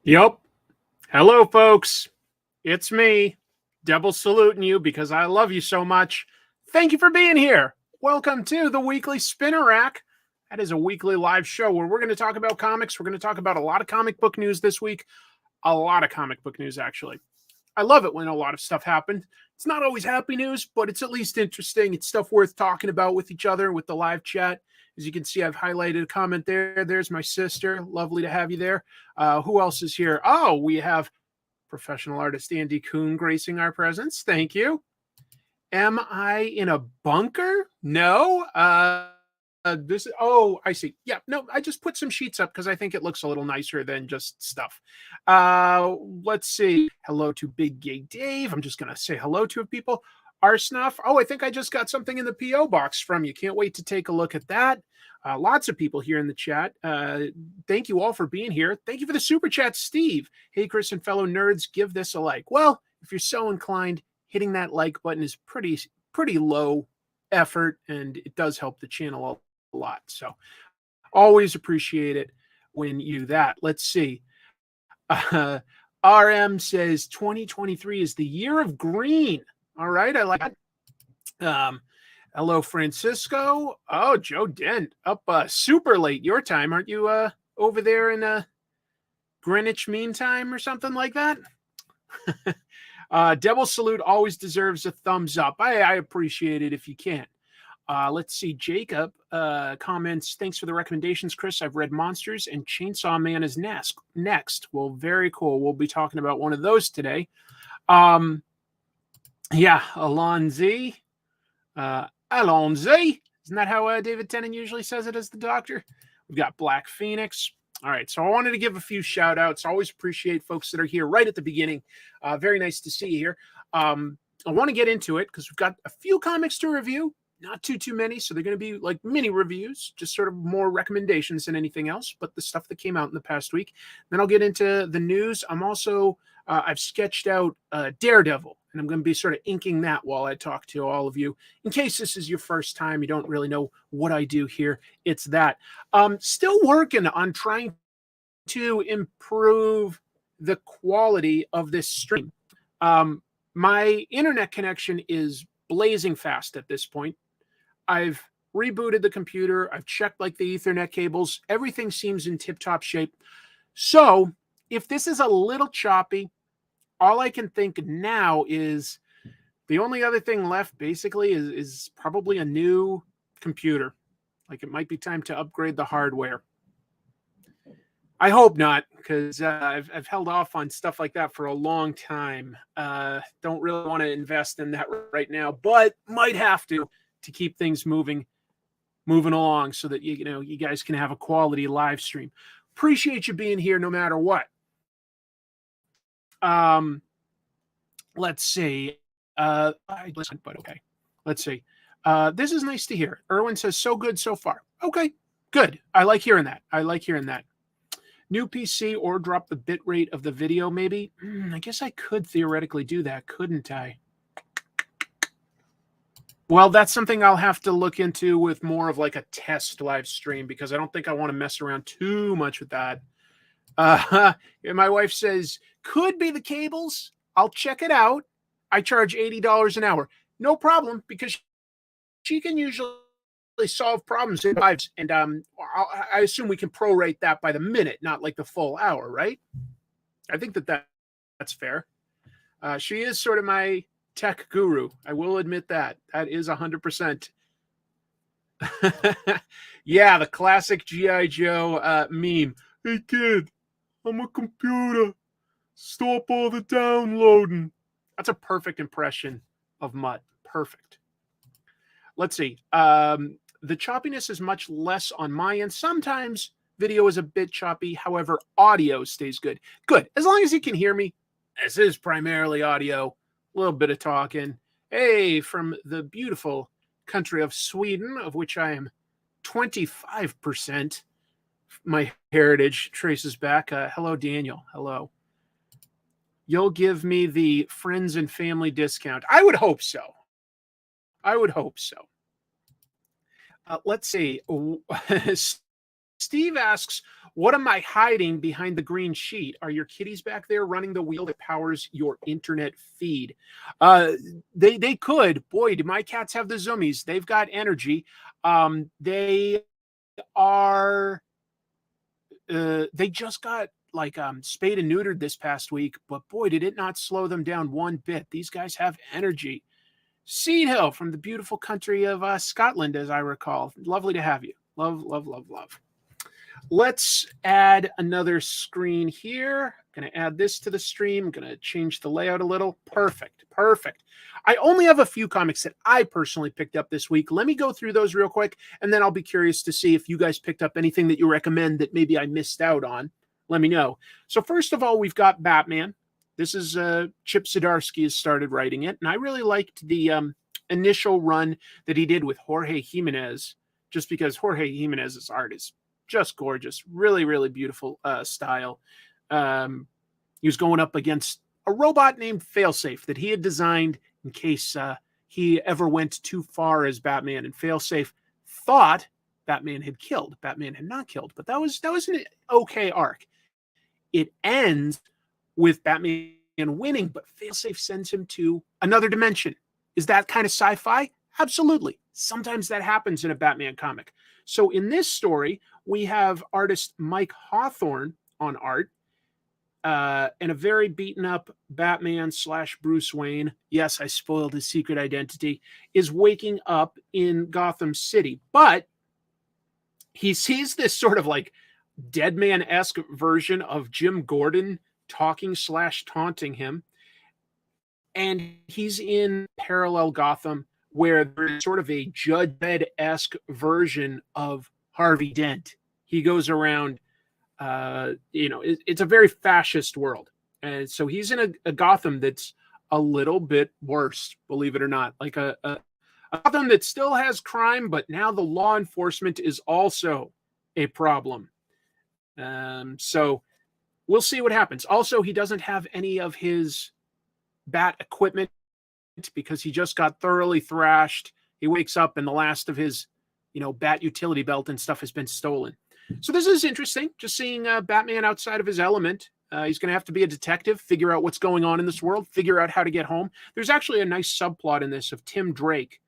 Yep. Hello, folks. It's me, Devil saluting you because I love you so much. Thank you for being here. Welcome to the Weekly Spinner Rack. That is a weekly live show where we're going to talk about comics. We're going to talk about a lot of comic book news this week. A lot of comic book news, actually. I love it when a lot of stuff happened. It's not always happy news, but it's at least interesting. It's stuff worth talking about with each other, with the live chat. As you can see, I've highlighted a comment there. There's my sister. Lovely to have you there. Who else is here? Oh, we have professional artist Andy Kuhn gracing our presence. Thank you. Am I in a bunker? No. I see. Yeah, no, I just put some sheets up because I think it looks a little nicer than just stuff. Let's see. Hello to Big Gay Dave. I'm just going to say hello to people. Arsnuff. Oh, I think I just got something in the P.O. box from you. Can't wait to take a look at that. Lots of people here in the chat. Thank you all for being here. Thank you for the super chat, Steve. Hey, Chris and fellow nerds, give this a like. Well, if you're so inclined, hitting that like button is pretty low effort, and it does help the channel a lot. So always appreciate it when you do that. Let's see. RM says 2023 is the year of green. All right, I like that. Hello, Francisco. Oh, Joe Dent up super late your time. Aren't you over there in Greenwich Mean Time or something like that? Devil Salute always deserves a thumbs up. I appreciate it if you can. Let's see. Jacob comments, thanks for the recommendations, Chris. I've read Monsters and Chainsaw Man is next. Well, very cool. We'll be talking about one of those today. Yeah, Alonzi. Alonzi. Isn't that how David Tennant usually says it as the doctor? We've got Black Phoenix. All right, so I wanted to give a few shout outs. Always appreciate folks that are here right at the beginning. Very nice to see you here. I want to get into it because we've got a few comics to review. Not too many, so they're going to be like mini reviews, just sort of more recommendations than anything else, but the stuff that came out in the past week. Then I'll get into the news. I'm also, I've sketched out Daredevil, and I'm going to be sort of inking that while I talk to all of you. In case this is your first time, you don't really know what I do here, it's that. Still working on trying to improve the quality of this stream. My internet connection is blazing fast at this point. I've rebooted the computer. I've checked like the Ethernet cables. Everything seems in tip-top shape. So if this is a little choppy, all I can think now is the only other thing left basically is probably a new computer. Like it might be time to upgrade the hardware. I hope not, because I've held off on stuff like that for a long time. Don't really want to invest in that right now, but might have to keep things moving along so that you guys can have a quality live stream. Appreciate you being here no matter what. Let's see. But okay. Let's see. This is nice to hear. Erwin says, so good so far. Okay, good. I like hearing that. New PC or drop the bitrate of the video, maybe? I guess I could theoretically do that, couldn't I? Well, that's something I'll have to look into with more of like a test live stream because I don't think I want to mess around too much with that. My wife says, could be the cables. I'll check it out. I charge $80 an hour. No problem, because she can usually solve problems in lives, and I assume we can prorate that by the minute, not like the full hour, right? I think that's fair. She is sort of my tech guru. I will admit that. That is 100%. Yeah, the classic G.I. Joe meme. Hey, kid, I'm a computer. Stop all the downloading. That's a perfect impression of Mutt. Perfect. Let's see. The choppiness is much less on my end. Sometimes video is a bit choppy. However, audio stays good. Good. As long as you can hear me. This is primarily audio. A little bit of talking. Hey, from the beautiful country of Sweden, of which I am 25%. My heritage traces back. Hello, Daniel. Hello. You'll give me the friends and family discount. I would hope so. Let's see. Steve asks, what am I hiding behind the green sheet? Are your kitties back there running the wheel that powers your internet feed? They could. Boy, do my cats have the zoomies. They've got energy. They are they just got like spayed and neutered this past week, but boy, did it not slow them down one bit. These guys have energy. Seed Hill from the beautiful country of Scotland, as I recall. Lovely to have you. Love, love, love, love. Let's add another screen here. I'm going to add this to the stream. I'm going to change the layout a little. Perfect. Perfect. I only have a few comics that I personally picked up this week. Let me go through those real quick, and then I'll be curious to see if you guys picked up anything that you recommend that maybe I missed out on. Let me know. So first of all, we've got Batman. This is Chip Zdarsky has started writing it, and I really liked the initial run that he did with Jorge Jimenez, just because Jorge Jimenez's art is just gorgeous. Really, really beautiful style. He was going up against a robot named Failsafe that he had designed in case he ever went too far as Batman, and Failsafe thought Batman had killed. Batman had not killed, but that was an okay arc. It ends with Batman winning, but Failsafe sends him to another dimension. Is that kind of sci-fi? Absolutely. Sometimes that happens in a Batman comic. So in this story, we have artist Mike Hawthorne on art, and a very beaten up Batman / Bruce Wayne. Yes, I spoiled his secret identity, is waking up in Gotham City, but he sees this sort of like Deadman-esque version of Jim Gordon talking / taunting him. And he's in parallel Gotham where there's sort of a Judge Dredd-esque version of Harvey Dent. He goes around, it's a very fascist world. And so he's in a Gotham that's a little bit worse, believe it or not. Like a Gotham that still has crime, but now the law enforcement is also a problem. So we'll see what happens. Also, he doesn't have any of his Bat equipment because he just got thoroughly thrashed. He wakes up and the last of his, Bat utility belt and stuff has been stolen. So this is interesting, just seeing Batman outside of his element. He's going to have to be a detective, figure out what's going on in this world, figure out how to get home. There's actually a nice subplot in this of Tim Drake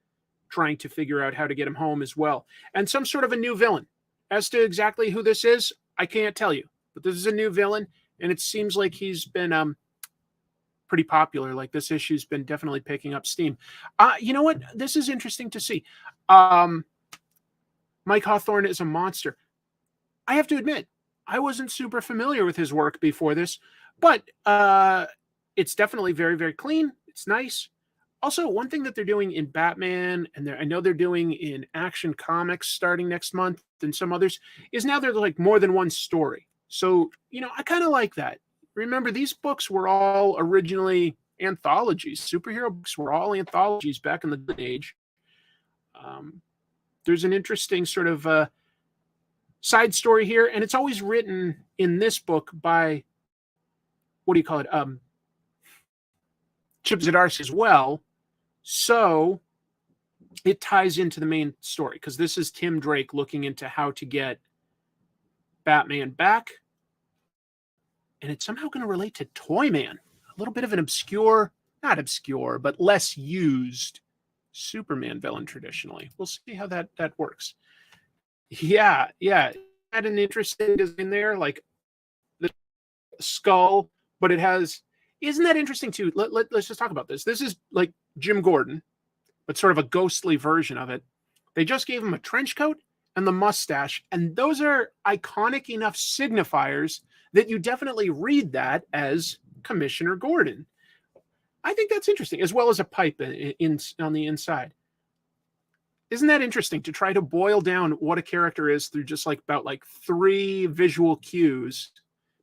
trying to figure out how to get him home as well. And some sort of a new villain. As to exactly who this is, I can't tell you. But this is a new villain, and it seems like he's been pretty popular. Like this issue's been definitely picking up steam. You know what? This is interesting to see. Mike Hawthorne is a monster. I have to admit, I wasn't super familiar with his work before this, but it's definitely very, very clean. It's nice. Also, one thing that they're doing in Batman, and I know they're doing in Action Comics starting next month and some others, is now there's like more than one story. So, I kind of like that. Remember, these books were all originally anthologies. Superhero books were all anthologies back in the Golden Age. There's an interesting sort of side story here, and it's always written in this book by, Chip Zdarsky as well. So it ties into the main story because this is Tim Drake looking into how to get Batman back. And it's somehow going to relate to Toyman, a little bit of an not obscure, but less used Superman villain traditionally. We'll see how that works. Yeah. Had an interesting design there, like the skull, but it has. Isn't that interesting too? Let's just talk about this. This is like Jim Gordon, but sort of a ghostly version of it. They just gave him a trench coat and the mustache, and those are iconic enough signifiers that you definitely read that as Commissioner Gordon. I think that's interesting, as well as a pipe on the inside. Isn't that interesting to try to boil down what a character is through just about 3 visual cues?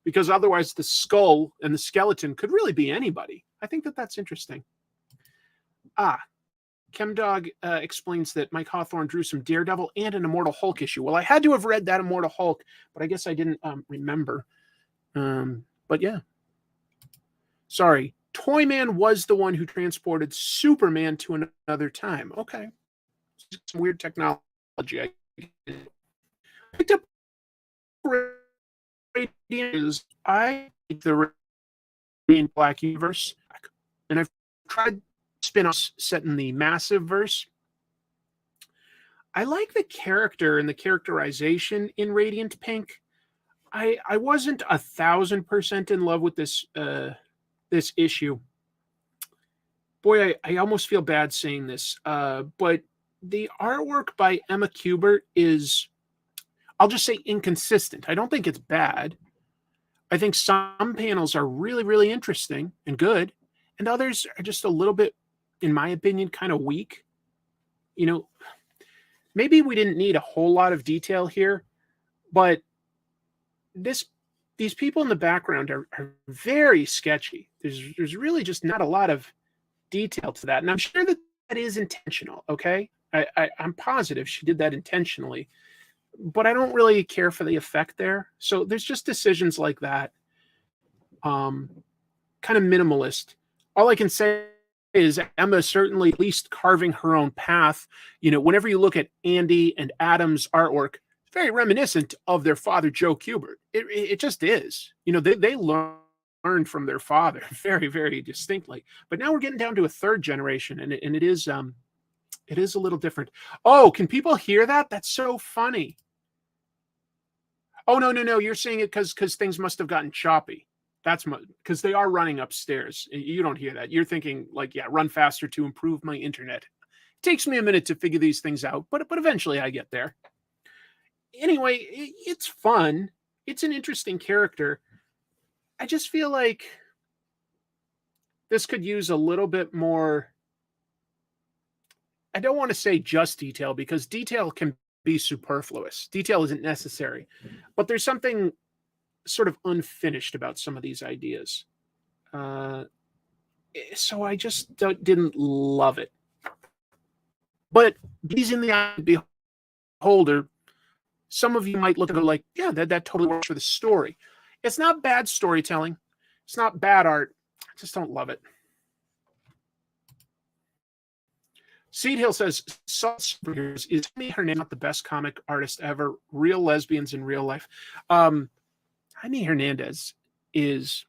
Because otherwise the skull and the skeleton could really be anybody. I think that's interesting. Chemdog explains that Mike Hawthorne drew some Daredevil and an Immortal Hulk issue. Well, I had to have read that Immortal Hulk, but I guess I didn't remember. But yeah. Sorry. Toyman was the one who transported Superman to another time. Okay. Some weird technology. I picked up Radiant is I like the Radiant Black universe, and I've tried spin-offs set in the Massive verse. I like the character and the characterization in Radiant Pink. I wasn't 1,000% in love with this issue. Boy, I almost feel bad saying this, but the artwork by Emma Kubert is, I'll just say, inconsistent. I don't think it's bad. I think some panels are really, really interesting and good, and others are just a little bit, in my opinion, kind of weak. You know, maybe we didn't need a whole lot of detail here, but these people in the background are very sketchy. There's really just not a lot of detail to that, and I'm sure that is intentional. Okay, I'm positive she did that intentionally, but I don't really care for the effect there. So there's just decisions like that, kind of minimalist. All I can say is Emma certainly at least carving her own path. You know, whenever you look at Andy and Adam's artwork, it's very reminiscent of their father, Joe Kubert. It just is. You know, they learned from their father very, very distinctly. But now we're getting down to a third generation, and it is a little different. Oh, can people hear that? That's so funny. Oh, no. You're saying it because things must have gotten choppy. That's because they are running upstairs. You don't hear that. You're thinking like, yeah, run faster to improve my internet. It takes me a minute to figure these things out, but eventually I get there. Anyway, it's fun. It's an interesting character. I just feel like this could use a little bit more. I don't want to say just detail, because detail can be superfluous. Detail isn't necessary, but there's something sort of unfinished about some of these ideas. So I just didn't love it. But he's in the eye of the beholder. Some of you might look at it like, yeah, that totally works for the story. It's not bad storytelling. It's not bad art. I just don't love it. Seed Hill says, Superheroes, is Jaime Hernandez not the best comic artist ever? Real lesbians in real life. Jaime Hernandez is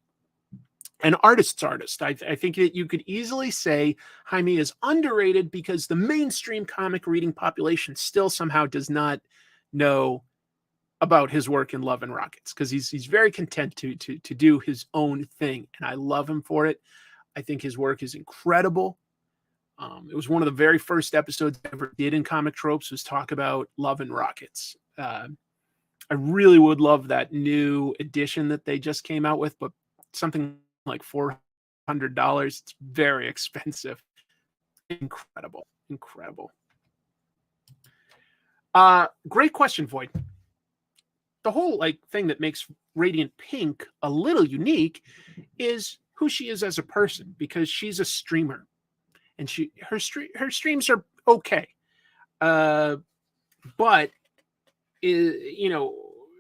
an artist's artist. I think that you could easily say Jaime is underrated because the mainstream comic reading population still somehow does not know about his work in Love and Rockets, because he's very content to do his own thing, and I love him for it. I think his work is incredible. It was one of the very first episodes I ever did in Comic Tropes, was talk about Love and Rockets. I really would love that new edition that they just came out with, but something like $400. It's very expensive. Incredible. Great question, Void. The whole thing that makes Radiant Pink a little unique is who she is as a person, because she's a streamer, and her streams are okay, but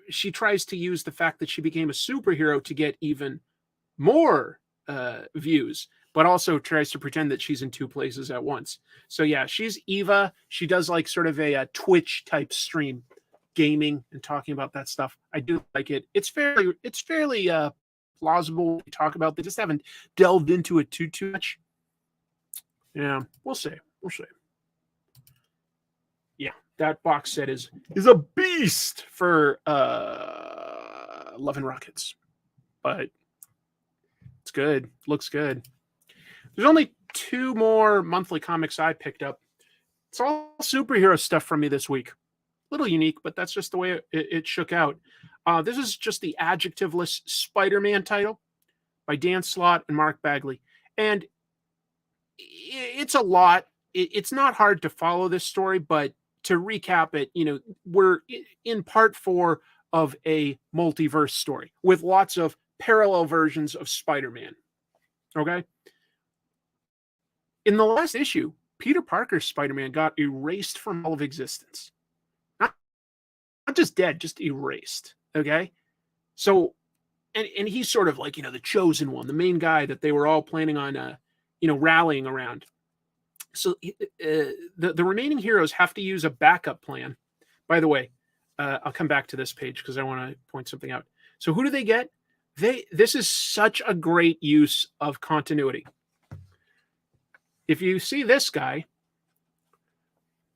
she tries to use the fact that she became a superhero to get even more views, but also tries to pretend that she's in two places at once. So yeah, she's Eva. She does like sort of a Twitch type stream, gaming and talking about that stuff. I do like it. It's fairly plausible to talk about. They just haven't delved into it too much. Yeah, we'll see. Yeah, that box set is a beast for Love and Rockets, but it's good. Looks good. There's only 2 more monthly comics I picked up. It's all superhero stuff from me this week. A little unique, but that's just the way it shook out. This is just the adjectiveless Spider-Man title by Dan Slott and Mark Bagley. And it's a lot. It's not hard to follow this story, but to recap it, we're in part 4 of a multiverse story with lots of parallel versions of Spider-Man. Okay? In the last issue, Peter Parker's Spider-Man got erased from all of existence. Not just dead, just erased. Okay? So, and he's sort of like, the chosen one, the main guy that they were all planning on, rallying around. So the remaining heroes have to use a backup plan. By the way, I'll come back to this page because I want to point something out. So who do they get? This is such a great use of continuity. If you see this guy,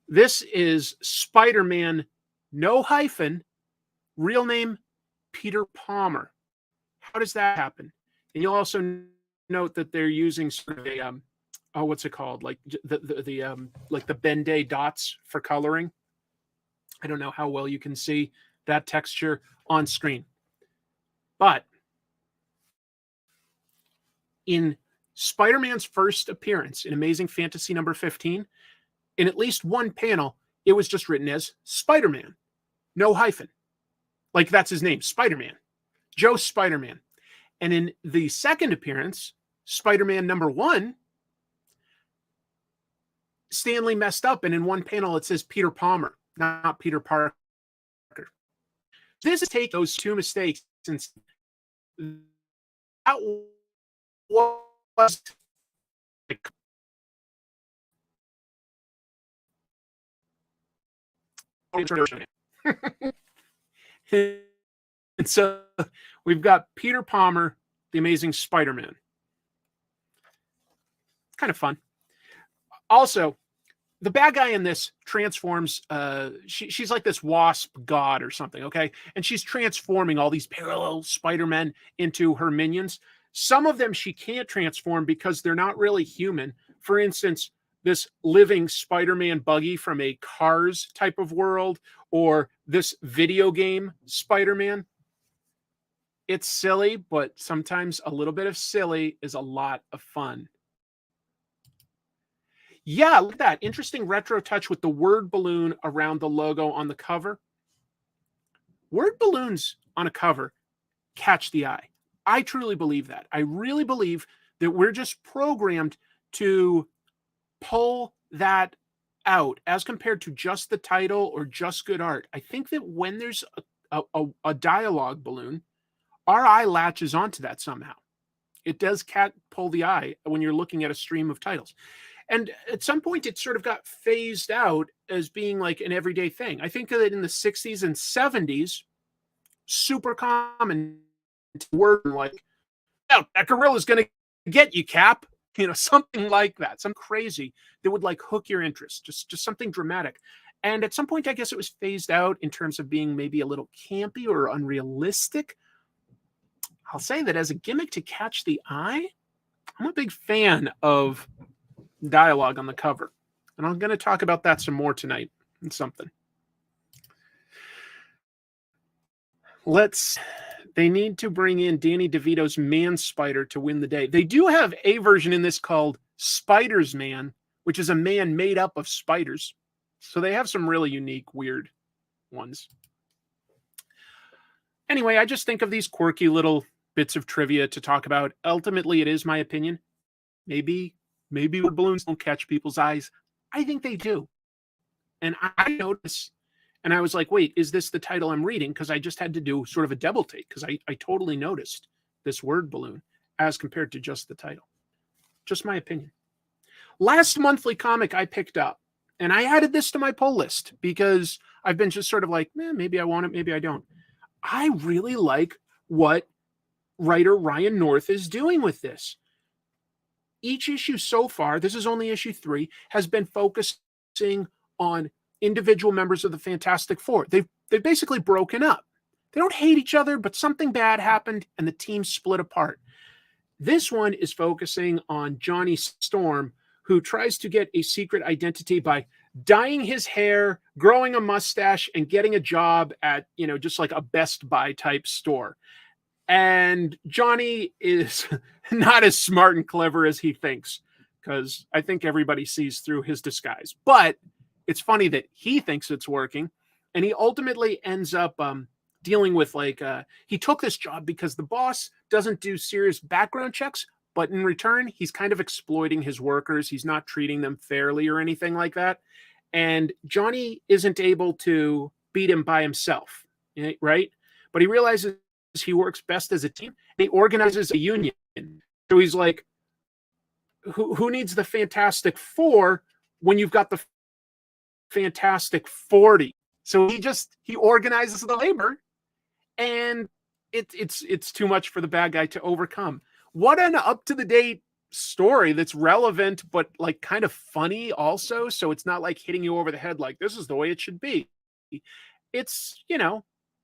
this is Spider-Man, no hyphen, real name Peter Palmer. How does that happen? And you'll also note that they're using sort of a what's it called? Like the like the Ben-Day dots for coloring. I don't know how well you can see that texture on screen. But in Spider-Man's first appearance in Amazing Fantasy number 15, in at least one panel, it was just written as Spider-Man, no hyphen. Like that's his name, Spider-Man, Joe Spider-Man. And in the second appearance, Spider-Man number 1, Stanley messed up, and in one panel it says Peter Palmer, not Peter Parker. This is take those two mistakes since that was and so we've got Peter Palmer, the Amazing Spider-Man. Kind of fun. Also, the bad guy in this transforms. She's like this wasp god or something, okay? And she's transforming all these parallel Spider-Men into her minions. Some of them she can't transform because they're not really human. For instance, this living Spider-Man buggy from a Cars type of world, or this video game Spider-Man. It's silly, but sometimes a little bit of silly is a lot of fun. Yeah, look at that. Interesting retro touch with the word balloon around the logo on the cover. Word balloons on a cover catch the eye. I truly believe that. I really believe that we're just programmed to pull that out as compared to just the title or just good art. I think that when there's a dialogue balloon, our eye latches onto that somehow. It does pull the eye when you're looking at a stream of titles. And at some point, it sort of got phased out as being like an everyday thing. I think that in the 60s and 70s, super common word like, oh, that gorilla's going to get you, Cap. You know, something like that. Something crazy that would like hook your interest. Just something dramatic. And at some point, I guess it was phased out in terms of being maybe a little campy or unrealistic. I'll say that as a gimmick to catch the eye, I'm a big fan of dialogue on the cover. And I'm going to talk about that some more tonight in something. They need to bring in Danny DeVito's Man Spider to win the day. They do have a version in this called Spider's Man, which is a man made up of spiders. So they have some really unique, weird ones. Anyway, I just think of these quirky little bits of trivia to talk about. Ultimately, it is my opinion. Maybe balloons don't catch people's eyes. I think they do. And I noticed, and I was like, wait, is this the title I'm reading? Because I just had to do sort of a double take because I totally noticed this word balloon as compared to just the title. Just my opinion. Last monthly comic I picked up, and I added this to my pull list because I've been just sort of like, maybe I want it, maybe I don't. I really like what writer Ryan North is doing with this. Each issue so far, this is only issue 3, has been focusing on individual members of the Fantastic Four. They've basically broken up. They don't hate each other, but something bad happened and the team split apart. This one is focusing on Johnny Storm, who tries to get a secret identity by dyeing his hair, growing a mustache, and getting a job at, just like a Best Buy type store. And Johnny is not as smart and clever as he thinks, because I think everybody sees through his disguise. But it's funny that he thinks it's working, and he ultimately ends up dealing with he took this job because the boss doesn't do serious background checks, but in return, he's kind of exploiting his workers. He's not treating them fairly or anything like that. And Johnny isn't able to beat him by himself, right? But he realizes he works best as a team. And he organizes a union. So he's like, who needs the Fantastic Four when you've got the Fantastic 40? So he organizes the labor, and it's too much for the bad guy to overcome. What an up-to-the-date story that's relevant, but like kind of funny also. So it's not like hitting you over the head like this is the way it should be. It's,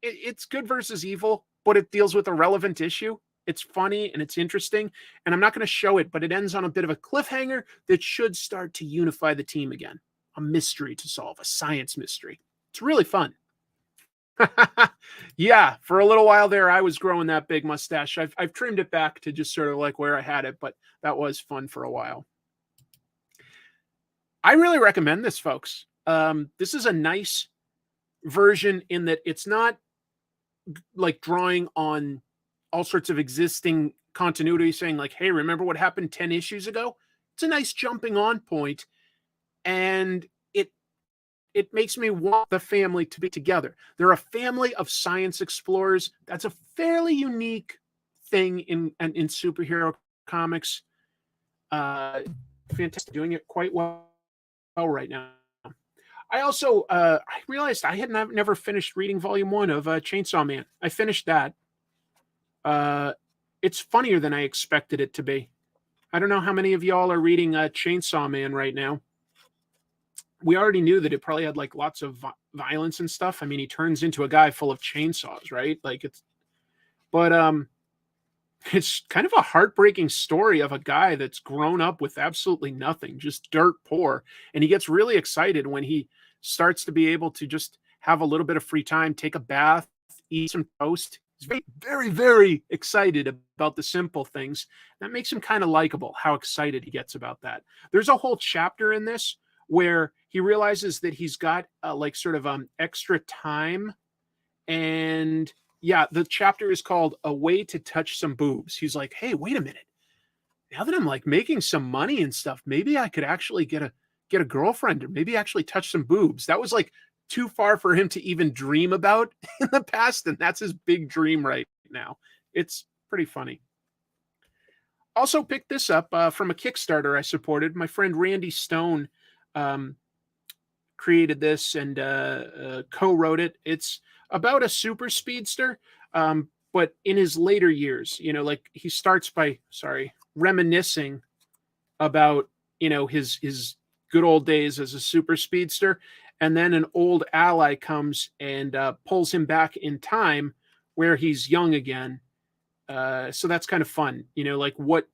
it's good versus evil, but it deals with a relevant issue. It's funny and it's interesting. And I'm not going to show it, but it ends on a bit of a cliffhanger that should start to unify the team again. A mystery to solve, a science mystery. It's really fun. Yeah, for a little while there, I was growing that big mustache. I've trimmed it back to just sort of like where I had it, but that was fun for a while. I really recommend this, folks. This is a nice version in that it's not like drawing on all sorts of existing continuity, saying like, hey, remember what happened 10 issues ago? It's a nice jumping on point, and it makes me want the family to be together. They're a family of science explorers. That's a fairly unique thing in superhero comics. Fantastic, doing it quite well right now. I also I realized I had never finished reading volume 1 of Chainsaw Man. I finished that. It's funnier than I expected it to be. I don't know how many of y'all are reading Chainsaw Man right now. We already knew that it probably had like lots of violence and stuff. I mean, he turns into a guy full of chainsaws, right? Like it's kind of a heartbreaking story of a guy that's grown up with absolutely nothing, just dirt poor. And he gets really excited when he starts to be able to just have a little bit of free time, take a bath, eat some toast. He's very, very, very excited about the simple things. That makes him kind of likable, how excited he gets about that. There's a whole chapter in this where he realizes that he's got like sort of extra time. And yeah, the chapter is called A Way to Touch Some Boobs. He's like, hey, wait a minute. Now that I'm like making some money and stuff, maybe I could actually get a girlfriend, or maybe actually touch some boobs. That was like too far for him to even dream about in the past. And that's his big dream right now. It's pretty funny. Also picked this up from a Kickstarter I supported. My friend Randy Stone created this and co-wrote it. It's about a super speedster, but in his later years, like he starts by, reminiscing about, his good old days as a super speedster. And then an old ally comes and pulls him back in time where he's young again. So that's kind of fun. Like what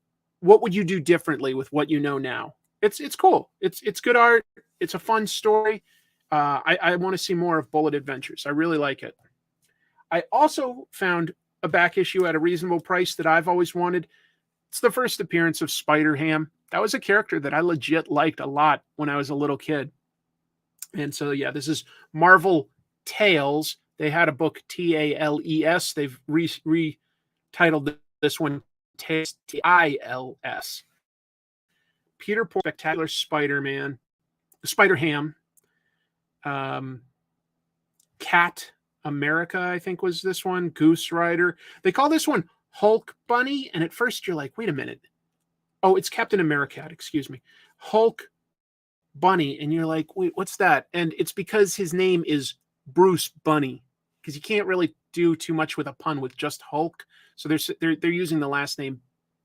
would you do differently with what you know now? It's cool. It's good art. It's a fun story. I want to see more of Bullet Adventures. I really like it. I also found a back issue at a reasonable price that I've always wanted. It's the first appearance of Spider-Ham. That was a character that I legit liked a lot when I was a little kid. And so, yeah, this is Marvel Tales. They had a book, Tales. They've retitled this one Tales, Tils. Peter Porker, Spectacular Spider-Man, Spider-Ham, Cat America, I think was this one, Goose Rider. They call this one Hulk Bunny, and at first you're like, wait a minute. Oh, it's Captain America, excuse me. Hulk Bunny, and you're like, wait, what's that? And it's because his name is Bruce Bunny, because you can't really do too much with a pun with just Hulk. So they're using the last name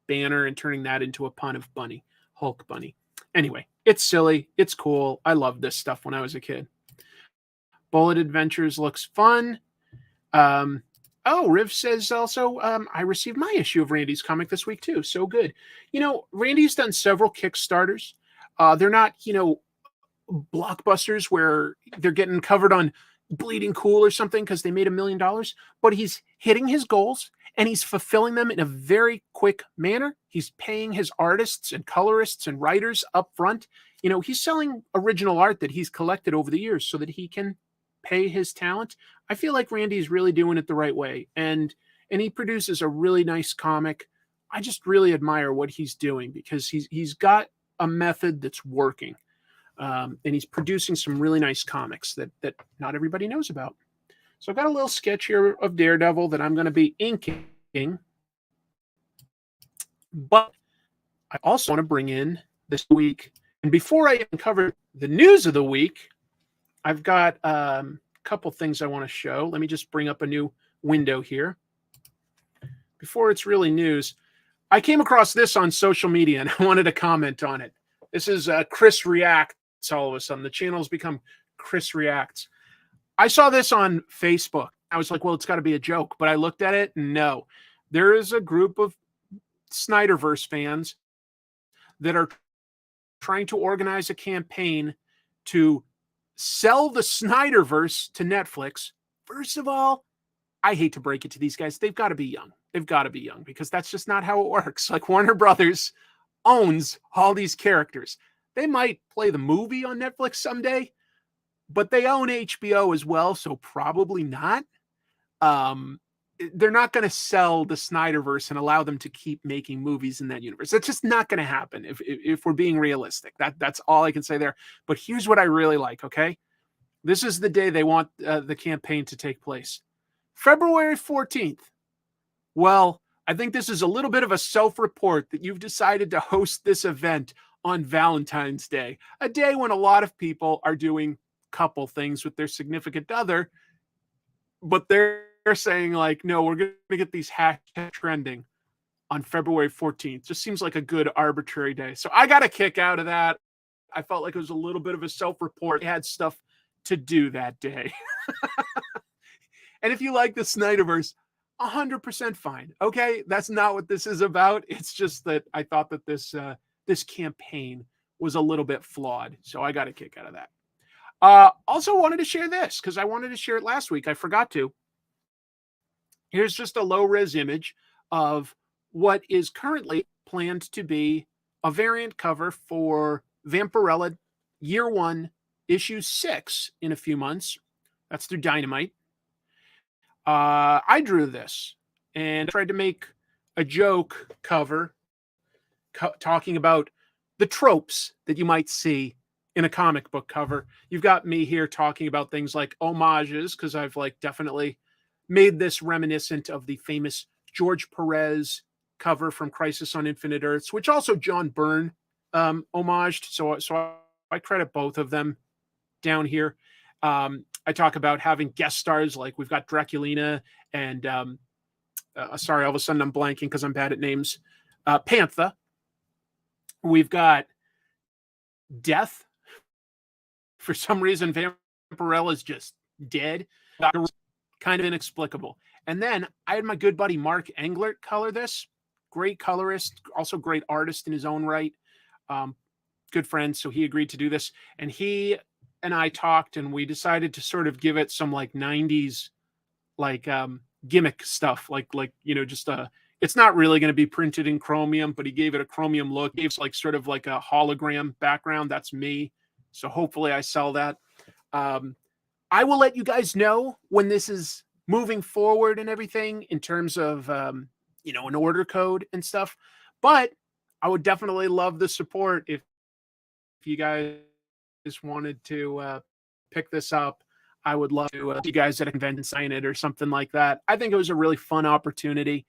Banner and turning that into a pun of Bunny. Hulk Bunny. Anyway, it's silly. It's cool. I loved this stuff when I was a kid. Bullet Adventures looks fun. Riv says also, I received my issue of Randy's comic this week too. So good. Randy's done several Kickstarters. They're not, blockbusters where they're getting covered on Bleeding Cool or something because they made $1 million, but he's hitting his goals and he's fulfilling them in a very quick manner. He's paying his artists and colorists and writers up front. He's selling original art that he's collected over the years so that he can pay his talent. I feel like Randy's really doing it the right way. And he produces a really nice comic. I just really admire what he's doing because he's got a method that's working. And he's producing some really nice comics that not everybody knows about. So I've got a little sketch here of Daredevil that I'm going to be inking. But I also want to bring in this week. And before I cover the news of the week, I've got a couple things I want to show. Let me just bring up a new window here. Before it's really news, I came across this on social media and I wanted to comment on it. This is Chris Reacts all of a sudden. The channel's become Chris Reacts. I saw this on Facebook. I was like, well, it's got to be a joke. But I looked at it and no. There is a group of Snyderverse fans that are trying to organize a campaign to sell the Snyderverse to Netflix. First of all, I hate to break it to these guys. They've got to be young. They've got to be young because that's just not how it works. Like Warner Brothers owns all these characters. They might play the movie on Netflix someday, but they own HBO as well, so probably not. They're not going to sell the Snyderverse and allow them to keep making movies in that universe. That's just not going to happen if we're being realistic. That's all I can say there. But here's what I really like, okay? This is the day they want the campaign to take place. February 14th. Well, I think this is a little bit of a self-report that you've decided to host this event on Valentine's Day, a day when a lot of people are doing couple things with their significant other, but they're saying like, no, we're going to get these hashtags trending on February 14th. Just seems like a good arbitrary day. So I got a kick out of that. I felt like it was a little bit of a self-report. They had stuff to do that day. And if you like the Snyderverse, 100% fine. Okay, that's not what this is about. It's just that I thought that this campaign was a little bit flawed. So I got a kick out of that. Also wanted to share this because I wanted to share it last week. I forgot to. Here's just a low-res image of what is currently planned to be a variant cover for Vampirella Year 1, Issue 6 in a few months. That's through Dynamite. I drew this and tried to make a joke cover talking about the tropes that you might see in a comic book cover. You've got me here talking about things like homages, because I've like definitely made this reminiscent of the famous George Perez cover from Crisis on Infinite Earths, which also John Byrne homaged. So I credit both of them down here. I talk about having guest stars, like we've got Draculina and sorry, all of a sudden I'm blanking because I'm bad at names. Panther. We've got Death. For some reason, Vampirella is just dead. Kind of inexplicable. And then I had my good buddy Mark Englert color this. Great colorist, also great artist in his own right. Good friend, so he agreed to do this. And he and I talked, and we decided to sort of give it some like 90s like gimmick stuff, like you know, just it's not really going to be printed in chromium, but he gave it a chromium look. Gave like sort of like a hologram background. That's me. So hopefully I sell that. I will let you guys know when this is moving forward and everything in terms of you know, an order code and stuff. But I would definitely love the support if you guys just wanted to pick this up. I would love to you guys at a convention sign it or something like that. I think it was a really fun opportunity.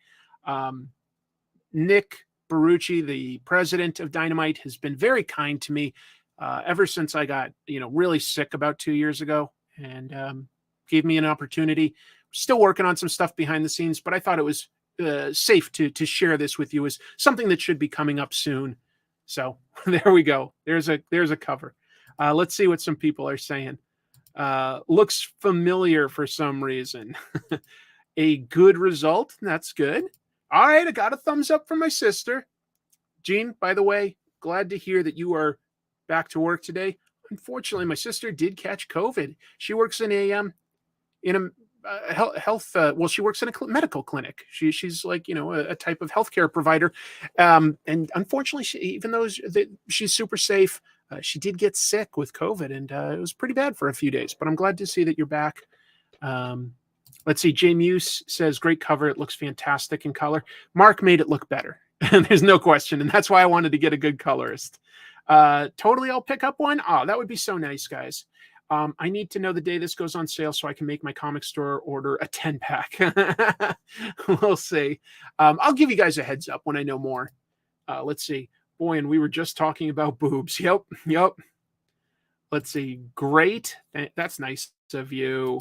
Nick Barucci, the president of Dynamite, has been very kind to me ever since I got, you know, really sick about 2 years ago, and gave me an opportunity. Still working on some stuff behind the scenes, but I thought it was safe to share this with you as something that should be coming up soon. So there we go. There's a cover. Let's see what some people are saying. Looks familiar for some reason. A good result. That's good. All right. I got a thumbs up from my sister. Jean, by the way, glad to hear that you are back to work today. Unfortunately, my sister did catch COVID. She works in a health. Well, she works in a medical clinic. She's like, you know, a type of healthcare provider. And unfortunately, even though she's super safe, she did get sick with COVID, and it was pretty bad for a few days. But I'm glad to see that you're back. Let's see. Jay Muse says, great cover. It looks fantastic in color. Mark made it look better. There's no question. And that's why I wanted to get a good colorist. Totally, I'll pick up one. Oh, that would be so nice, guys. I need to know the day this goes on sale so I can make my comic store order a 10-pack. We'll see. I'll give you guys a heads up when I know more. Let's see. Boy, and we were just talking about boobs. Yep. Let's see. Great. That's nice. of you.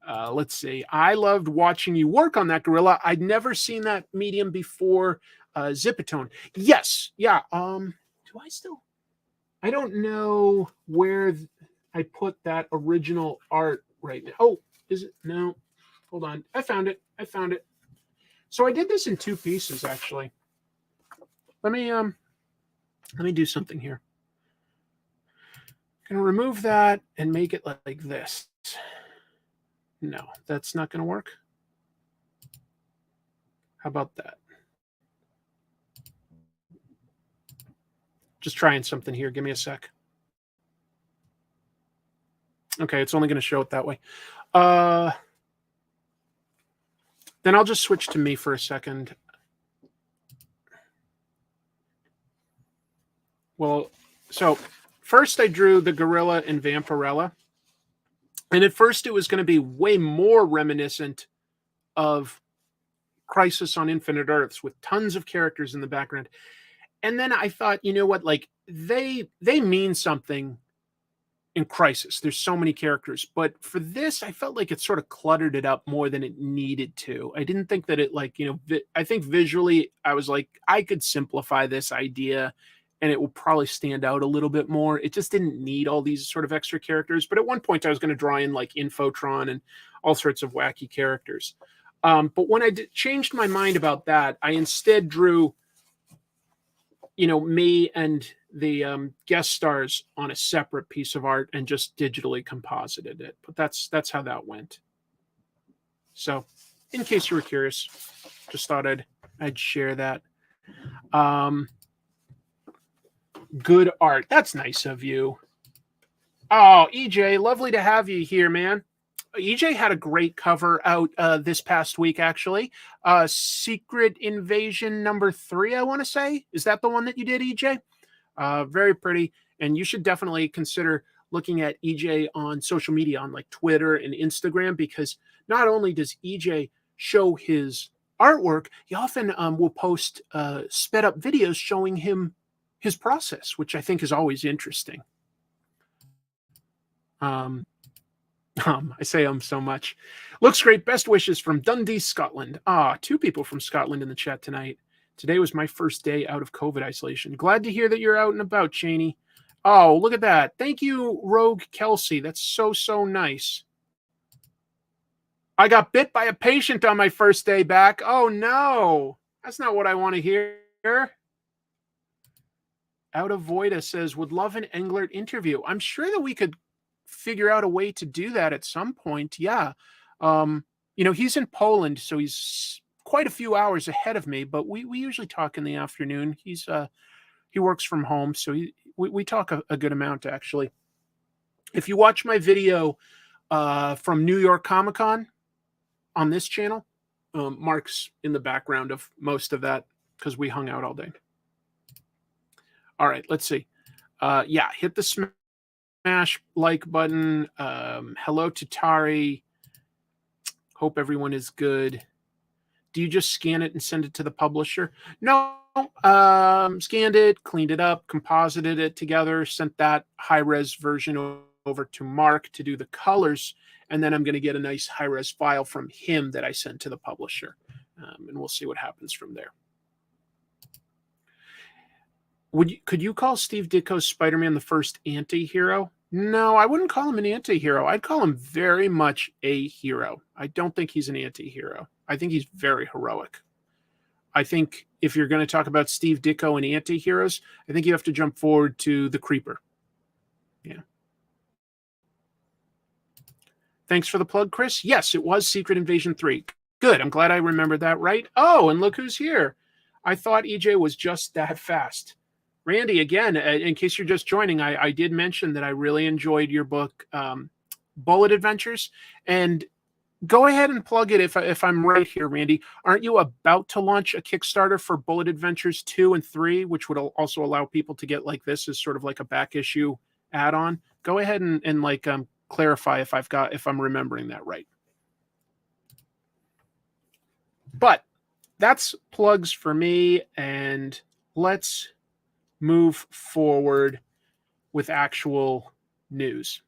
Let's see. I loved watching you work on that gorilla. I'd never seen that medium before. WEBTOON. Yes. Yeah. Do I still? I don't know where I put that original art right now. Oh, is it? No. Hold on. I found it. So I did this in 2 pieces, actually. Let me do something here. I'm gonna remove that and make it like this. No, that's not gonna work. How about that? Just trying something here. Give me a sec. Okay, it's only going to show it that way. Then I'll just switch to me for a second. Well, so first I drew the gorilla in Vampirella. And at first it was going to be way more reminiscent of Crisis on Infinite Earths with tons of characters in the background. And then I thought, you know what, like they mean something in Crisis. There's so many characters, but for this, I felt like it sort of cluttered it up more than it needed to. I didn't think that it I think visually I was like, I could simplify this idea and it will probably stand out a little bit more. It just didn't need all these sort of extra characters. But at one point I was going to draw in like Infotron and all sorts of wacky characters. But when I changed my mind about that, I instead drew me and the guest stars on a separate piece of art and just digitally composited it. But that's how that went. So in case you were curious, just thought I'd share that. Good art. That's nice of you. Oh, EJ, lovely to have you here, man. EJ had a great cover out this past week, actually. Secret Invasion #3, I want to say. Is that the one that you did, EJ? Very pretty. And you should definitely consider looking at EJ on social media, on like Twitter and Instagram, because not only does EJ show his artwork, he often will post sped up videos showing him his process, which I think is always interesting. I say so much. Looks great. Best wishes from Dundee, Scotland. 2 people from Scotland in the chat tonight. Today was my first day out of COVID isolation. Glad to hear that you're out and about, Cheney. Oh, look at that. Thank you, Rogue Kelsey. That's so nice. I got bit by a patient on my first day back. Oh, no. That's not what I want to hear. Out of Voida says, would love an Englert interview. I'm sure that we could figure out a way to do that at some point. Yeah. He's in Poland, so he's quite a few hours ahead of me, but we usually talk in the afternoon. He works from home, so we talk a good amount, actually. If you watch my video from New York Comic-Con on this channel, Mark's in the background of most of that because we hung out all day. All right, let's see. Hit the smash like button. Hello to Tari. Hope everyone is good. Do you just scan it and send it to the publisher? No. Scanned it, cleaned it up, composited it together, sent that high-res version over to Mark to do the colors, and then I'm going to get a nice high-res file from him that I sent to the publisher, and we'll see what happens from there. Could you call Steve Ditko's Spider-Man the first anti-hero? No, I wouldn't call him an anti-hero. I'd call him very much a hero. I don't think he's an anti-hero. I think he's very heroic. I think if you're going to talk about Steve Ditko and anti-heroes, I think you have to jump forward to the Creeper. Yeah. Thanks for the plug, Chris. Yes, it was Secret Invasion 3. Good. I'm glad I remembered that right. Oh, and look who's here. I thought EJ was just that fast. Randy, again, in case you're just joining, I did mention that I really enjoyed your book, Bullet Adventures. And go ahead and plug it if I'm right here, Randy. Aren't you about to launch a Kickstarter for Bullet Adventures 2 and 3, which would also allow people to get like this as sort of like a back issue add-on? Go ahead and clarify if I'm remembering that right. But that's plugs for me, and let's move forward with actual news.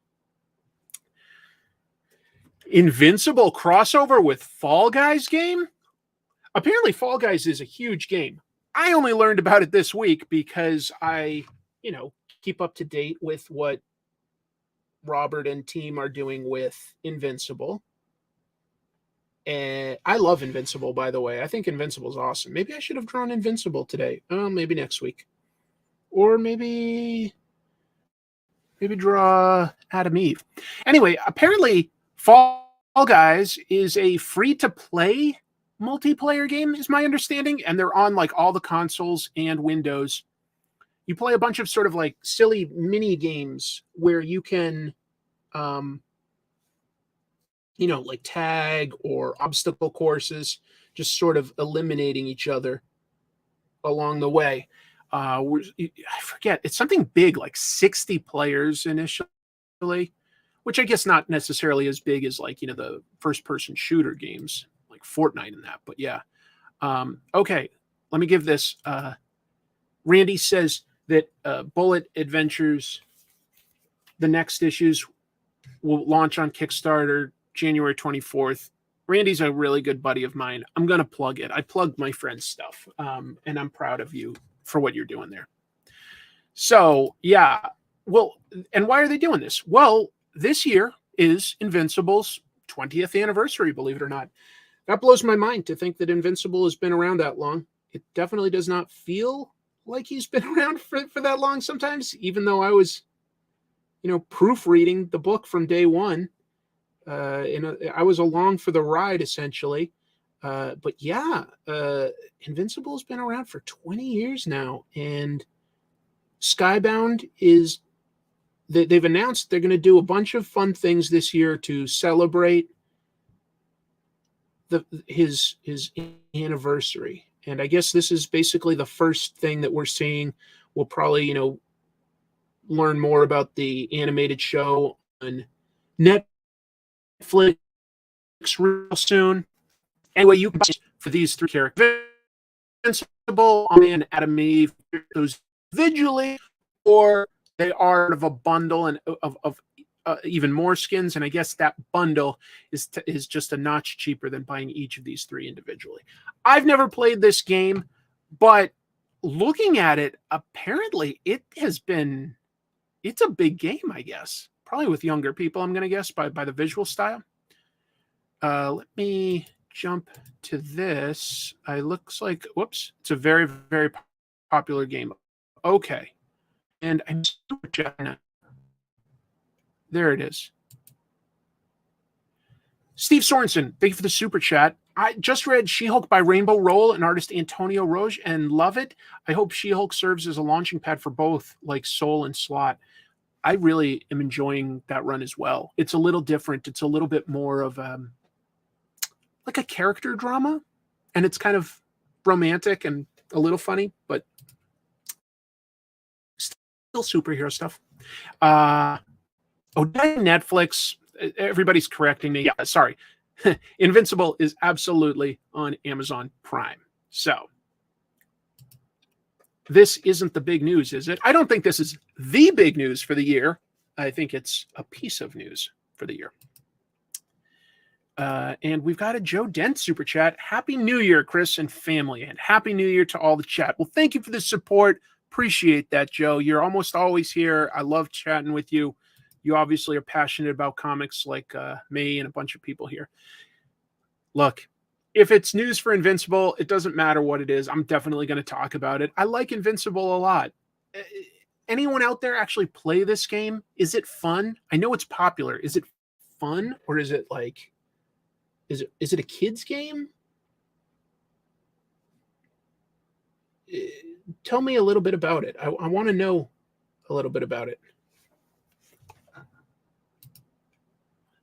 Invincible crossover with Fall Guys game? Apparently Fall Guys is a huge game. I only learned about it this week because I, keep up to date with what Robert and team are doing with Invincible. And I love Invincible, by the way. I think Invincible is awesome. Maybe I should have drawn Invincible today. Maybe next week. Or maybe draw Adam Eve. Anyway, apparently Fall Guys is a free-to-play multiplayer game, is my understanding, and they're on like all the consoles and Windows. You play a bunch of sort of like silly mini games where you can, like tag or obstacle courses, just sort of eliminating each other along the way. I forget, it's something big, like 60 players initially, which I guess not necessarily as big as like, the first person shooter games like Fortnite and that, but yeah. Okay, let me give this. Randy says that Bullet Adventures, the next issues will launch on Kickstarter January 24th. Randy's a really good buddy of mine. I'm going to plug it. I plugged my friend's stuff, and I'm proud of you for what you're doing there. So, yeah. Well, and why are they doing this? Well, this year is Invincible's 20th anniversary, believe it or not. That blows my mind to think that Invincible has been around that long. It definitely does not feel like he's been around for that long sometimes, even though I was, proofreading the book from day one. I was along for the ride, essentially. But yeah, Invincible has been around for 20 years now, and Skybound is, they've announced they're going to do a bunch of fun things this year to celebrate his anniversary. And I guess this is basically the first thing that we're seeing. We'll probably, learn more about the animated show on Netflix real soon. Anyway, you can for these three characters, Invincible, and Adam Eve, those individually, or they are of a bundle and of even more skins. And I guess that bundle is just a notch cheaper than buying each of these three individually. I've never played this game, but looking at it, apparently it's a big game, I guess. Probably with younger people, I'm going to guess, by the visual style. Let me jump to this. Looks like, whoops, it's a very, very popular game. Okay. And I'm super chatting. There it is. Steve Sorensen, thank you for the super chat. I just read She-Hulk by Rainbow Roll and artist Antonio Roge and love it. I hope She-Hulk serves as a launching pad for both, like Soul and Slot. I really am enjoying that run as well. It's a little different. It's a little bit more of like a character drama, and it's kind of romantic and a little funny, but still superhero stuff. Netflix. Everybody's correcting me. Yeah, sorry. Invincible is absolutely on Amazon Prime. So this isn't the big news, is it? I don't think this is the big news for the year. I think it's a piece of news for the year. And we've got a Joe Dent super chat. Happy New Year, Chris and family, and Happy New Year to all the chat. Well, thank you for the support. Appreciate that, Joe. You're almost always here. I love chatting with you. You obviously are passionate about comics like me and a bunch of people here. Look, if it's news for Invincible, it doesn't matter what it is. I'm definitely going to talk about it. I like Invincible a lot. Anyone out there actually play this game? Is it fun? I know it's popular. Is it fun, or is it like, is it a kid's game? Tell me a little bit about it. I want to know a little bit about it.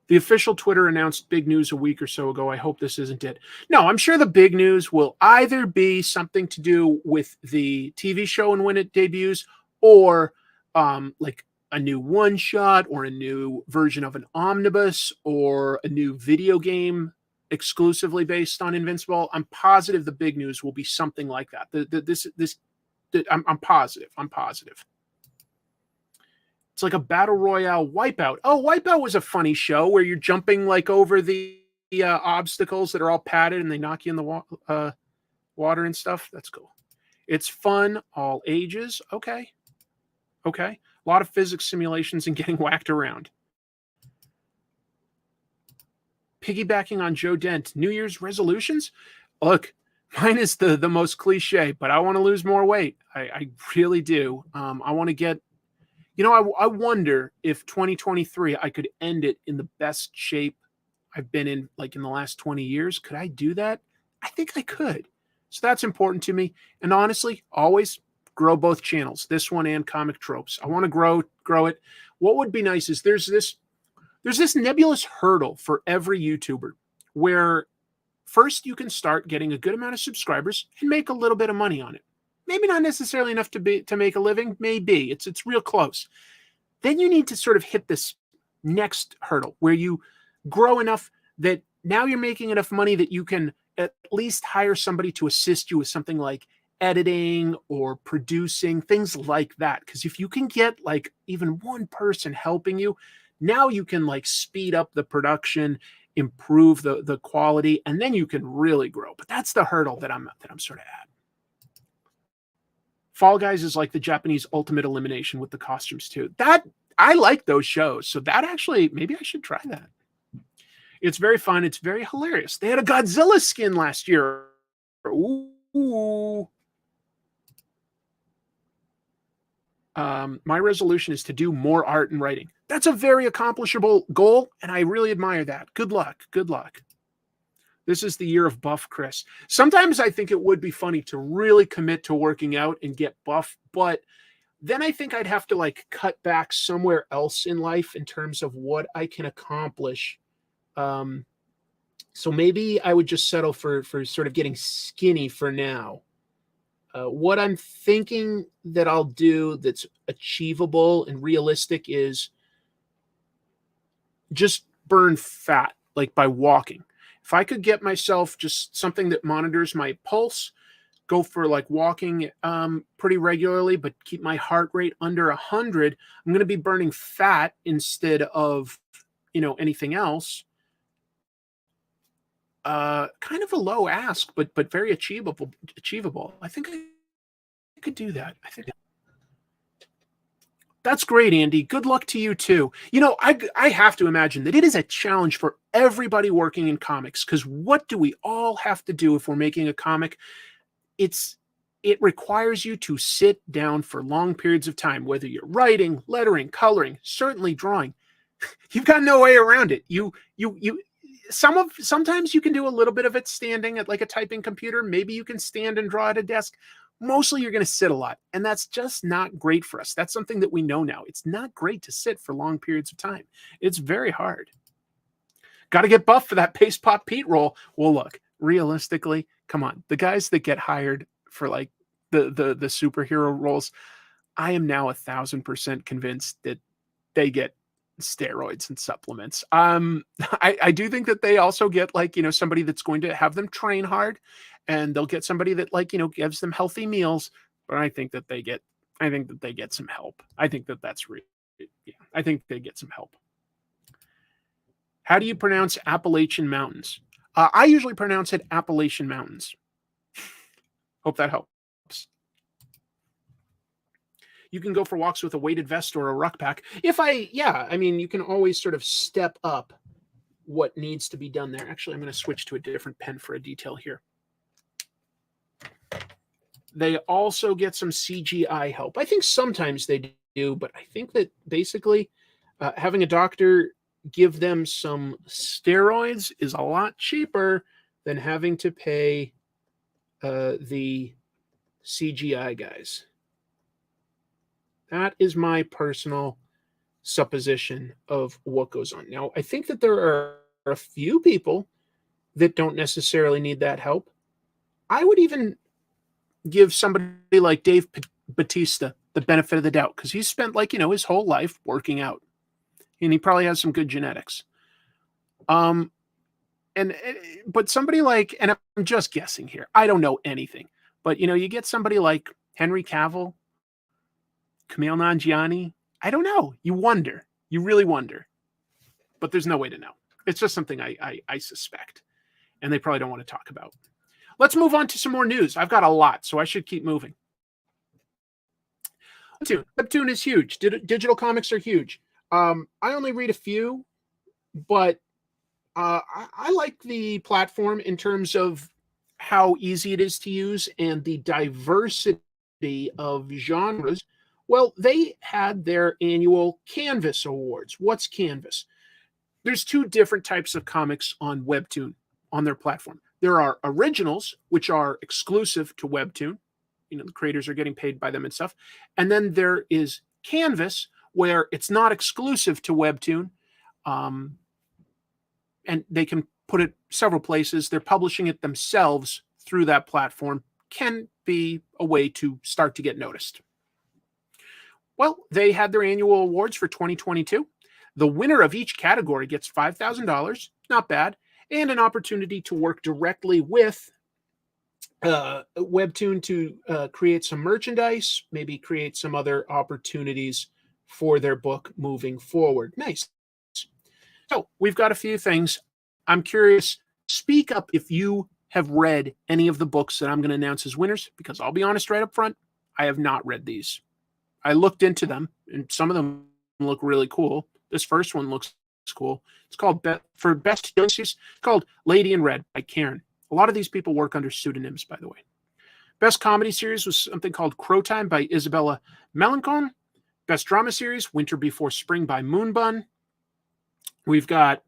The official Twitter announced big news a week or so ago. I hope this isn't it. No, I'm sure the big news will either be something to do with the TV show and when it debuts, or like a new one-shot, or a new version of an omnibus, or a new video game exclusively based on Invincible. I'm positive the big news will be something like that. I'm positive. It's like a battle royale Wipeout. Oh, Wipeout was a funny show where you're jumping like over the obstacles that are all padded and they knock you in the water and stuff. That's cool. It's fun, all ages. Okay. Okay. A lot of physics simulations and getting whacked around. Piggybacking on Joe Dent, New Year's resolutions? Look, mine is the most cliche, but I want to lose more weight. I really do. I want to get, I wonder if 2023, I could end it in the best shape I've been in, like in the last 20 years. Could I do that? I think I could. So that's important to me. And honestly, always grow both channels, this one and Comic Tropes. I want to grow it. What would be nice is there's this nebulous hurdle for every YouTuber where first you can start getting a good amount of subscribers and make a little bit of money on it. Maybe not necessarily enough to make a living. Maybe it's real close. Then you need to sort of hit this next hurdle where you grow enough that now you're making enough money that you can at least hire somebody to assist you with something like editing or producing, things like that. Because if you can get like even one person helping you, now you can like speed up the production, improve the quality, and then you can really grow. But that's the hurdle that I'm sort of at. Fall Guys is like the Japanese Ultimate Elimination with the costumes too. That I like those shows. So that actually, maybe I should try that. It's very fun. It's very hilarious. They had a Godzilla skin last year. Ooh. My resolution is to do more art and writing. That's a very accomplishable goal, and I really admire that. Good luck. Good luck. This is the year of buff Chris. Sometimes I think it would be funny to really commit to working out and get buff, but then I think I'd have to like cut back somewhere else in life in terms of what I can accomplish. So maybe I would just settle for sort of getting skinny for now. What I'm thinking that I'll do that's achievable and realistic is just burn fat, like by walking. If I could get myself just something that monitors my pulse, go for like walking pretty regularly, but keep my heart rate under 100, I'm going to be burning fat instead of, anything else. Kind of a low ask, but very achievable. I think I could do that. I think that's great, Andy. Good luck to you too. I have to imagine that it is a challenge for everybody working in comics, because what do we all have to do if we're making a comic? It requires you to sit down for long periods of time, whether you're writing, lettering, coloring, certainly drawing. You've got no way around it. Sometimes you can do a little bit of it standing at like a typing computer. Maybe you can stand and draw at a desk. Mostly you're going to sit a lot, and that's just not great for us. That's something that we know now. It's not great to sit for long periods of time. It's very hard. Got to get buff for that Paste Pop Pete role. Well, look, realistically, come on. The guys that get hired for like the superhero roles, I am now 1,000% convinced that they get steroids and supplements. I do think that they also get like, somebody that's going to have them train hard, and they'll get somebody that like, gives them healthy meals. But I think that they get some help. I think that that's real. Yeah, I think they get some help. How do you pronounce Appalachian Mountains? I usually pronounce it Appalachian Mountains. Hope that helps. You can go for walks with a weighted vest or a ruck pack. You can always sort of step up what needs to be done there. Actually, I'm going to switch to a different pen for a detail here. They also get some CGI help. I think sometimes they do, but I think that basically having a doctor give them some steroids is a lot cheaper than having to pay the CGI guys. That is my personal supposition of what goes on. Now, I think that there are a few people that don't necessarily need that help. I would even give somebody like Dave Bautista the benefit of the doubt, because he's spent his whole life working out, and he probably has some good genetics. But somebody like, and I'm just guessing here, I don't know anything, but you get somebody like Henry Cavill, Kumail Nanjiani, I don't know. You wonder. You really wonder. But there's no way to know. It's just something I suspect. And they probably don't want to talk about. Let's move on to some more news. I've got a lot, so I should keep moving. WEBTOON is huge. Digital comics are huge. I only read a few, but I like the platform in terms of how easy it is to use and the diversity of genres. Well, they had their annual Canvas Awards. What's Canvas? There's two different types of comics on WEBTOON on their platform. There are originals, which are exclusive to WEBTOON. You know, the creators are getting paid by them and stuff. And then there is Canvas, where it's not exclusive to WEBTOON. And they can put it several places. They're publishing it themselves through that platform. Can be a way to start to get noticed. Well, they had their annual awards for 2022. The winner of each category gets $5,000, not bad, and an opportunity to work directly with WEBTOON to create some merchandise, maybe create some other opportunities for their book moving forward. Nice. So we've got a few things. I'm curious, speak up if you have read any of the books that I'm going to announce as winners, because I'll be honest right up front, I have not read these. I looked into them, and some of them look really cool. This first one looks cool. It's called, for Best Young Series, it's called Lady in Red by Karen. A lot of these people work under pseudonyms, by the way. Best Comedy Series was something called Crow Time by Isabella Melancon. Best Drama Series, Winter Before Spring by Moonbun. We've got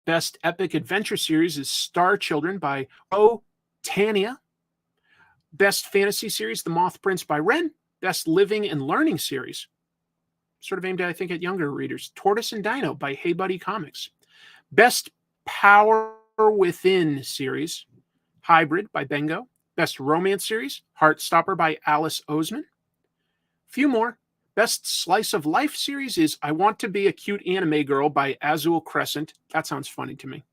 Best Epic Adventure Series is Star Children by O. Tania. Best Fantasy Series, The Moth Prince by Ren. Best Living and Learning Series, sort of aimed, I think, at younger readers, Tortoise and Dino by Hey Buddy Comics. Best Power Within Series, Hybrid by Bengo. Best Romance Series, Heartstopper by Alice Oseman. Few more. Best Slice of Life Series is I Want to Be a Cute Anime Girl by Azul Crescent. That sounds funny to me.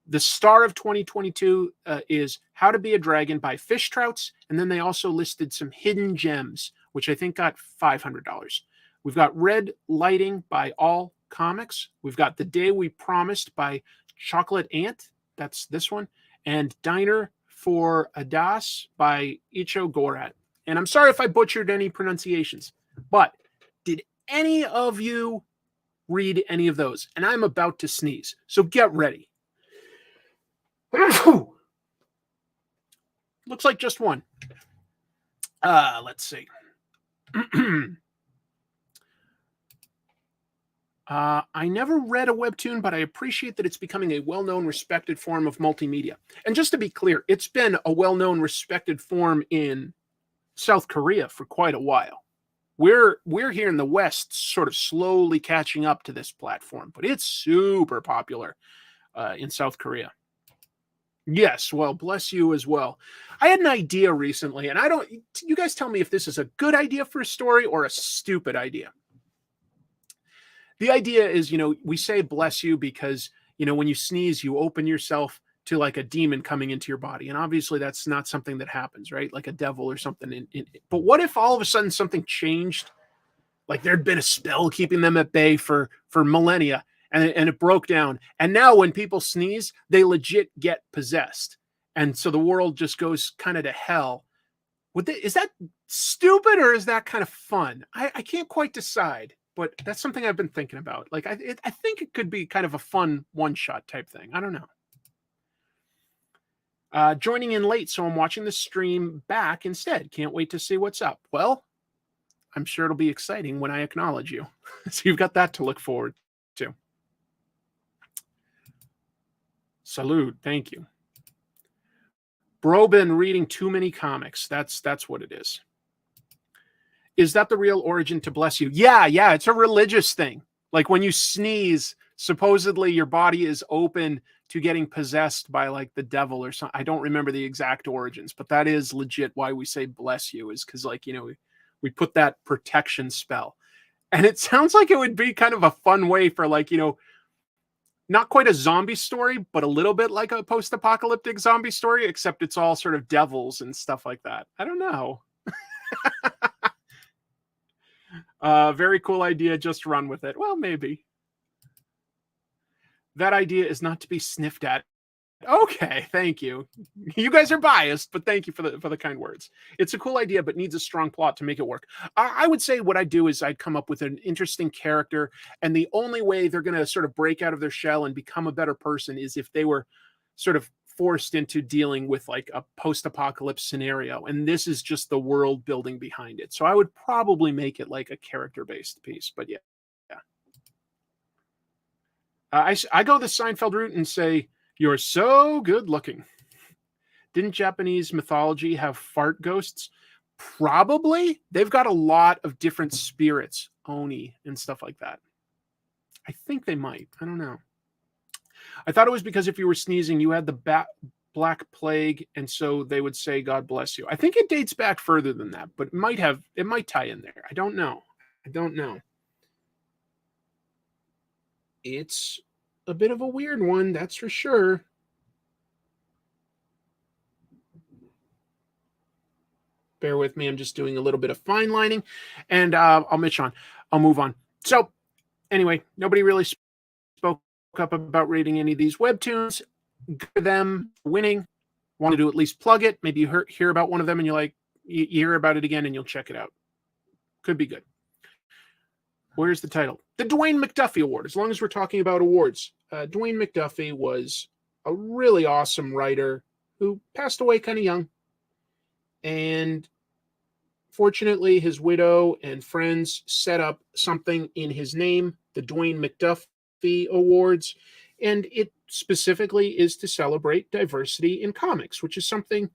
The star of 2022 is How to Be a Dragon by Fish Trouts. And then they also listed some hidden gems, which I think got $500. We've got Red Lighting by All Comics. We've got The Day We Promised by Chocolate Ant. That's this one. And Diner for Adas by Icho Gorat. And I'm sorry if I butchered any pronunciations, but did any of you read any of those? And I'm about to sneeze, so get ready. Looks like just one. Let's see. I never read a WEBTOON, but I appreciate that it's becoming a well-known, respected form of multimedia. And just to be clear, it's been a well-known, respected form in South Korea for quite a while. We're here in the West sort of slowly catching up to this platform, but it's super popular in South Korea. Yes, well, bless you as well. I had an idea recently, and you guys tell me if this is a good idea for a story or a stupid idea. The idea is, we say bless you because, when you sneeze, you open yourself to like a demon coming into your body. And obviously that's not something that happens, right? Like a devil or something. But what if all of a sudden something changed? Like there'd been a spell keeping them at bay for millennia. And it broke down. And now when people sneeze, they legit get possessed. And so the world just goes kind of to hell. Is that stupid or is that kind of fun? I can't quite decide, but that's something I've been thinking about. Like I think it could be kind of a fun one-shot type thing. I don't know. Joining in late, so I'm watching the stream back instead. Can't wait to see what's up. Well, I'm sure it'll be exciting when I acknowledge you. So you've got that to look forward to. Salute. Thank you. Bro been reading too many comics. That's what it is. Is that the real origin to bless you? Yeah. It's a religious thing. Like when you sneeze, supposedly your body is open to getting possessed by like the devil or something. I don't remember the exact origins, but that is legit why we say bless you, is because like, we put that protection spell. And it sounds like it would be kind of a fun way for like, not quite a zombie story, but a little bit like a post-apocalyptic zombie story, except it's all sort of devils and stuff like that. I don't know. Very cool idea. Just run with it. Well, maybe. That idea is not to be sniffed at. Okay, thank you. You guys are biased, but thank you for the kind words. It's a cool idea, but needs a strong plot to make it work. I would say what I'd do is I'd come up with an interesting character, and the only way they're going to sort of break out of their shell and become a better person is if they were sort of forced into dealing with like a post-apocalypse scenario, and this is just the world building behind it. So I would probably make it like a character-based piece, but yeah. I go the Seinfeld route and say, "You're so good looking." Didn't Japanese mythology have fart ghosts? Probably. They've got a lot of different spirits, oni and stuff like that. I think they might. I don't know. I thought it was because if you were sneezing, you had the Black Plague, and so they would say, "God bless you." I think it dates back further than that, but it might tie in there. I don't know. It's a bit of a weird one, that's for sure. Bear with me. I'm just doing a little bit of fine lining, and I'll move on. So anyway, nobody really spoke up about rating any of these webtoons. Good for them winning. Want to at least plug it. Maybe you hear about one of them and you hear about it again and you'll check it out. Could be good. Where's the title? The Dwayne McDuffie Award. As long as we're talking about awards, Dwayne McDuffie was a really awesome writer who passed away kind of young. And fortunately, his widow and friends set up something in his name, the Dwayne McDuffie Awards. And it specifically is to celebrate diversity in comics, which is something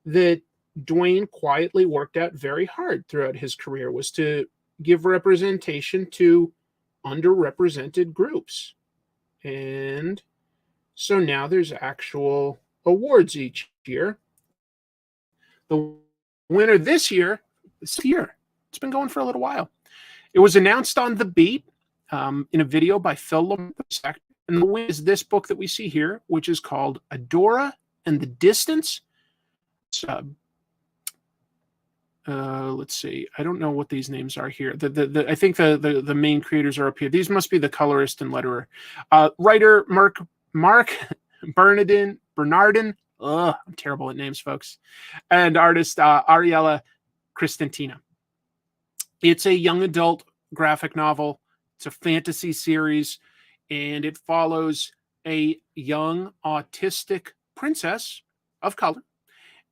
that Dwayne quietly worked at very hard throughout his career, was to give representation to underrepresented groups. And so now there's actual awards each year. The winner this year, it's been going for a little while. It was announced on The Beat in a video by Phil Lamar, and the winner is this book that we see here, which is called Adora and the Distance. Let's see. I don't know what these names are here. I think the main creators are up here. These must be the colorist and letterer. Writer Mark Bernardin. Ugh, I'm terrible at names, folks. And artist Ariella Krysten. It's a young adult graphic novel. It's a fantasy series, and it follows a young autistic princess of color.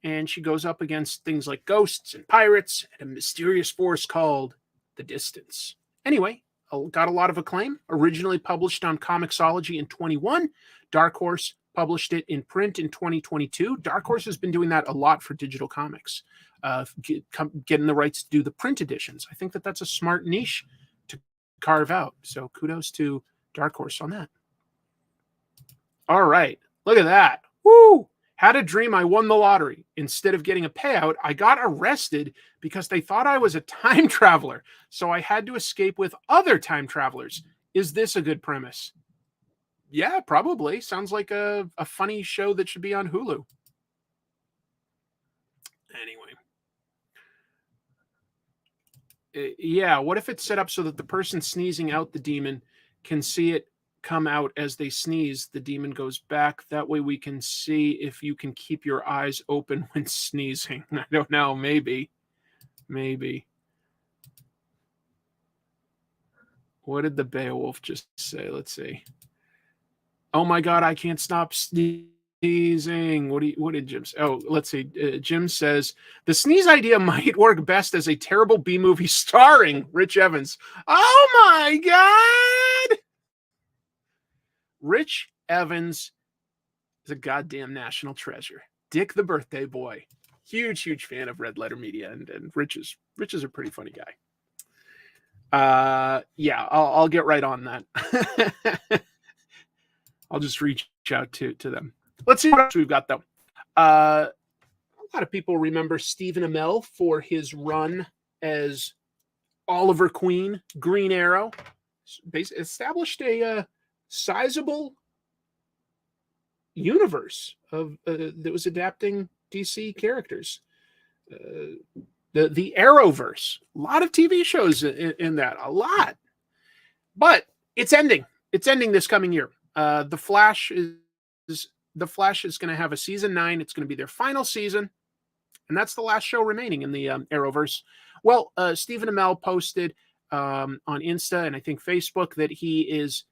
And she goes up against things like ghosts and pirates and a mysterious force called The Distance. Anyway, got a lot of acclaim. Originally published on Comixology in 2021. Dark Horse published it in print in 2022. Dark Horse has been doing that a lot for digital comics, getting the rights to do the print editions. I think that's a smart niche to carve out. So kudos to Dark Horse on that. All right, look at that. Woo! Had a dream I won the lottery. Instead of getting a payout, I got arrested because they thought I was a time traveler. So I had to escape with other time travelers. Is this a good premise? Yeah, probably. Sounds like a funny show that should be on Hulu. Anyway. Yeah, what if it's set up so that the person sneezing out the demon can see it come out as they sneeze? The demon goes back. That way we can see if you can keep your eyes open when sneezing. I don't know. Maybe. What did the Beowulf just say? Let's see. Oh my God, I can't stop sneezing. What did Jim say? Oh, let's see. Jim says the sneeze idea might work best as a terrible B movie starring Rich Evans. Oh my God. Rich Evans is a goddamn national treasure. Dick the birthday boy. Huge fan of Red Letter Media, and Rich is a pretty funny guy. Yeah, I'll get right on that. I'll just reach out to them. Let's see what else we've got, though. A lot of people remember Stephen Amell for his run as Oliver Queen, Green Arrow. Established a sizable universe of that was adapting DC characters. the Arrowverse. A lot of TV shows in that, a lot. But it's ending. It's ending this coming year. The Flash is going to have a season 9. It's going to be their final season, and that's the last show remaining in the Arrowverse. Well, Stephen Amell posted on Insta and I think Facebook that he is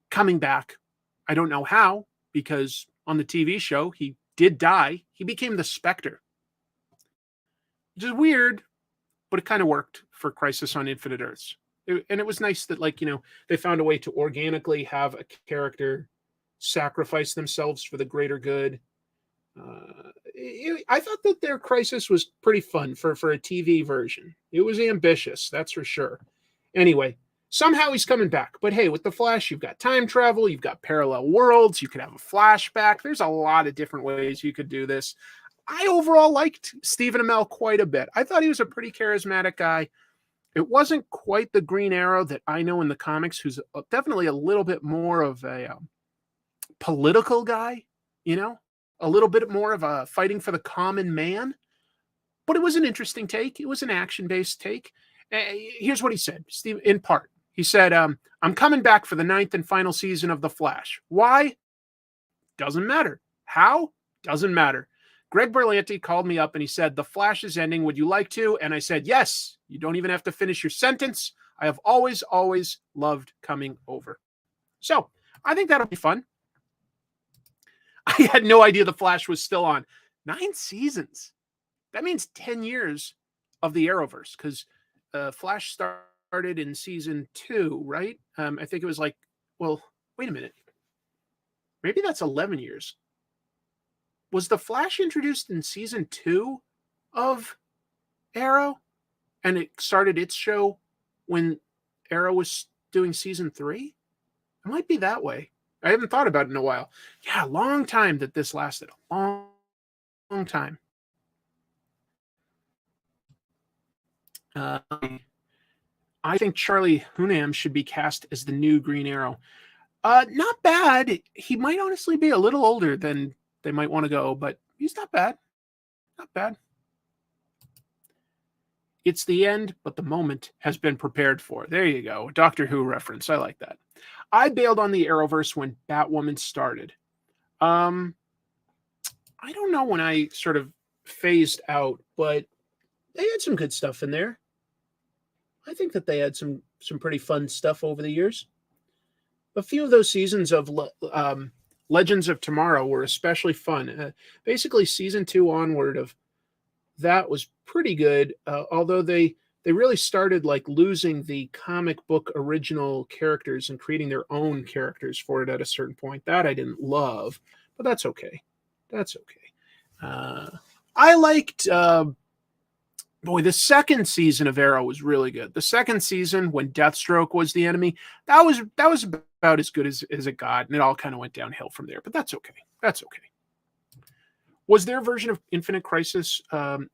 coming back. I don't know how, because on the TV show he did die. He became the Spectre, which is weird, but it kind of worked for Crisis on Infinite Earths. And it was nice that, like, they found a way to organically have a character sacrifice themselves for the greater good. I thought that their Crisis was pretty fun for a TV version. It was ambitious, that's for sure. Anyway, somehow he's coming back. But hey, with the Flash, you've got time travel, you've got parallel worlds, you could have a flashback. There's a lot of different ways you could do this. I overall liked Stephen Amell quite a bit. I thought he was a pretty charismatic guy. It wasn't quite the Green Arrow that I know in the comics, who's definitely a little bit more of a political guy, a little bit more of a fighting for the common man. But it was an interesting take. It was an action-based take. Here's what he said, Steve, in part. He said, I'm coming back for the 9th and final season of The Flash. Why? Doesn't matter. How? Doesn't matter. Greg Berlanti called me up and he said, The Flash is ending. Would you like to? And I said, yes. You don't even have to finish your sentence. I have always, always loved coming over. So I think that'll be fun. I had no idea The Flash was still on. 9 seasons. That means 10 years of the Arrowverse, because Flash started in season 2, right? I think it was like, well, wait a minute. Maybe that's 11 years. Was the Flash introduced in season 2 of Arrow? And it started its show when Arrow was doing season 3? It might be that way. I haven't thought about it in a while. Yeah, long time that this lasted. A long time. I think Charlie Hunnam should be cast as the new Green Arrow. Not bad. He might honestly be a little older than they might want to go, but he's not bad. Not bad. It's the end, but the moment has been prepared for. There you go. Doctor Who reference. I like that. I bailed on the Arrowverse when Batwoman started. I don't know when I sort of phased out, but they had some good stuff in there. I think that they had some pretty fun stuff over the years. A few of those seasons of Legends of Tomorrow were especially fun. Basically, season 2 onward of that was pretty good, although they really started like losing the comic book original characters and creating their own characters for it at a certain point. That I didn't love, but that's okay. That's okay. I liked, the second season of Arrow was really good. The second season, when Deathstroke was the enemy, that was about as good as it got, and it all kind of went downhill from there, but that's okay. That's okay. Was their version of Infinite Crisis,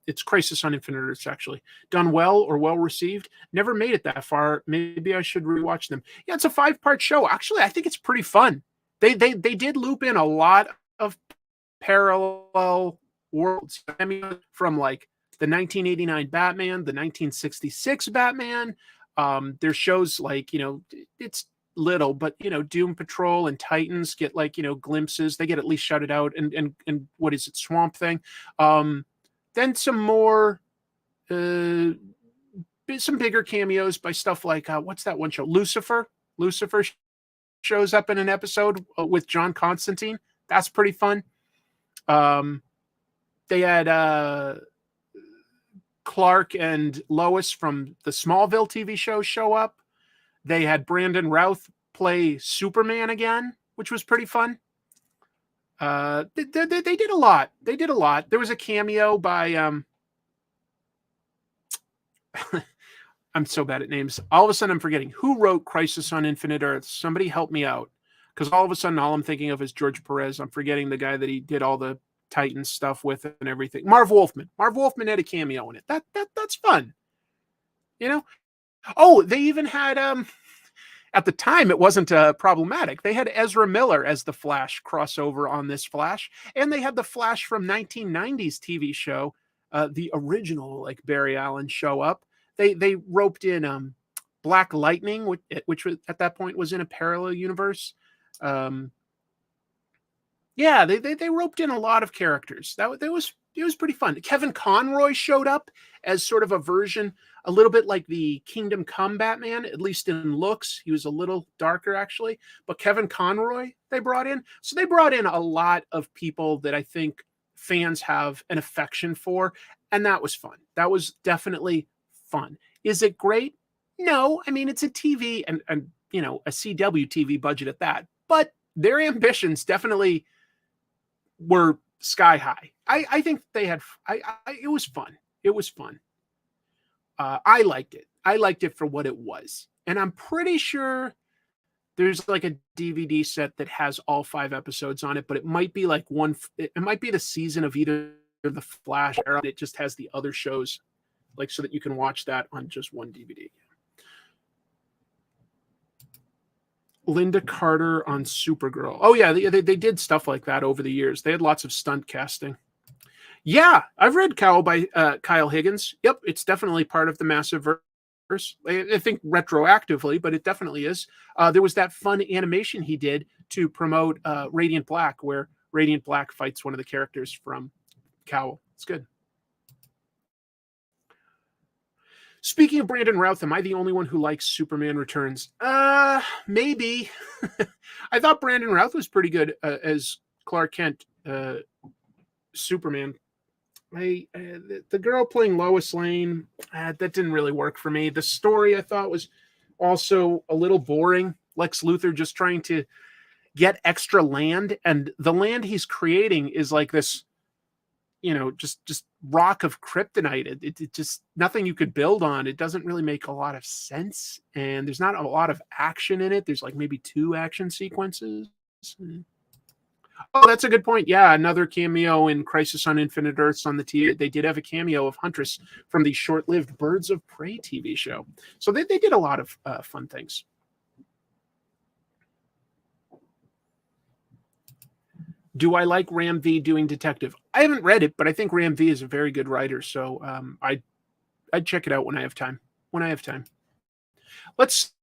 it's Crisis on Infinite Earths, actually, done well or well received? Never made it that far. Maybe I should rewatch them. Yeah, it's a 5-part show. Actually, I think it's pretty fun. They did loop in a lot of parallel worlds. I mean, from like the 1989 Batman, the 1966 Batman. There's shows like, it's little, but Doom Patrol and Titans get like glimpses. They get at least shouted out, and what is it, Swamp Thing. Then some more some bigger cameos by stuff like what's that one show, Lucifer shows up in an episode with John Constantine. That's pretty fun. They had Clark and Lois from the Smallville TV show show up. They had Brandon Routh play Superman again, which was pretty fun. They did a lot. They did a lot. There was a cameo by I'm so bad at names. All of a sudden I'm forgetting. Who wrote Crisis on Infinite Earths? Somebody help me out. Because all of a sudden all I'm thinking of is George Perez. I'm forgetting the guy that he did all the Titans stuff with and everything. Marv Wolfman. Marv Wolfman had a cameo in it. That's fun. Oh, they even had at the time it wasn't problematic. They had Ezra Miller as the Flash crossover on this Flash, and they had the Flash from 1990s TV show the original like Barry Allen show up. They roped in Black Lightning, which was, at that point was in a parallel universe. Yeah, they roped in a lot of characters. It was pretty fun. Kevin Conroy showed up as sort of a version, a little bit like the Kingdom Come Batman, at least in looks. He was a little darker, actually. But Kevin Conroy, they brought in. So they brought in a lot of people that I think fans have an affection for. And that was fun. That was definitely fun. Is it great? No. I mean, it's a TV and a CW TV budget at that. But their ambitions definitely were sky high. I think they had, it was fun. It was fun. I liked it. I liked it for what it was. And I'm pretty sure there's like a DVD set that has all 5 episodes on it, but it might be like it might be the season of either the Flash or it just has the other shows, like, so that you can watch that on just one DVD. Linda Carter on Supergirl. Oh yeah, they did stuff like that over the years. They had lots of stunt casting. Yeah, I've read Cowl by Kyle Higgins. Yep, it's definitely part of the massive verse. I think retroactively, but it definitely is. There was that fun animation he did to promote Radiant Black, where Radiant Black fights one of the characters from Cowl. It's good. Speaking of Brandon Routh, am I the only one who likes Superman Returns? Maybe. I thought Brandon Routh was pretty good as Clark Kent, Superman. The girl playing Lois Lane, that didn't really work for me. The story I thought was also a little boring. Lex Luthor just trying to get extra land, and the land he's creating is like this, just rock of kryptonite. It just nothing you could build on. It doesn't really make a lot of sense, and there's not a lot of action in it. There's like maybe 2 action sequences. Oh, that's a good point. Yeah, another cameo in Crisis on Infinite Earths on the TV. They did have a cameo of Huntress from the short-lived Birds of Prey TV show. So they did a lot of fun things. Do I like Ram V doing detective? I haven't read it, but I think Ram V is a very good writer. So I'd check it out when I have time. Let's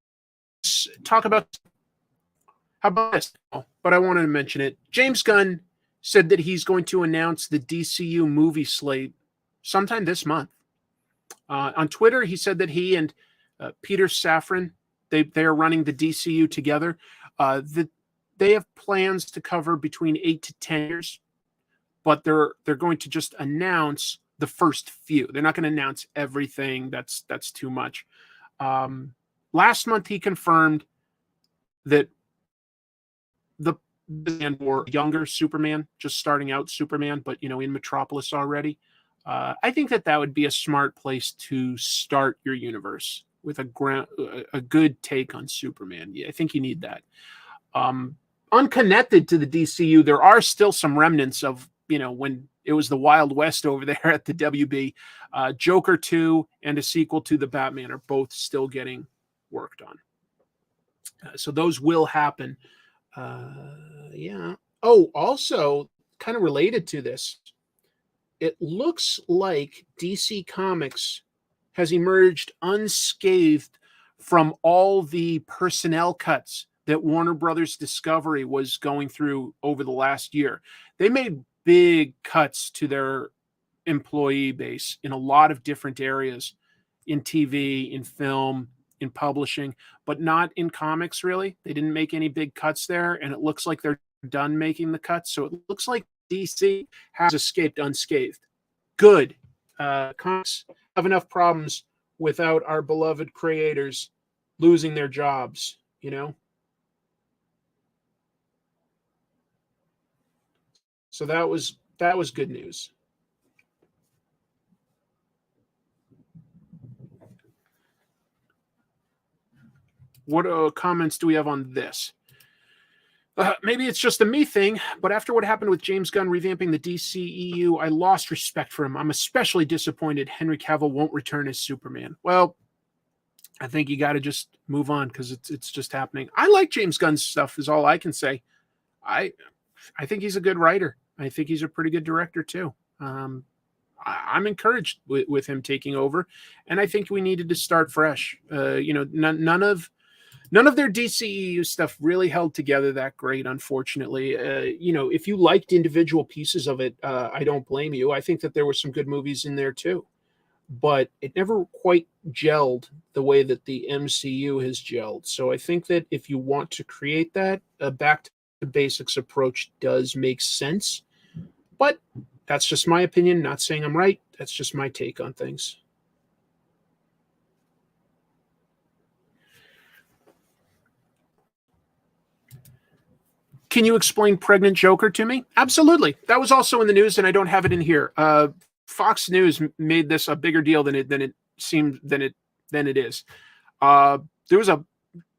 talk about... How about this? But I wanted to mention it. James Gunn said that he's going to announce the DCU movie slate sometime this month. On Twitter, he said that he and Peter Safran, they are running the DCU together. They have plans to cover between 8 to 10 years, but they're going to just announce the first few. They're not going to announce everything. That's too much. Last month, he confirmed that the or younger Superman, just starting out Superman, but in Metropolis already. I think that would be a smart place to start your universe with a good take on Superman. Yeah, I think you need that. Unconnected to the DCU, there are still some remnants of when it was the Wild West over there at the WB. Joker 2 and a sequel to the Batman are both still getting worked on. So those will happen. Yeah. Oh, also kind of related to this, it looks like DC Comics has emerged unscathed from all the personnel cuts that Warner Brothers Discovery was going through over the last year. They made big cuts to their employee base in a lot of different areas, in TV, in film, in publishing, but not in comics, really. They didn't make any big cuts there, and it looks like they're done making the cuts. So it looks like DC has escaped unscathed. Good. Comics have enough problems without our beloved creators losing their jobs, So that was good news. What comments do we have on this? Maybe it's just a me thing, but after what happened with James Gunn revamping the DCEU, I lost respect for him. I'm especially disappointed Henry Cavill won't return as Superman. Well, I think you got to just move on because it's just happening. I like James Gunn's stuff is all I can say. I think he's a good writer. I think he's a pretty good director too. I'm encouraged with him taking over, and I think we needed to start fresh. None of their DCEU stuff really held together that great, unfortunately. If you liked individual pieces of it, I don't blame you. I think that there were some good movies in there too, but it never quite gelled the way that the MCU has gelled. So I think that if you want to create that, a back to basics approach does make sense. But that's just my opinion, not saying I'm right. That's just my take on things. Can you explain Pregnant Joker to me? Absolutely. That was also in the news, and I don't have it in here. Fox News made this a bigger deal than it is. There was a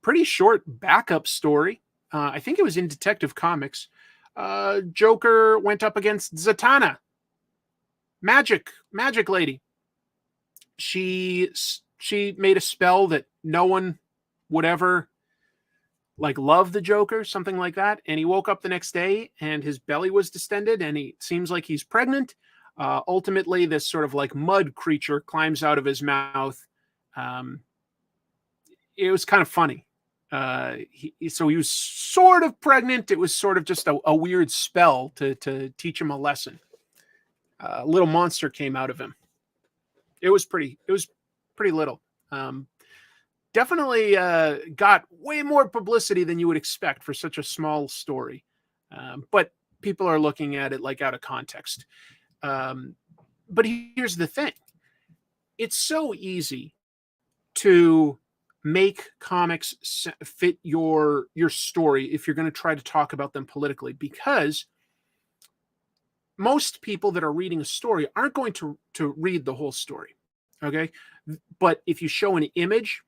pretty short backup story. I think it was in Detective Comics. Joker went up against Zatanna, magic lady. She made a spell that no one would ever love the Joker, something like that. And he woke up the next day and his belly was distended and he seems like he's pregnant. Ultimately, this sort of mud creature climbs out of his mouth. It was kind of funny. So he was sort of pregnant. It was sort of just a weird spell to teach him a lesson. A little monster came out of him. It was pretty little. Definitely got way more publicity than you would expect for such a small story. But people are looking at it out of context. But here's the thing. It's so easy to make comics fit your story if you're going to try to talk about them politically, because most people that are reading a story aren't going to read the whole story. Okay. But if you show an image,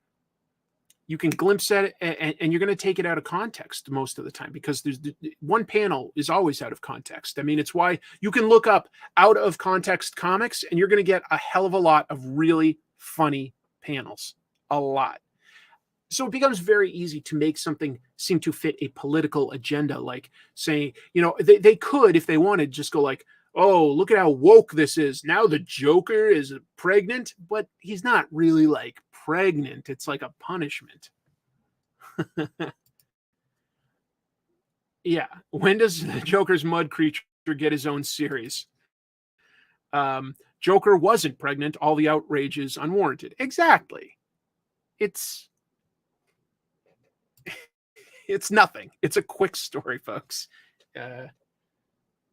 you can glimpse at it and you're going to take it out of context most of the time, because there's one panel is always out of context. I mean, it's why you can look up out of context comics and you're going to get a hell of a lot of really funny panels, a lot. So it becomes very easy to make something seem to fit a political agenda, like saying, they could, if they wanted, just go oh, look at how woke this is. Now the Joker is pregnant, but he's not really pregnant. It's like a punishment. Yeah. When does the Joker's mud creature get his own series? Joker wasn't pregnant. All the outrage is unwarranted. Exactly. It's nothing. It's a quick story, folks.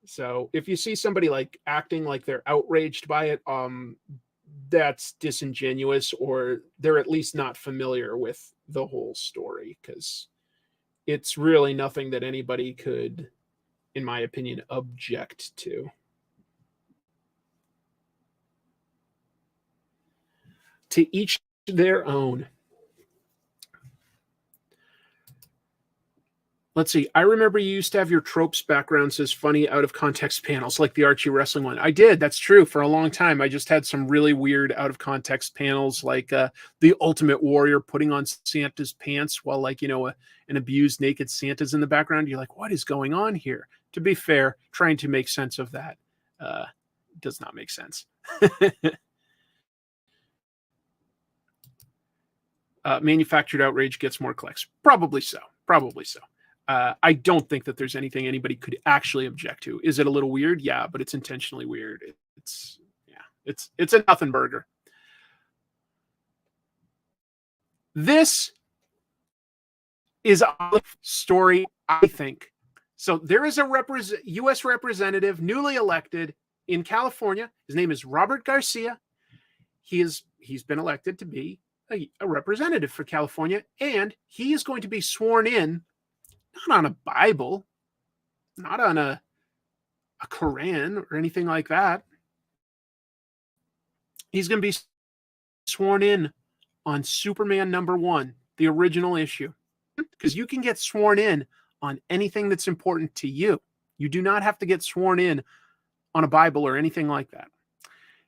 So if you see somebody acting like they're outraged by it, that's disingenuous, or they're at least not familiar with the whole story, because it's really nothing that anybody could, in my opinion, object to. To each their own. Let's see. I remember you used to have your tropes backgrounds as funny out of context panels, like the Archie wrestling one. I did. That's true. For a long time, I just had some really weird out of context panels, like the Ultimate Warrior putting on Santa's pants while an abused naked Santa's in the background. You're like, what is going on here? To be fair, trying to make sense of that does not make sense. Manufactured outrage gets more clicks. Probably so. I don't think that there's anything anybody could actually object to. Is it a little weird? Yeah, but it's intentionally weird. It's a nothing burger. This is a story, I think. So there is a U.S. representative newly elected in California. His name is Robert Garcia. He's been elected to be a representative for California, and he is going to be sworn in, not on a Bible, not on a Quran or anything like that. He's going to be sworn in on Superman #1, the original issue, because you can get sworn in on anything that's important to you. You do not have to get sworn in on a Bible or anything like that.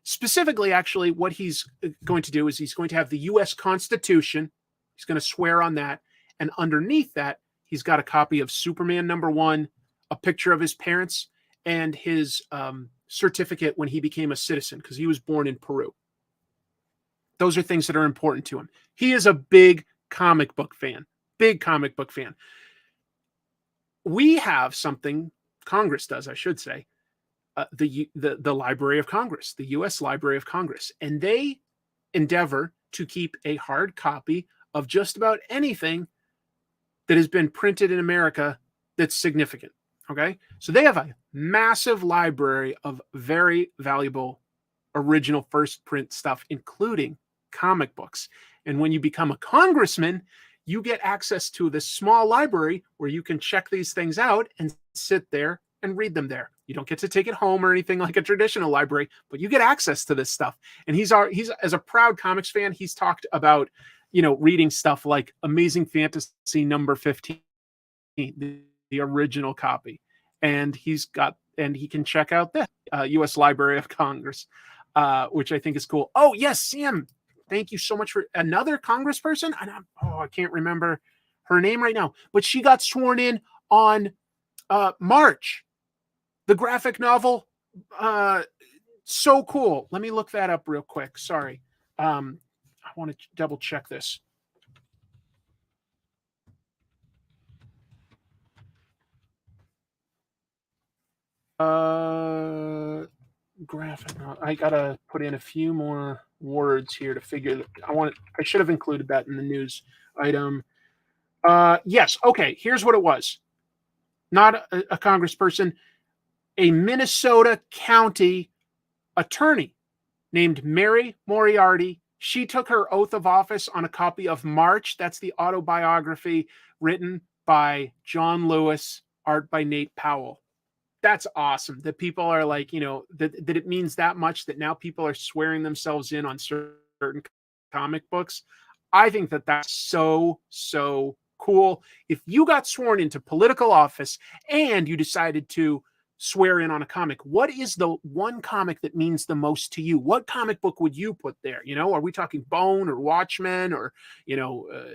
Specifically, actually, what he's going to do is he's going to have the U.S. Constitution. He's going to swear on that. And underneath that, he's got a copy of Superman #1, a picture of his parents, and his certificate when he became a citizen because he was born in Peru. Those are things that are important to him. He is a big comic book fan. Big comic book fan. We have something, Congress does, I should say, the Library of Congress, the U.S. Library of Congress. And they endeavor to keep a hard copy of just about anything that has been printed in America that's significant. Okay? So they have a massive library of very valuable original first print stuff, including comic books. And when you become a congressman, you get access to this small library where you can check these things out and sit there and read them there. You don't get to take it home or anything like a traditional library, but you get access to this stuff. And he's as a proud comics fan, he's talked about, reading stuff like Amazing Fantasy number 15, the original copy. And he can check out the U.S. Library of Congress, which I think is cool. Oh, yes, Sam. Thank you so much for another congressperson. I can't remember her name right now, but she got sworn in on March. The graphic novel, so cool. Let me look that up real quick. Sorry. I want to double check this. Graphic novel. I gotta put in a few more words here to figure. I should have included that in the news item. Yes. Okay. Here's what it was. Not a congressperson. A Minnesota county attorney named Mary Moriarty. She took her oath of office on a copy of March. That's the autobiography written by John Lewis, art by Nate Powell. That's awesome that people are like, that it means that much that now people are swearing themselves in on certain comic books. I think that that's so, so cool. If you got sworn into political office and you decided to swear in on a comic, what is the one comic that means the most to you? What comic book would you put there? Are we talking Bone or Watchmen or,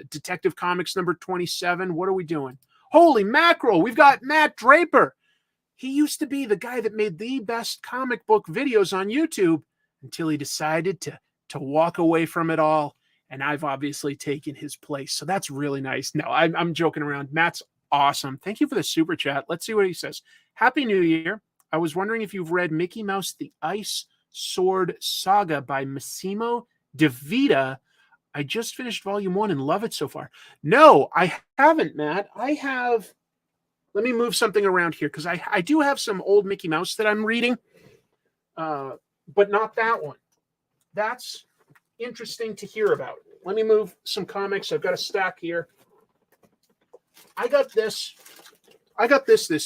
Detective Comics number 27? What are we doing? Holy mackerel. We've got Matt Draper. He used to be the guy that made the best comic book videos on YouTube until he decided to walk away from it all. And I've obviously taken his place. So that's really nice. No, I'm joking around. Matt's awesome. Thank you for the super chat. Let's see what he says. Happy New Year. I was wondering if you've read Mickey Mouse, The Ice Sword Saga by Massimo DeVita. I just finished volume 1 and love it so far. No, I haven't, Matt. I have... Let me move something around here because I do have some old Mickey Mouse that I'm reading, but not that one. That's interesting to hear about. Let me move some comics. I've got a stack here. I got this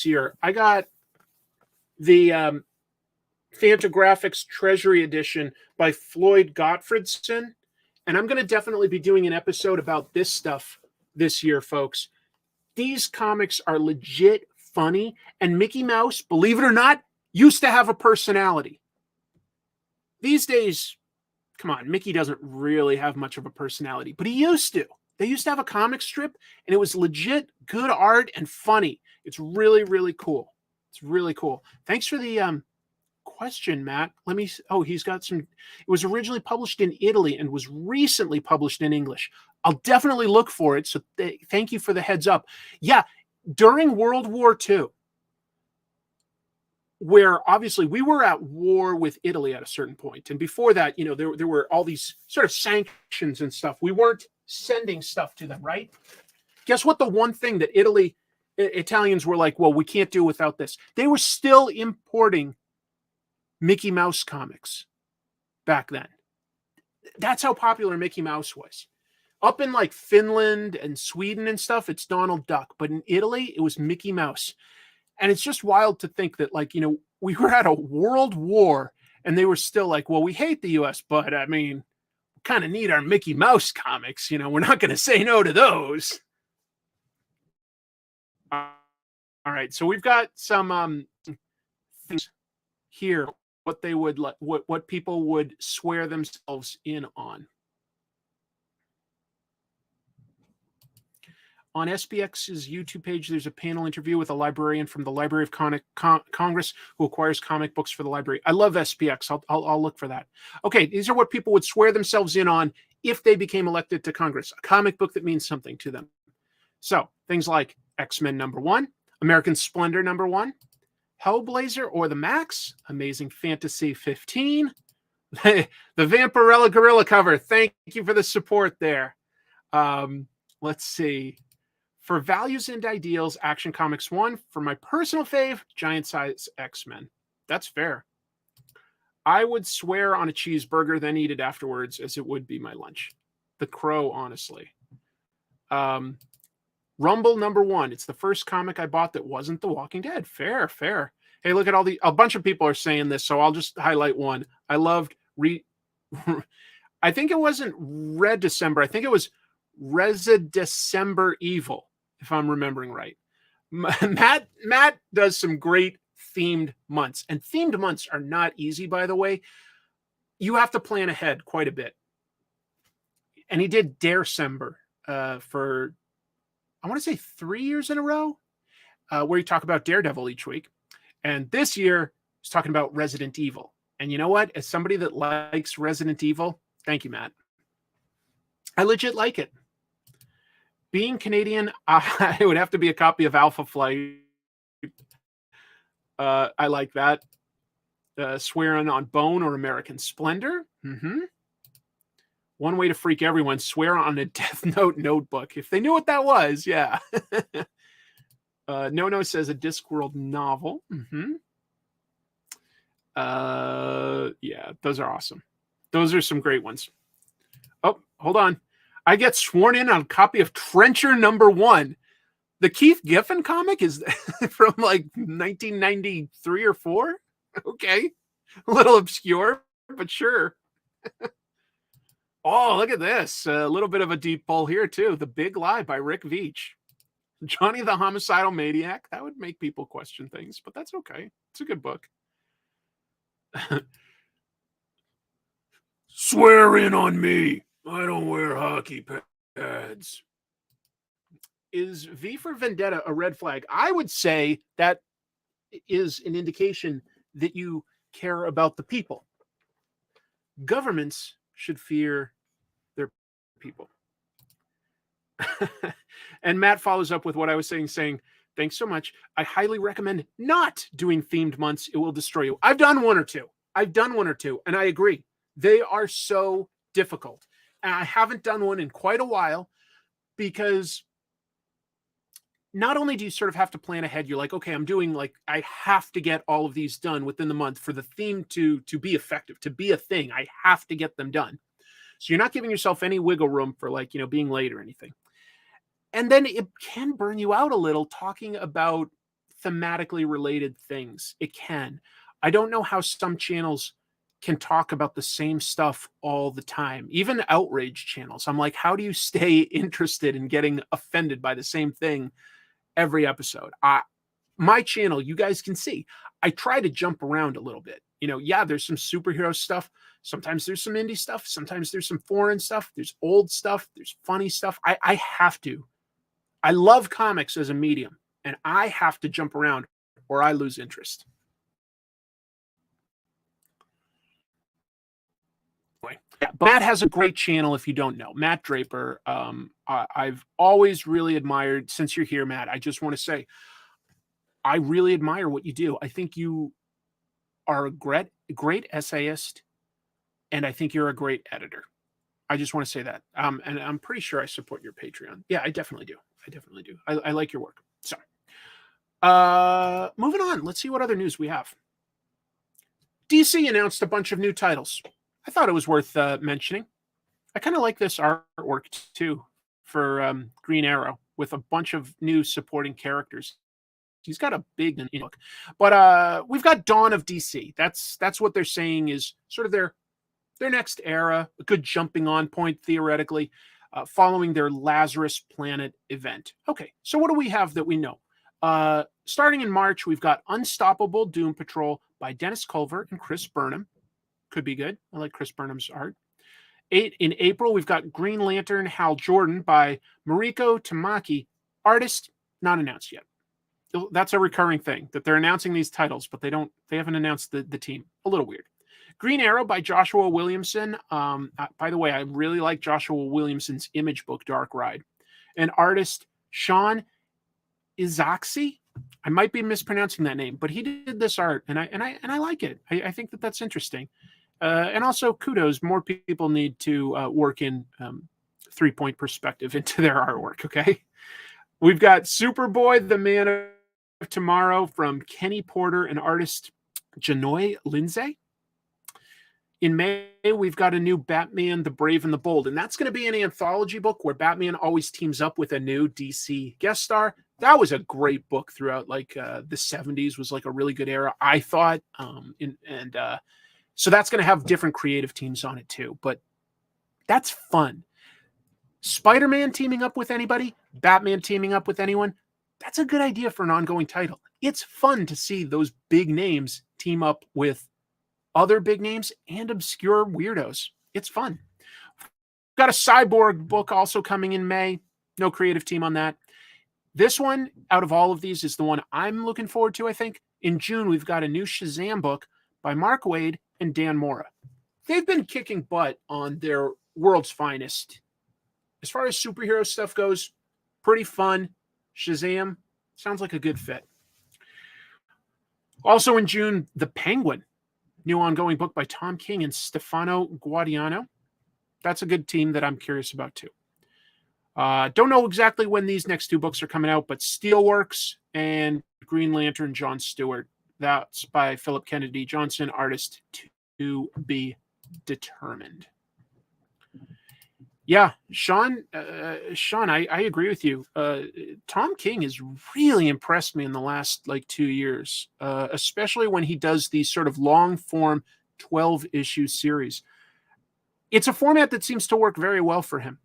year. I got the Fantagraphics Treasury Edition by Floyd Gottfredson, and I'm going to definitely be doing an episode about this stuff this year, folks. These comics are legit funny, and Mickey Mouse, believe it or not, used to have a personality. These days, come on, Mickey doesn't really have much of a personality, but he used to. They used to have a comic strip, and it was legit good art and funny. It's really, really cool. It's really cool. Thanks for the question, Matt. He's got some. It was originally published in Italy and was recently published in English. I'll definitely look for it. So thank you for the heads up. Yeah, during World War II, where obviously we were at war with Italy at a certain point. And before that, there were all these sort of sanctions and stuff. We weren't sending stuff to them, right? Guess what? The one thing that Italians were like, well, we can't do without this. They were still importing Mickey Mouse comics back then. That's how popular Mickey Mouse was. Up in like Finland and Sweden and stuff, it's Donald Duck. But in Italy, it was Mickey Mouse. And it's just wild to think that, we were at a world war and they were still like, well, we hate the U.S., but we kind of need our Mickey Mouse comics. We're not going to say no to those. All right. So we've got some things here, what they would like, what people would swear themselves in on. On SBX's YouTube page, there's a panel interview with a librarian from the Library of Congress who acquires comic books for the library. I love SBX. I'll look for that. Okay, these are what people would swear themselves in on if they became elected to Congress. A comic book that means something to them. So things like X-Men #1, American Splendor #1, Hellblazer or the Max, Amazing Fantasy 15, the Vampirella Gorilla cover. Thank you for the support there. Let's see. For Values and Ideals, Action Comics 1. For my personal fave, Giant Size X-Men. That's fair. I would swear on a cheeseburger, then eat it afterwards, as it would be my lunch. The Crow, honestly. Rumble #1. It's the first comic I bought that wasn't The Walking Dead. Fair, fair. Hey, look at a bunch of people are saying this, so I'll just highlight one. I loved I think it wasn't Red December. I think it was December Evil, if I'm remembering right. Matt does some great themed months, and themed months are not easy, by the way. You have to plan ahead quite a bit. And he did Darecember for, I want to say 3 years in a row, where you talk about Daredevil each week. And this year, he's talking about Resident Evil. And you know what? As somebody that likes Resident Evil, thank you, Matt. I legit like it. Being Canadian, it would have to be a copy of Alpha Flight. I like that. Swearing on Bone or American Splendor. One way to freak everyone, swear on a Death Note notebook. If they knew what that was, yeah. No says a Discworld novel. Yeah, those are awesome. Those are some great ones. Oh, hold on. I get sworn in on a copy of Trencher #1. The Keith Giffen comic is from like 1993 or 4. Okay. A little obscure, but sure. Oh, look at this. A little bit of a deep pull here, too. The Big Lie by Rick Veitch. Johnny the Homicidal Maniac. That would make people question things, but that's okay. It's a good book. Swear in on me. I don't wear hockey pads. Is V for Vendetta a red flag? I would say that is an indication that you care about the people. Governments should fear their people. And Matt follows up with what I was saying, thanks so much. I highly recommend not doing themed months. It will destroy you. I've done one or two, and I agree. They are so difficult. And I haven't done one in quite a while because not only do you sort of have to plan ahead, you're like, okay, I have to get all of these done within the month for the theme to be effective, to be a thing. I have to get them done. So you're not giving yourself any wiggle room for being late or anything. And then it can burn you out a little talking about thematically related things. It can. I don't know how some channels can talk about the same stuff all the time, even outrage channels. I'm like, how do you stay interested in getting offended by the same thing every episode? My channel, you guys can see, I try to jump around a little bit. Yeah, there's some superhero stuff. Sometimes there's some indie stuff. Sometimes there's some foreign stuff. There's old stuff. There's funny stuff. I have to. I love comics as a medium, and I have to jump around or I lose interest. Yeah, Matt has a great channel if you don't know. Matt Draper. I've always really admired, since you're here, Matt, I just want to say, I really admire what you do. I think you are a great essayist, and I think you're a great editor. I just want to say that. And I'm pretty sure I support your Patreon. Yeah, I definitely do. I like your work. So, moving on. Let's see what other news we have. DC announced a bunch of new titles. I thought it was worth mentioning. I kind of like this artwork too for Green Arrow with a bunch of new supporting characters. He's got a big look, but we've got Dawn of DC. That's what they're saying is sort of their next era, a good jumping on point theoretically, following their Lazarus Planet event. Okay, so what do we have that we know? Starting in March, we've got Unstoppable Doom Patrol by Dennis Culver and Chris Burnham. Could be good. I like Chris Burnham's art. In April, we've got Green Lantern Hal Jordan by Mariko Tamaki Artist, not announced yet. That's a recurring thing, that they're announcing these titles, but they haven't announced the team. A little weird. Green Arrow by Joshua Williamson. By the way, I really like Joshua Williamson's Image book, Dark Ride. And artist Sean Izaakse. I might be mispronouncing that name, but he did this art, and I like it. I think that's interesting. And also, kudos. More people need to work in 3-point perspective into their artwork. Okay, we've got Superboy, the Man of Tomorrow, from Kenny Porter and artist Janoy Lindsay. In May, we've got a new Batman, the Brave and the Bold, and that's going to be an anthology book where Batman always teams up with a new DC guest star. That was a great book throughout, like the 70s was like a really good era, I thought. So that's going to have different creative teams on it too, but that's fun. Spider-Man teaming up with anybody, Batman teaming up with anyone, that's a good idea for an ongoing title. It's fun to see those big names team up with other big names and obscure weirdos. It's fun. Got a Cyborg book also coming in May. No creative team on that. This one, out of all of these, is the one I'm looking forward to, I think. In June, we've got a new Shazam book by Mark Waid and Dan Mora. They've been kicking butt on their World's Finest. As far as superhero stuff goes, pretty fun. Shazam sounds like a good fit. Also in June, The Penguin. New ongoing book by Tom King and Stefano Guadiano. That's a good team that I'm curious about too. Don't know exactly when these next two books are coming out, but Steelworks and Green Lantern, John Stewart. That's by Philip Kennedy Johnson, artist to be determined. Yeah, Sean, I agree with you. Tom King has really impressed me in the last 2 years, especially when he does these sort of long form 12-issue series. It's a format that seems to work very well for him.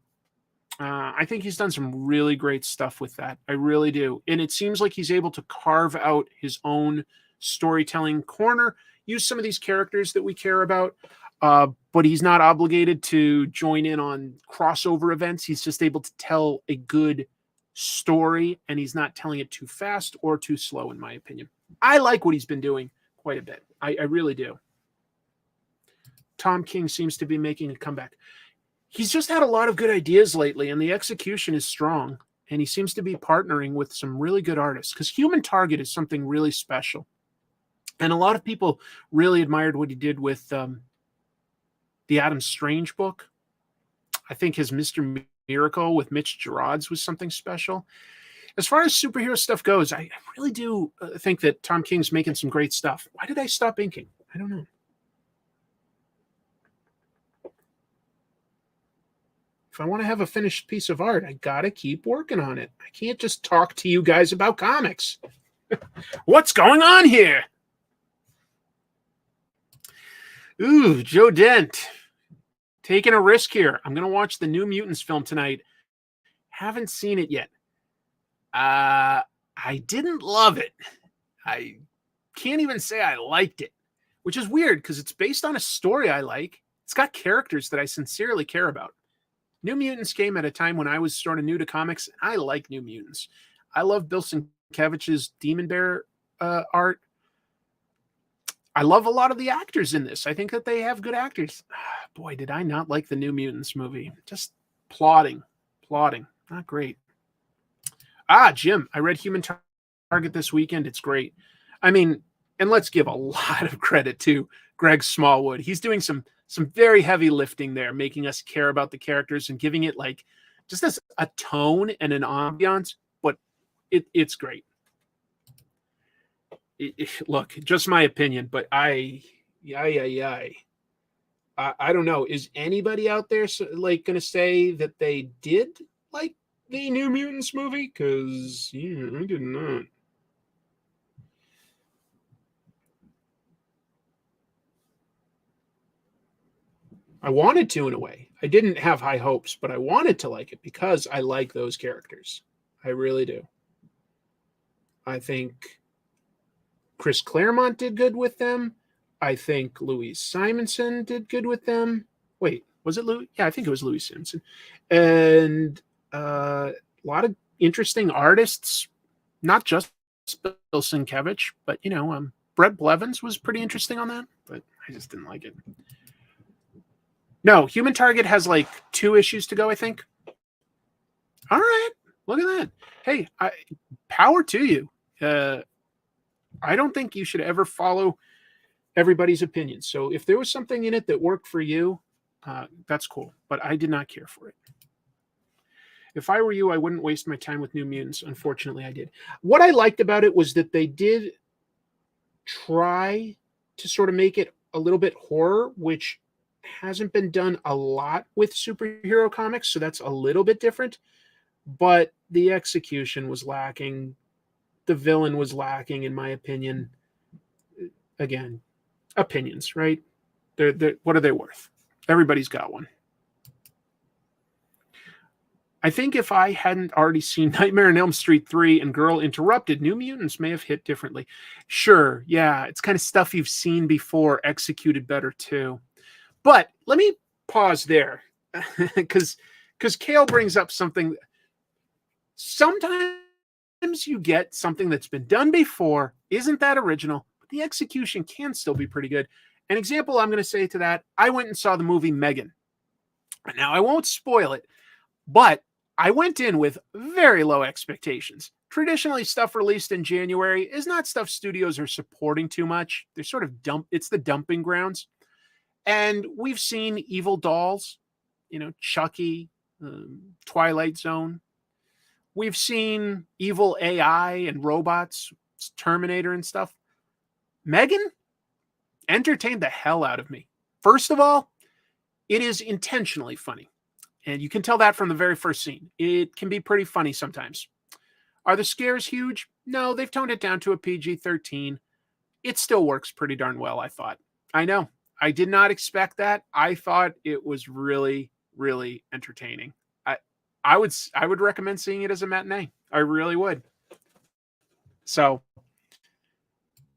I think he's done some really great stuff with that. I really do. And it seems like he's able to carve out his own storytelling corner, use some of these characters that we care about, but he's not obligated to join in on crossover events. He's just able to tell a good story, and he's not telling it too fast or too slow, in my opinion. I like what he's been doing quite a bit. I really do. Tom King seems to be making a comeback. He's just had a lot of good ideas lately, and the execution is strong, and he seems to be partnering with some really good artists, because Human Target is something really special. And a lot of people really admired what he did with the Adam Strange book. I think his Mr. Miracle with Mitch Gerads was something special. As far as superhero stuff goes, I really do think that Tom King's making some great stuff. Why did I stop inking? I don't know. If I want to have a finished piece of art, I got to keep working on it. I can't just talk to you guys about comics. What's going on here? Ooh, Joe Dent. Taking a risk here. I'm going to watch the New Mutants film tonight. Haven't seen it yet. I didn't love it. I can't even say I liked it, which is weird because it's based on a story I like. It's got characters that I sincerely care about. New Mutants came at a time when I was sort of new to comics. I like New Mutants. I love Bill Sienkiewicz's Demon Bear art. I love a lot of the actors in this. I think that they have good actors. Boy, did I not like the New Mutants movie. Just plodding. Not great. Jim, I read Human Target this weekend. It's great. I mean, and let's give a lot of credit to Greg Smallwood. He's doing some very heavy lifting there, making us care about the characters and giving it just as a tone and an ambiance, but it's great. Look, just my opinion, but I don't know. Is anybody out there going to say that they did like the New Mutants movie? Because I did not. I wanted to, in a way. I didn't have high hopes, but I wanted to like it because I like those characters. I really do. I think Chris Claremont did good with them. I think Louise Simonson did good with them. Wait, was it Louis? Yeah, I think it was Louise Simonson. And a lot of interesting artists, not just Bill Sienkiewicz, but Brett Blevins was pretty interesting on that, but I just didn't like it. No, Human Target has like 2 issues to go, I think. All right, look at that. Hey, power to you. I don't think you should ever follow everybody's opinions. So if there was something in it that worked for you, that's cool. But I did not care for it. If I were you, I wouldn't waste my time with New Mutants. Unfortunately, I did. What I liked about it was that they did try to sort of make it a little bit horror, which hasn't been done a lot with superhero comics. So that's a little bit different. But the execution was lacking. The villain was lacking, in my opinion. Again, opinions, right? They're what are they worth? Everybody's got one. I think if I hadn't already seen Nightmare on Elm Street 3 and Girl Interrupted, New Mutants may have hit differently. Sure, yeah, it's kind of stuff you've seen before, executed better too. But let me pause there, because Kale brings up something. Sometimes you get something that's been done before, isn't that original, but the execution can still be pretty good. An example I'm going to say to that, I went and saw the movie Megan. Now, I won't spoil it, but I went in with very low expectations. Traditionally, stuff released in January is not stuff studios are supporting too much. They're sort of it's the dumping grounds. And we've seen Evil Dolls, Chucky, Twilight Zone. We've seen evil AI and robots, Terminator and stuff. Megan entertained the hell out of me. First of all, it is intentionally funny. And you can tell that from the very first scene. It can be pretty funny sometimes. Are the scares huge? No, they've toned it down to a PG-13. It still works pretty darn well, I thought. I know. I did not expect that. I thought it was really, really entertaining. I would recommend seeing it as a matinee. I really would. So,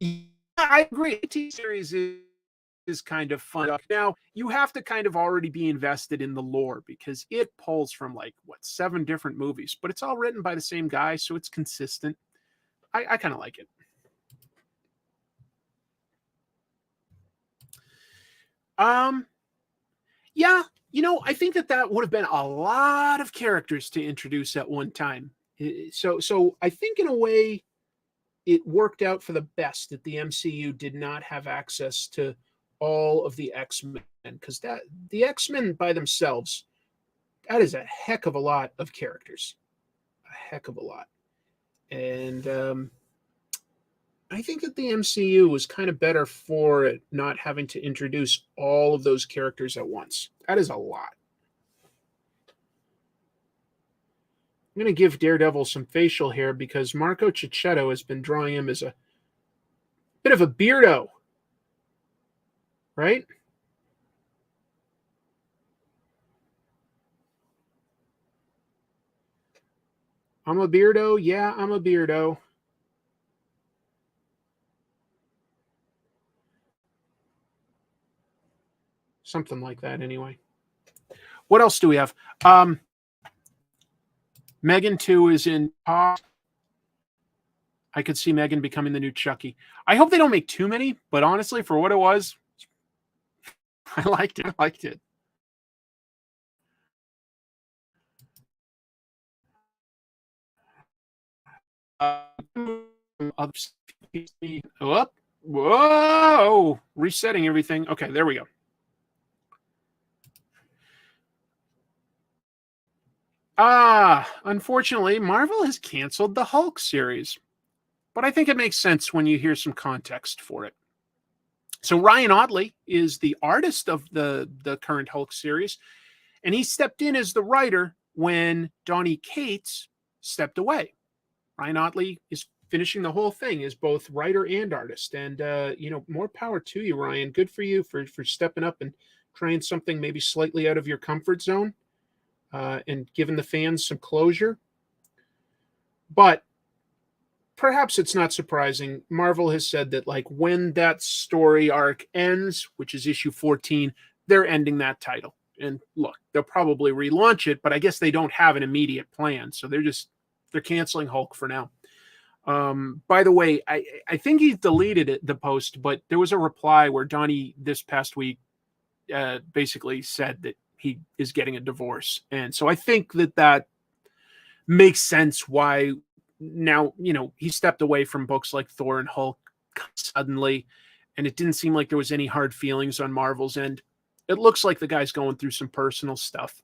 yeah, I agree. The TV series is kind of fun. Now, you have to kind of already be invested in the lore because it pulls from 7 different movies, but it's all written by the same guy, so it's consistent. I kind of like it. Yeah, I think that would have been a lot of characters to introduce at one time. So I think in a way it worked out for the best that the MCU did not have access to all of the X-Men, because the X-Men by themselves, that is a heck of a lot of characters. A heck of a lot. And I think that the MCU was kind of better for it not having to introduce all of those characters at once. That is a lot. I'm going to give Daredevil some facial hair because Marco Cicchetto has been drawing him as a bit of a beardo. Right? I'm a beardo. Yeah, I'm a beardo. Something like that, anyway. What else do we have? Megan 2 is in talk. I could see Megan becoming the new Chucky. I hope they don't make too many, but honestly, for what it was, I liked it. I liked it. Whoa! Resetting everything. Okay, there we go. Unfortunately, Marvel has canceled the Hulk series. But I think it makes sense when you hear some context for it. So Ryan Ottley is the artist of the current Hulk series, and he stepped in as the writer when Donny Cates stepped away. Ryan Ottley is finishing the whole thing as both writer and artist. And, more power to you, Ryan. Good for you for stepping up and trying something maybe slightly out of your comfort zone and giving the fans some closure. But perhaps it's not surprising. Marvel has said that when that story arc ends, which is issue 14, they're ending that title. And look, they'll probably relaunch it, but I guess they don't have an immediate plan. So they're just They're canceling Hulk for now. By the way, I think he deleted the post, but there was a reply where Donnie this past week basically said that he is getting a divorce. And so I think that makes sense why now, he stepped away from books like Thor and Hulk suddenly, and it didn't seem like there was any hard feelings on Marvel's end. It looks like the guy's going through some personal stuff.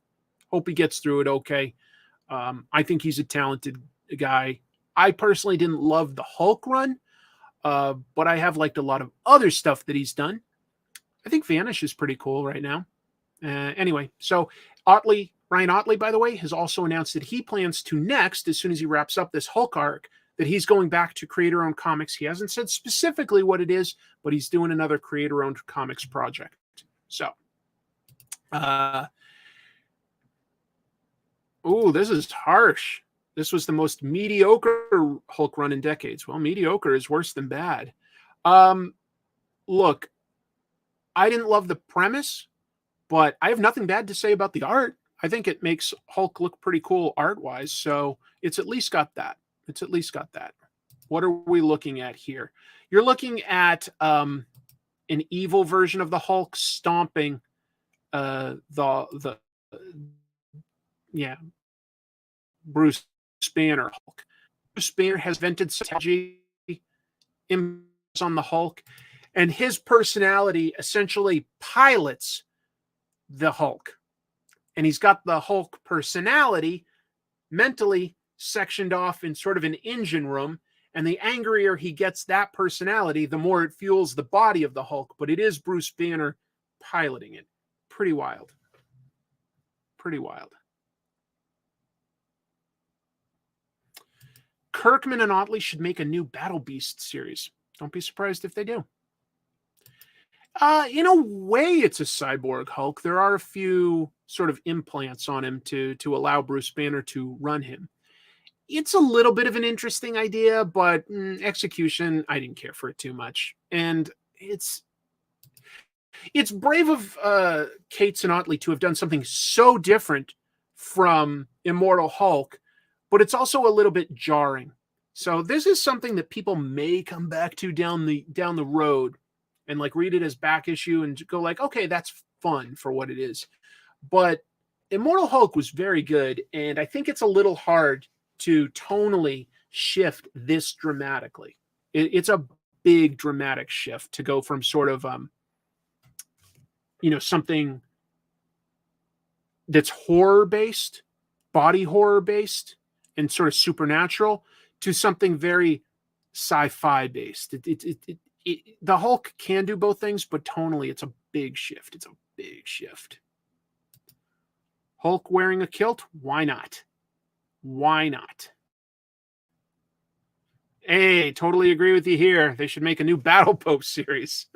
Hope he gets through it okay. I think he's a talented guy. I personally didn't love the Hulk run, but I have liked a lot of other stuff that he's done. I think Vanish is pretty cool right now. Anyway, so Ryan Ottley, by the way, has also announced that he plans to next, as soon as he wraps up this Hulk arc, that he's going back to creator-owned comics. He hasn't said specifically what it is, but he's doing another creator-owned comics project. So, this is harsh. This was the most mediocre Hulk run in decades. Well, mediocre is worse than bad. Look, I didn't love the premise, but I have nothing bad to say about the art. I think it makes Hulk look pretty cool art-wise, so it's at least got that. What are we looking at here? You're looking at an evil version of the Hulk stomping Bruce Banner Hulk. Bruce Banner has vented strategy on the Hulk, and his personality essentially pilots the Hulk. And he's got the Hulk personality mentally sectioned off in sort of an engine room. And the angrier he gets that personality, the more it fuels the body of the Hulk. But it is Bruce Banner piloting it. Pretty wild. Kirkman and Ottley should make a new Battle Beast series. Don't be surprised if they do. In a way, it's a cyborg Hulk. There are a few sort of implants on him to allow Bruce Banner to run him. It's a little bit of an interesting idea, but execution, I didn't care for it too much. And it's brave of Cates and Ottley to have done something so different from Immortal Hulk, but it's also a little bit jarring. So this is something that people may come back to down the road and like read it as back issue and go like, okay, that's fun for what it is. But Immortal Hulk was very good, and I think it's a little hard to tonally shift this dramatically. It's a big dramatic shift to go from sort of something that's horror-based, body horror-based, and sort of supernatural to something very sci-fi based. The Hulk can do both things, but tonally it's a big shift. Hulk wearing a kilt? Why not? Hey, totally agree with you here. They should make a new Battle Pope series.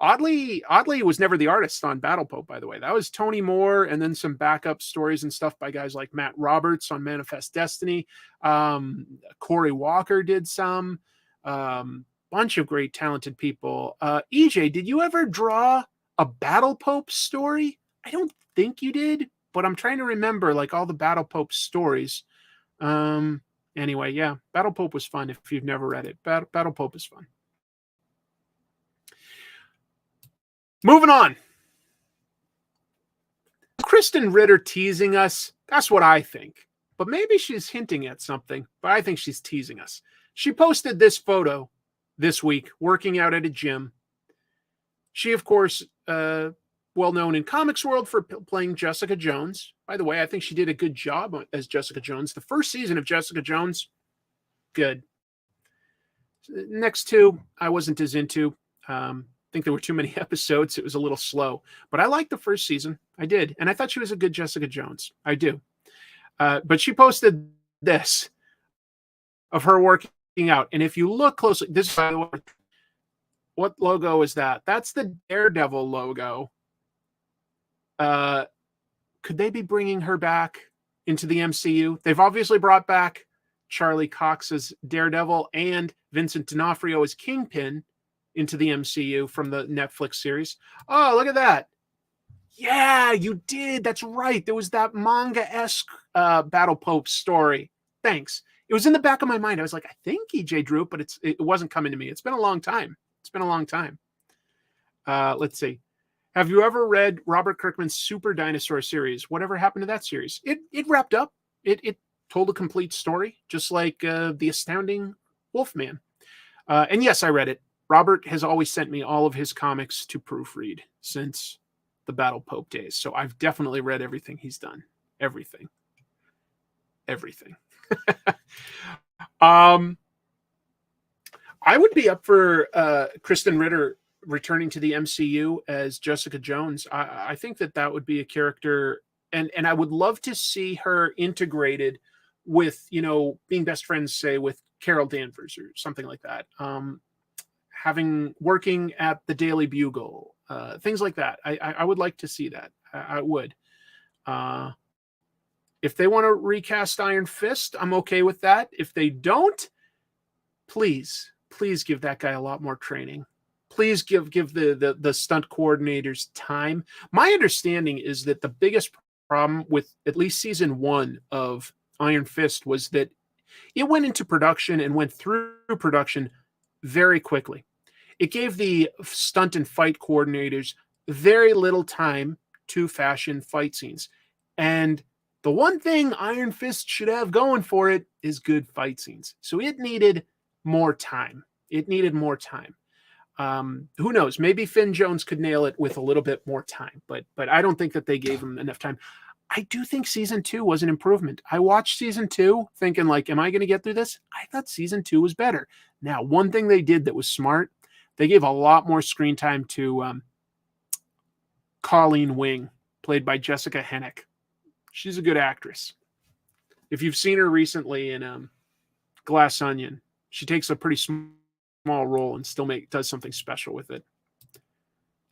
Oddly was never the artist on Battle Pope, by the way. That was Tony Moore, and then some backup stories and stuff by guys like Matt Roberts on Manifest Destiny. Corey Walker did some. Bunch of great, talented people. EJ, did you ever draw a Battle Pope story? I don't think you did, but I'm trying to remember like all the Battle Pope stories. Anyway, yeah, Battle Pope was fun if you've never read it. Battle Pope is fun. Moving on. Krysten Ritter teasing us. That's what I think. But maybe she's hinting at something, but I think she's teasing us. She posted this photo this week, working out at a gym. She, of course, well known in comics world for playing Jessica Jones. By the way, I think she did a good job as Jessica Jones. The first season of Jessica Jones, good. Next two, I wasn't as into. I think there were too many episodes. It was a little slow. But I liked the first season. I did. And I thought she was a good Jessica Jones. I do. But she posted this of her working out. And if you look closely, this, by the way, what logo is that? That's the Daredevil logo. Could they be bringing her back into the MCU? They've obviously brought back Charlie Cox as Daredevil and Vincent D'Onofrio as Kingpin into the MCU from the Netflix series. Oh, look at that. Yeah, you did. That's right. There was that manga-esque Battle Pope story. Thanks. It was in the back of my mind. I was like, I think EJ drew it, but it wasn't coming to me. It's been a long time. It's been a long time. Let's see. Have you ever read Robert Kirkman's Super Dinosaur series? Whatever happened to that series? It wrapped up. It told a complete story, just like The Astounding Wolfman. And yes, I read it. Robert has always sent me all of his comics to proofread since the Battle Pope days. So I've definitely read everything he's done. Everything. I would be up for Krysten Ritter returning to the MCU as Jessica Jones. I think that would be a character, and I would love to see her integrated with, being best friends, say, with Carol Danvers or something like that. Working at the Daily Bugle, things like that. I would like to see that. I would. If they want to recast Iron Fist, I'm okay with that. If they don't, please give that guy a lot more training. Please give the stunt coordinators time. My understanding is that the biggest problem with at least season 1 of Iron Fist was that it went into production and went through production very quickly. It gave the stunt and fight coordinators very little time to fashion fight scenes. And the one thing Iron Fist should have going for it is good fight scenes. So it needed more time. Who knows? Maybe Finn Jones could nail it with a little bit more time, but I don't think that they gave him enough time. I do think season 2 was an improvement. I watched season 2 thinking, like, am I going to get through this? I thought season 2 was better. Now, one thing they did that was smart, they gave a lot more screen time to Colleen Wing, played by Jessica Hennick. She's a good actress. If you've seen her recently in Glass Onion, she takes a pretty small role and still does something special with it.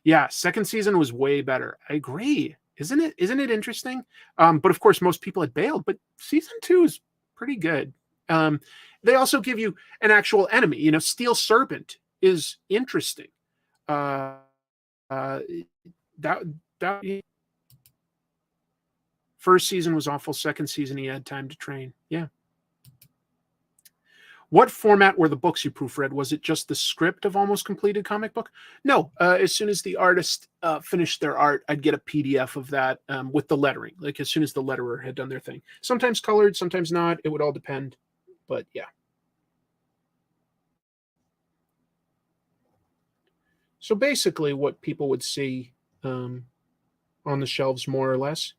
Yeah, second season was way better. I agree. Isn't it interesting? But of course, most people had bailed, but season 2 is pretty good. They also give you an actual enemy. Steel Serpent is interesting. First season was awful. Second season, he had time to train. Yeah. What format were the books you proofread? Was it just the script of almost completed comic book? No. As soon as the artist finished their art, I'd get a PDF of that with the lettering. Like as soon as the letterer had done their thing. Sometimes colored, sometimes not. It would all depend. But yeah. So basically what people would see on the shelves, more or less.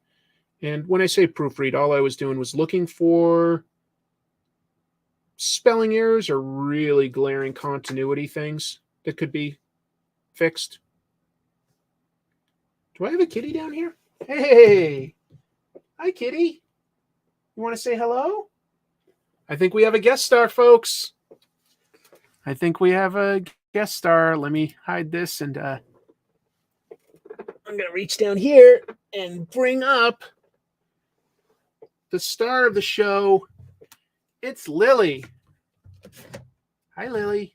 And when I say proofread, all I was doing was looking for spelling errors or really glaring continuity things that could be fixed. Do I have a kitty down here? Hey! Hi, kitty. You want to say hello? I think we have a guest star, folks. I think we have a guest star. Let me hide this, and I'm going to reach down here and bring up the star of the show. It's Lily. Hi, Lily.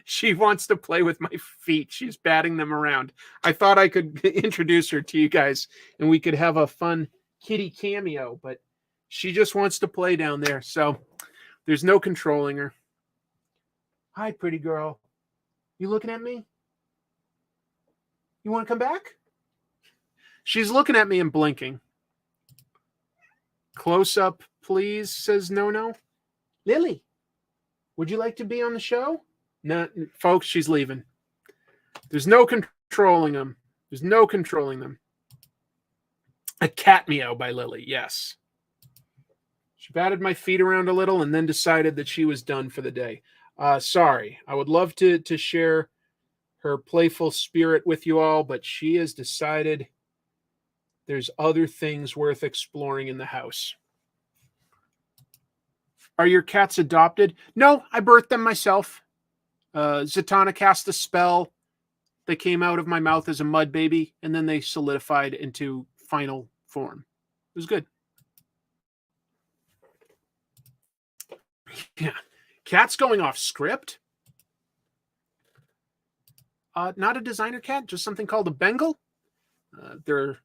She wants to play with my feet. She's batting them around. I thought I could introduce her to you guys and we could have a fun kitty cameo, but she just wants to play down there. So there's no controlling her. Hi, pretty girl. You looking at me? You want to come back? She's looking at me and blinking. Close up, please, says No. Lily, would you like to be on the show? No, folks, she's leaving. There's no controlling them. There's no controlling them. A cat meow by Lily, yes. She batted my feet around a little and then decided that she was done for the day. Sorry, I would love to share her playful spirit with you all, but she has decided there's other things worth exploring in the house. Are your cats adopted? No, I birthed them myself. Zatanna cast a spell. They came out of my mouth as a mud baby, and then they solidified into final form. It was good. Yeah. Cats going off script? Not a designer cat, just something called a Bengal. They're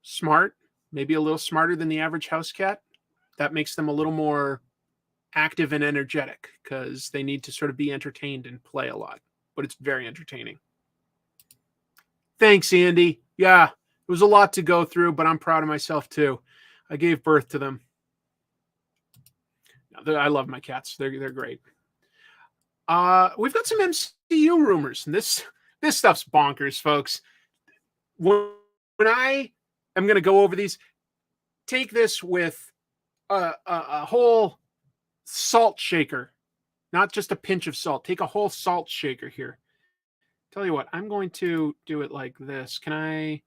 smart, maybe a little smarter than the average house cat. That makes them a little more active and energetic because they need to sort of be entertained and play a lot. But it's very entertaining. Thanks, Andy. Yeah, it was a lot to go through, but I'm proud of myself too. I gave birth to them. I love my cats. They're great. We've got some MCU rumors, and this stuff's bonkers, folks. When I am going to go over these, take this with a whole salt shaker, not just a pinch of salt. Take a whole salt shaker here. Tell you what, I'm going to do it like this. I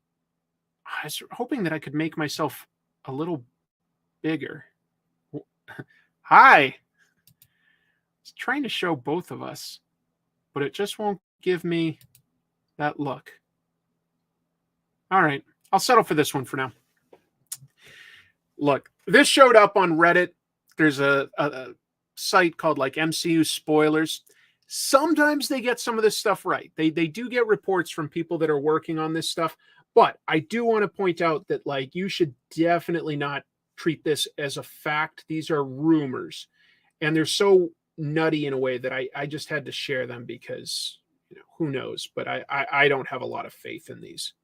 was hoping that I could make myself a little bigger. Hi. I was trying to show both of us, but it just won't give me that look. All right, I'll settle for this one for now. Look, this showed up on Reddit. There's a site called like MCU Spoilers. Sometimes they get some of this stuff right. They do get reports from people that are working on this stuff. But I do want to point out that like you should definitely not treat this as a fact. These are rumors. And they're so nutty in a way that I just had to share them because, who knows. But I don't have a lot of faith in these.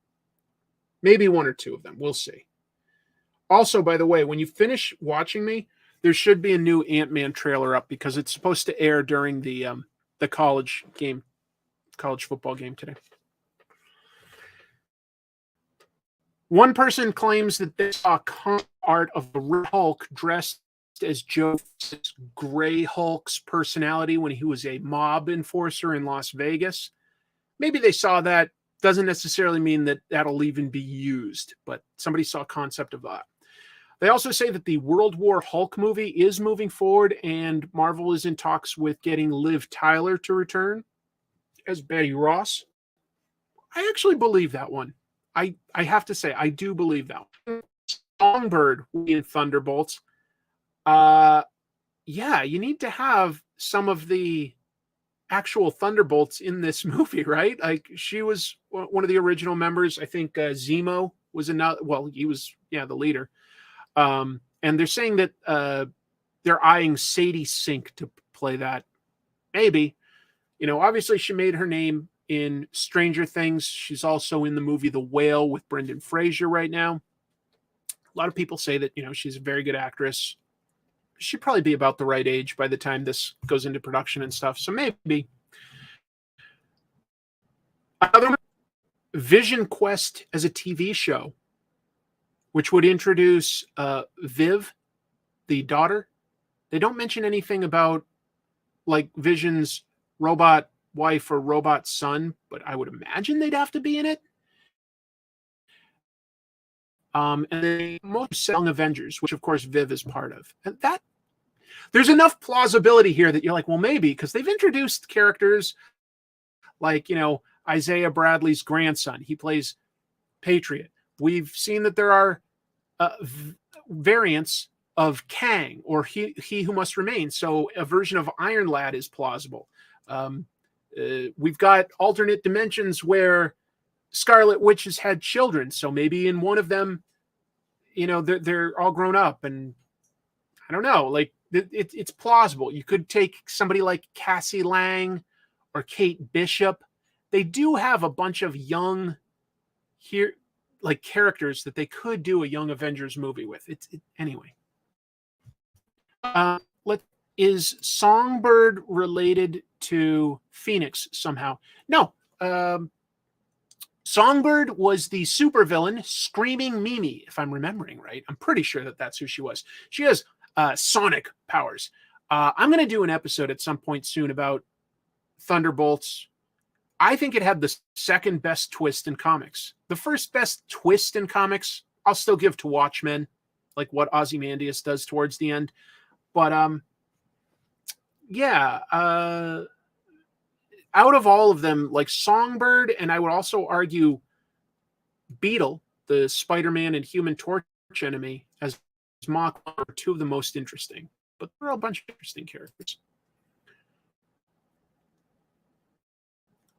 Maybe one or two of them. We'll see. Also, by the way, when you finish watching me, there should be a new Ant-Man trailer up because it's supposed to air during the college football game today. One person claims that they saw art of the Hulk dressed as Joe's Gray Hulk's personality when he was a mob enforcer in Las Vegas. Maybe they saw that. Doesn't necessarily mean that that'll even be used, but somebody saw a concept of that. They also say that the World War Hulk movie is moving forward, and Marvel is in talks with getting Liv Tyler to return as Betty Ross. I actually believe that one. I have to say, I do believe that one. Songbird in Thunderbolts. Yeah, you need to have some of the actual Thunderbolts in this movie, right? Like she was one of the original members. I think Zemo was another. Well, he was the leader. And they're saying that they're eyeing Sadie Sink to play that. Maybe, obviously she made her name in Stranger Things. She's also in the movie The Whale with Brendan Fraser right now. A lot of people say that she's a very good actress. She'd probably be about the right age by the time this goes into production and stuff. So maybe. Another one, Vision Quest as a TV show, which would introduce Viv, the daughter. They don't mention anything about like Vision's robot wife or robot son, but I would imagine they'd have to be in it. And the most Young Avengers, which of course Viv is part of. And that there's enough plausibility here that you're like, well, maybe, because they've introduced characters like, Isaiah Bradley's grandson. He plays Patriot. We've seen that there are variants of Kang or he Who Must Remain. So a version of Iron Lad is plausible. We've got alternate dimensions where Scarlet Witch has had children. So maybe in one of them, they're all grown up, and I don't know, like it's plausible. You could take somebody like Cassie Lang or Kate Bishop. They do have a bunch of young here, like characters that they could do a Young Avengers movie with. Anyway. Is Songbird related to Phoenix somehow? No. Songbird was the supervillain Screaming Mimi, if I'm remembering right. I'm pretty sure that that's who she was. She has sonic powers. I'm going to do an episode at some point soon about Thunderbolts. I think it had the second best twist in comics. The first best twist in comics, I'll still give to Watchmen, like what Ozymandias does towards the end. But out of all of them, like Songbird, and I would also argue Beetle, the Spider-Man and Human Torch enemy, as Mach, are two of the most interesting. But there are a bunch of interesting characters.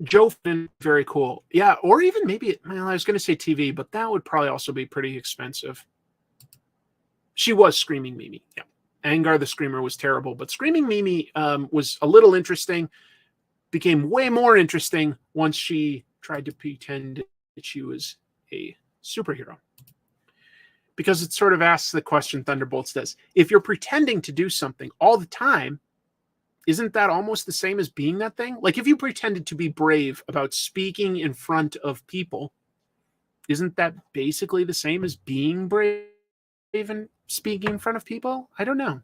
Joe Finn, very cool. Yeah, or even maybe, I was going to say TV, but that would probably also be pretty expensive. She was Screaming Mimi. Yeah. Angar the Screamer was terrible, but Screaming Mimi was a little interesting, became way more interesting once she tried to pretend that she was a superhero. Because it sort of asks the question Thunderbolts does. If you're pretending to do something all the time, isn't that almost the same as being that thing? Like if you pretended to be brave about speaking in front of people, isn't that basically the same as being brave and speaking in front of people? I don't know.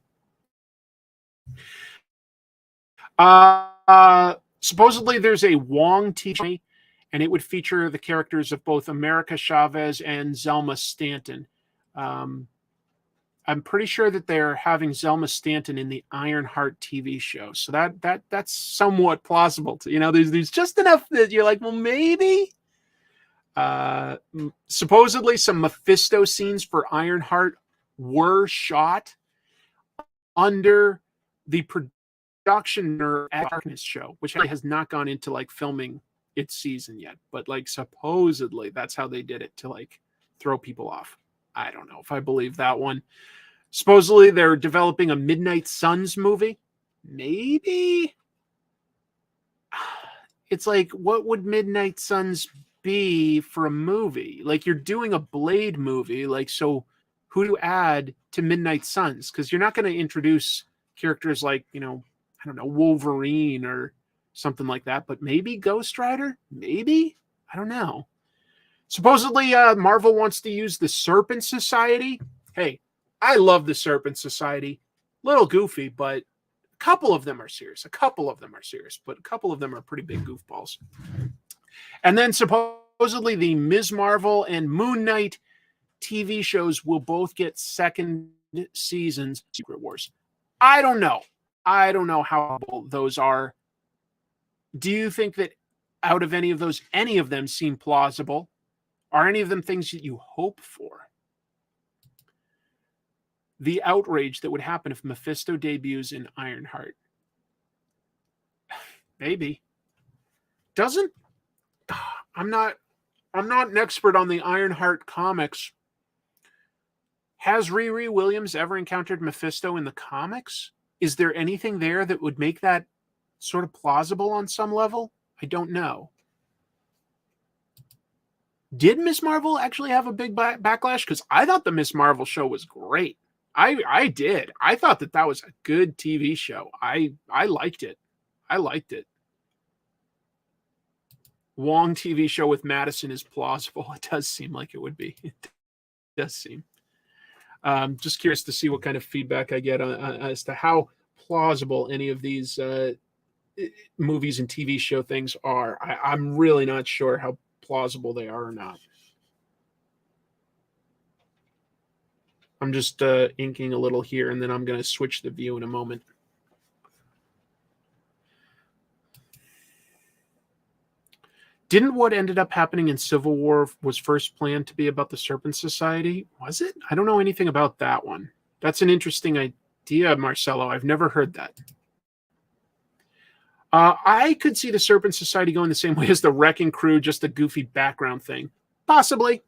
Supposedly there's a Wong TV, and it would feature the characters of both America Chavez and Zelma Stanton. I'm pretty sure that they're having Zelma Stanton in the Ironheart TV show, so that's somewhat plausible. There's just enough that you're like, well, maybe. Supposedly, some Mephisto scenes for Ironheart were shot under the production Darkness show, which has not gone into like filming its season yet, but like supposedly that's how they did it to like throw people off. I don't know if I believe that one. Supposedly they're developing a Midnight Suns movie. Maybe. It's like, what would Midnight Suns be for a movie? Like you're doing a Blade movie. Like, so who to add to Midnight Suns? Because you're not going to introduce characters like, I don't know, Wolverine or something like that, but maybe Ghost Rider? Maybe? I don't know. Supposedly, Marvel wants to use the Serpent Society. Hey, I love the Serpent Society. Little goofy, but a couple of them are serious. But a couple of them are pretty big goofballs. And then supposedly the Ms. Marvel and Moon Knight TV shows will both get second seasons. Secret Wars. I don't know how those are. Do you think that out of any of those, any of them seem plausible? Are any of them things that you hope for? The outrage that would happen if Mephisto debuts in Ironheart. Maybe. Doesn't... I'm not an expert on the Ironheart comics. Has Riri Williams ever encountered Mephisto in the comics? Is there anything there that would make that sort of plausible on some level? I don't know. Did Ms. Marvel actually have a big backlash? Because I thought the Ms. Marvel show was great. I did. I thought that was a good TV show. I liked it. Wong TV show with Madison is plausible. It does seem like it would be. It does seem. Just curious to see what kind of feedback I get as to how plausible any of these movies and TV show things are. I'm really not sure how plausible they are or not. I'm just inking a little here, and then I'm going to switch the view in a moment. Didn't what ended up happening in Civil War was first planned to be about the Serpent Society? Was it? I don't know anything about that one. That's an interesting idea, Marcelo. I've never heard that. I could see the Serpent Society going the same way as the Wrecking Crew, just a goofy background thing. Possibly.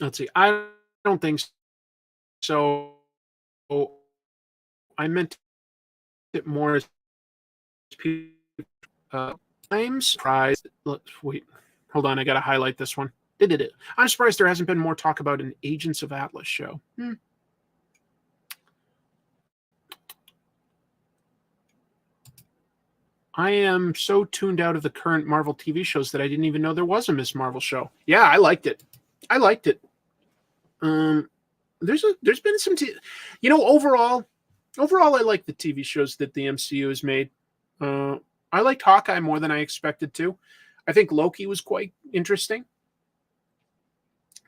Let's see. I don't think so. I meant it more as I'm surprised. Wait, hold on. I got to highlight this one. I'm surprised there hasn't been more talk about an Agents of Atlas show. I am so tuned out of the current Marvel TV shows that I didn't even know there was a Ms. Marvel show. Yeah, I liked it. There's been some, overall, I like the TV shows that the MCU has made. I liked Hawkeye more than I expected to. I think Loki was quite interesting.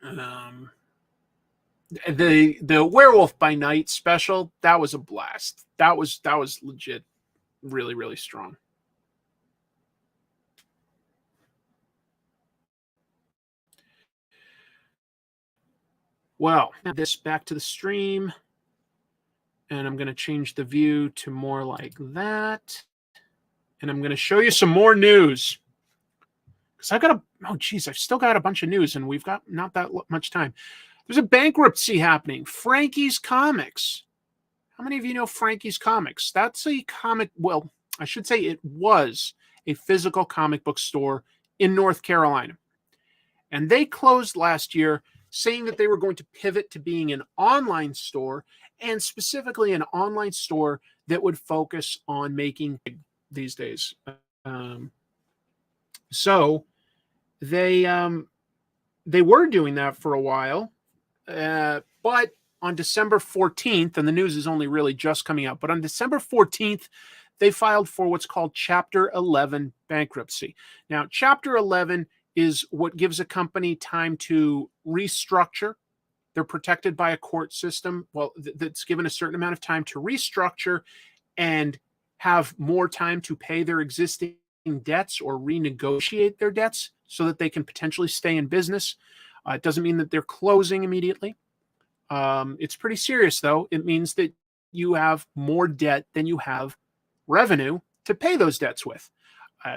The Werewolf by Night special, that was a blast. That was legit, really, really strong. Well, this back to the stream, and I'm going to change the view to more like that, and I'm going to show you some more news, because Oh, geez, I've still got a bunch of news, and we've got not that much time. There's a bankruptcy happening. Frankie's Comics. How many of you know Frankie's Comics? That's a comic, well, I should say it was a physical comic book store in North Carolina. And they closed last year, saying that they were going to pivot to being an online store, and specifically an online store that would focus on making these days. So they were doing that for a while, but on December 14th, and the news is only really just coming out, but on December 14th, they filed for what's called Chapter 11 bankruptcy. Now, Chapter 11 is what gives a company time to restructure. They're protected by a court system, well, that's given a certain amount of time to restructure and have more time to pay their existing debts or renegotiate their debts so that they can potentially stay in business. It doesn't mean that they're closing immediately. It's pretty serious, though. It means that you have more debt than you have revenue to pay those debts with.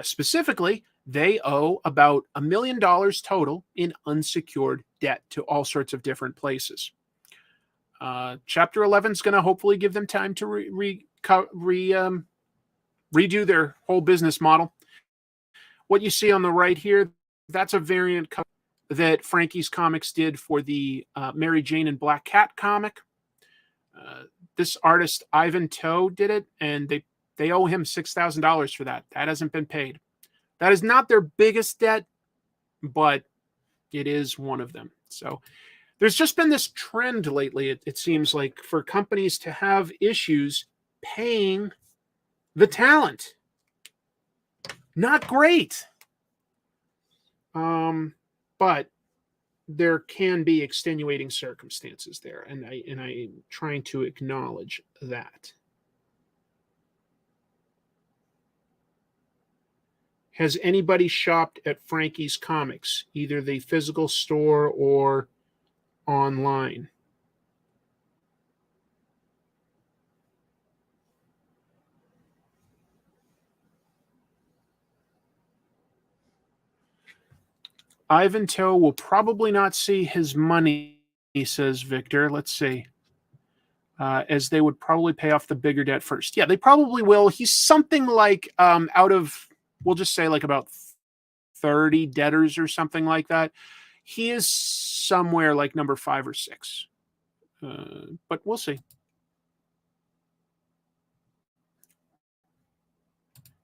Specifically, they owe about $1 million total in unsecured debt to all sorts of different places. Chapter 11 is going to hopefully give them time to redo their whole business model. What you see on the right here, that's a variant cover that Frankie's Comics did for the Mary Jane and Black Cat comic. This artist, Ivan Toe, did it, and they owe him $6,000 for that. That hasn't been paid. That is not their biggest debt, but it is one of them. So there's just been this trend lately, it seems like, for companies to have issues paying the talent. Not great. But there can be extenuating circumstances there, and I'm trying to acknowledge that. Has anybody shopped at Frankie's Comics, either the physical store or online? Ivan Toe will probably not see his money, says Victor. Let's see. As they would probably pay off the bigger debt first. Yeah, they probably will. He's something like out of, we'll just say like about 30 debtors or something like that. He is somewhere like number 5 or 6. But we'll see.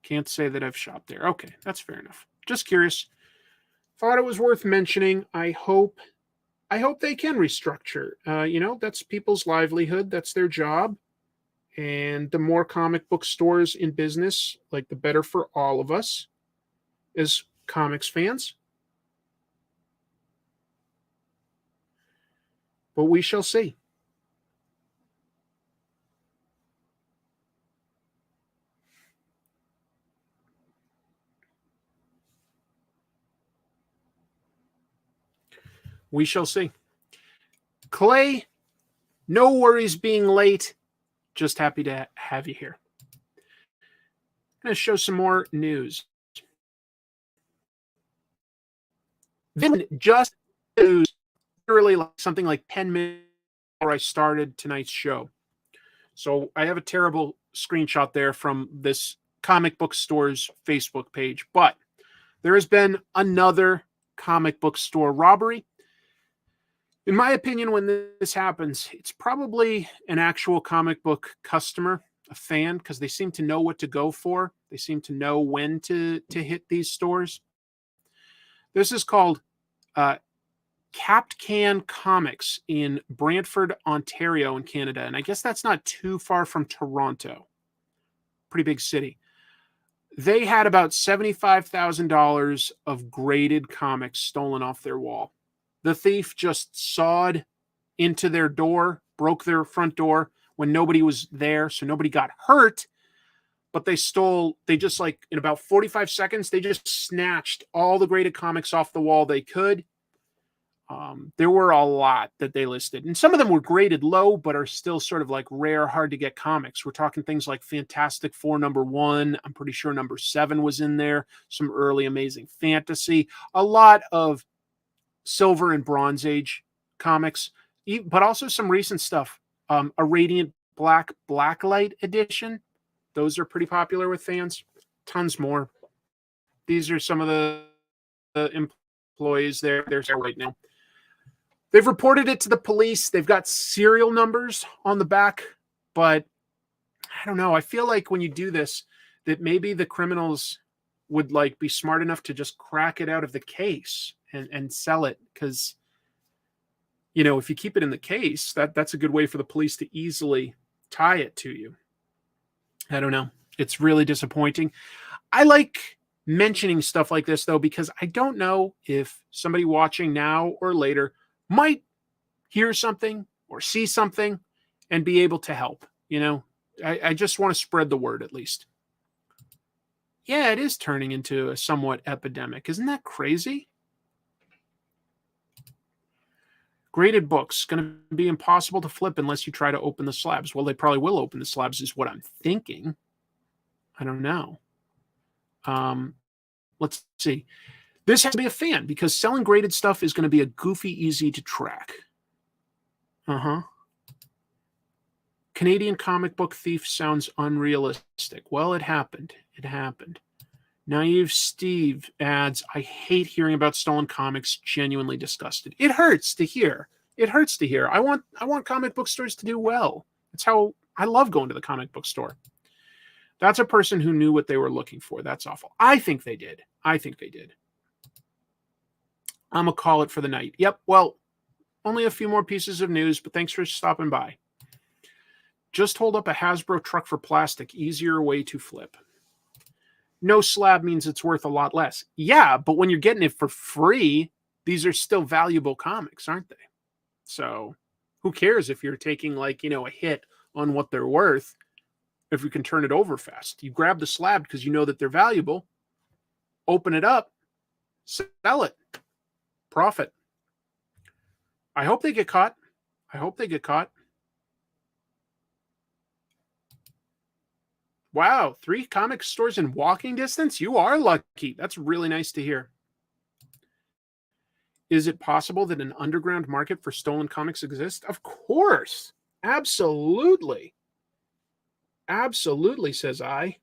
Can't say that I've shopped there. Okay, that's fair enough. Just curious. Thought it was worth mentioning. I hope they can restructure. That's people's livelihood. That's their job. And the more comic book stores in business, like the better for all of us as comics fans. But we shall see. We shall see. Clay, no worries being late. Just happy to have you here. I'm going to show some more news. Then just news, literally something like 10 minutes before I started tonight's show. So I have a terrible screenshot there from this comic book store's Facebook page, but there has been another comic book store robbery. In my opinion, when this happens, it's probably an actual comic book customer, a fan, because they seem to know what to go for. They seem to know when to hit these stores. This is called Capped Can Comics in Brantford, Ontario in Canada. And I guess that's not too far from Toronto. Pretty big city. They had about $75,000 of graded comics stolen off their wall. The thief just sawed into their door, broke their front door when nobody was there, so nobody got hurt. But they just like in about 45 seconds, they just snatched all the graded comics off the wall they could. There were a lot that they listed, and some of them were graded low, but are still sort of like rare, hard to get comics. We're talking things like Fantastic Four #1. I'm pretty sure #7 was in there. Some early Amazing Fantasy, a lot of Silver and Bronze Age comics, but also some recent stuff. A Radiant Black Blacklight edition. Those are pretty popular with fans. Tons more. These are some of the employees there. They're there right now. They've reported it to the police. They've got serial numbers on the back, but I don't know. I feel like when you do this, that maybe the criminals would like be smart enough to just crack it out of the case and sell it. Because, you know, if you keep it in the case, that's a good way for the police to easily tie it to you. I don't know. It's really disappointing. I like mentioning stuff like this, though, because I don't know if somebody watching now or later might hear something or see something and be able to help. You know, I just want to spread the word at least. Yeah, it is turning into a somewhat epidemic. Isn't that crazy? Graded books, going to be impossible to flip unless you try to open the slabs. Well, they probably will open the slabs is what I'm thinking. I don't know. Let's see. This has to be a fan because selling graded stuff is going to be a goofy easy to track. Canadian comic book thief sounds unrealistic. Well, it happened. It happened. Naive Steve adds, I hate hearing about stolen comics, genuinely disgusted. It hurts to hear. It hurts to hear. I want comic book stores to do well. That's how I love going to the comic book store. That's a person who knew what they were looking for. That's awful. I think they did. I'm going to call it for the night. Yep, well, only a few more pieces of news, but thanks for stopping by. Just hold up a Hasbro truck for plastic. Easier way to flip. No slab means it's worth a lot less. Yeah, but when you're getting it for free, these are still valuable comics, aren't they? So who cares if you're taking like, you know, a hit on what they're worth if you can turn it over fast. You grab the slab because you know that they're valuable. Open it up. Sell it. Profit. I hope they get caught. Wow, 3 comic stores in walking distance? You are lucky. That's really nice to hear. Is it possible that an underground market for stolen comics exists? Of course. Absolutely. Absolutely, says I.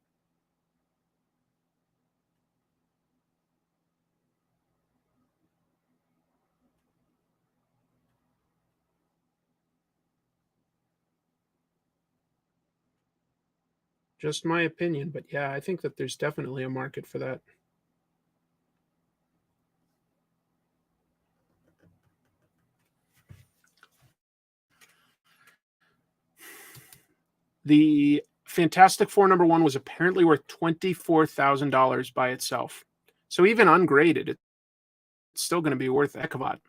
Just my opinion, but yeah, I think that there's definitely a market for that. The Fantastic Four #1 was apparently worth $24,000 by itself. So even ungraded, it's still going to be worth a heck of a lot.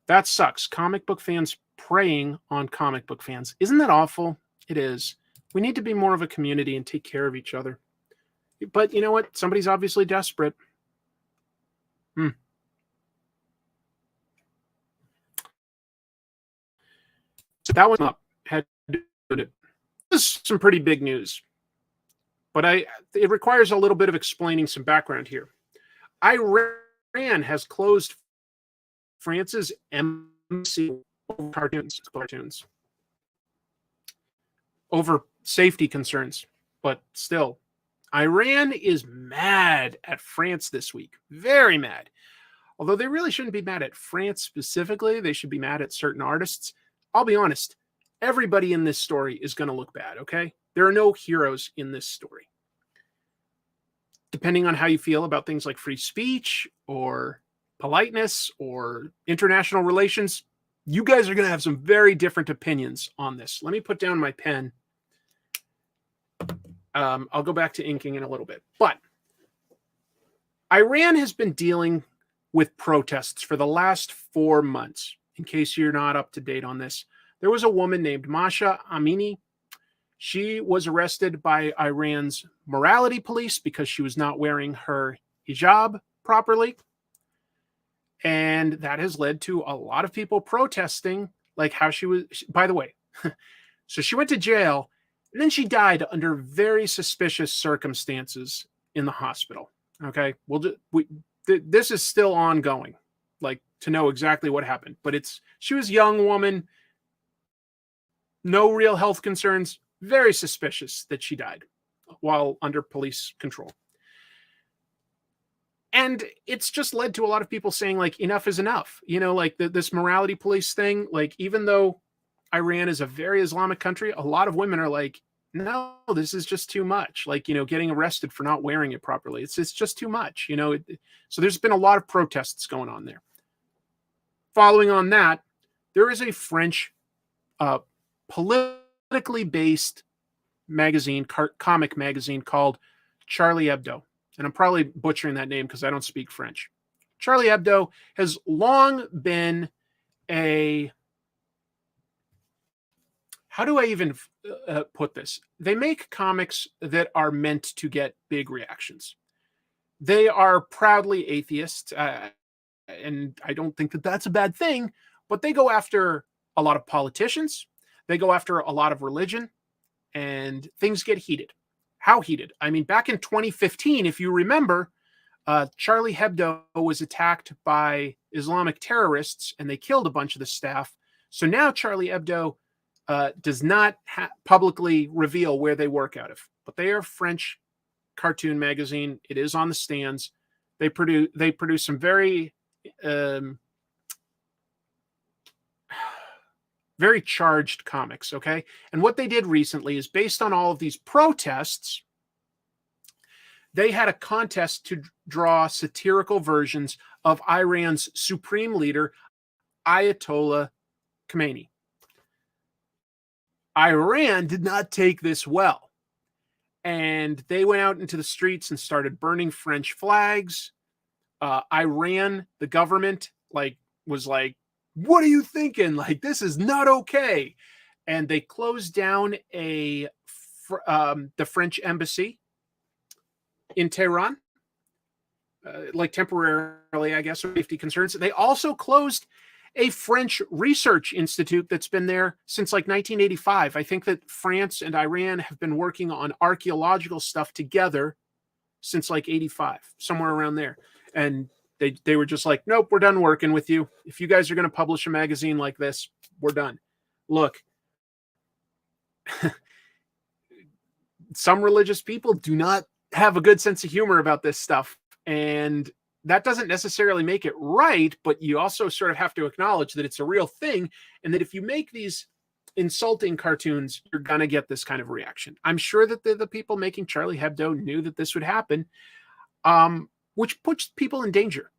That sucks. Comic book fans preying on comic book fans. Isn't that awful? It is. We need to be more of a community and take care of each other. But you know what? Somebody's obviously desperate. So that was up. Had to do it. This is some pretty big news. But it requires a little bit of explaining some background here. Iran has closed France's MCU cartoons over safety concerns. But still, Iran is mad at France this week. Very mad. Although they really shouldn't be mad at France specifically. They should be mad at certain artists. I'll be honest. Everybody in this story is going to look bad, okay? There are no heroes in this story. Depending on how you feel about things like free speech or politeness or international relations, you guys are going to have some very different opinions on this. Let me put down my pen. I'll go back to inking in a little bit. But Iran has been dealing with protests for the last 4 months. In case you're not up to date on this, there was a woman named Masha Amini. She was arrested by Iran's morality police because she was not wearing her hijab properly. And that has led to a lot of people protesting, like how she was, by the way. So she went to jail and then she died under very suspicious circumstances in the hospital. Okay. This is still ongoing, like to know exactly what happened, but she was a young woman, no real health concerns, very suspicious that she died while under police control. And it's just led to a lot of people saying, like, enough is enough. Like this morality police thing, like, even though Iran is a very Islamic country, a lot of women are like, no, this is just too much. Like, getting arrested for not wearing it properly. It's just too much, So there's been a lot of protests going on there. Following on that, there is a French politically based magazine, comic magazine called Charlie Hebdo. And I'm probably butchering that name because I don't speak French. Charlie Hebdo has long been how do I even put this? They make comics that are meant to get big reactions. They are proudly atheists, and I don't think that that's a bad thing, but they go after a lot of politicians. They go after a lot of religion, and things get heated. How heated? I mean, back in 2015, if you remember, Charlie Hebdo was attacked by Islamic terrorists, and they killed a bunch of the staff. So now Charlie Hebdo does not publicly reveal where they work out of, but they are a French cartoon magazine. It is on the stands. They produce some very very charged comics, okay? And what they did recently is, based on all of these protests, they had a contest to draw satirical versions of Iran's supreme leader, Ayatollah Khomeini. Iran did not take this well, and they went out into the streets and started burning French flags. Iran, the government, was like, what are you thinking? Like, this is not okay. And they closed down the French embassy in Tehran, temporarily, I guess, for safety concerns. They also closed a French research institute that's been there since 1985. I think that France and Iran have been working on archaeological stuff together since 85, somewhere around there. And they were just like, nope, we're done working with you. If you guys are going to publish a magazine like this, we're done. Look, some religious people do not have a good sense of humor about this stuff. And that doesn't necessarily make it right, but you also sort of have to acknowledge that it's a real thing, and that if you make these insulting cartoons, you're going to get this kind of reaction. I'm sure that the people making Charlie Hebdo knew that this would happen, which puts people in danger.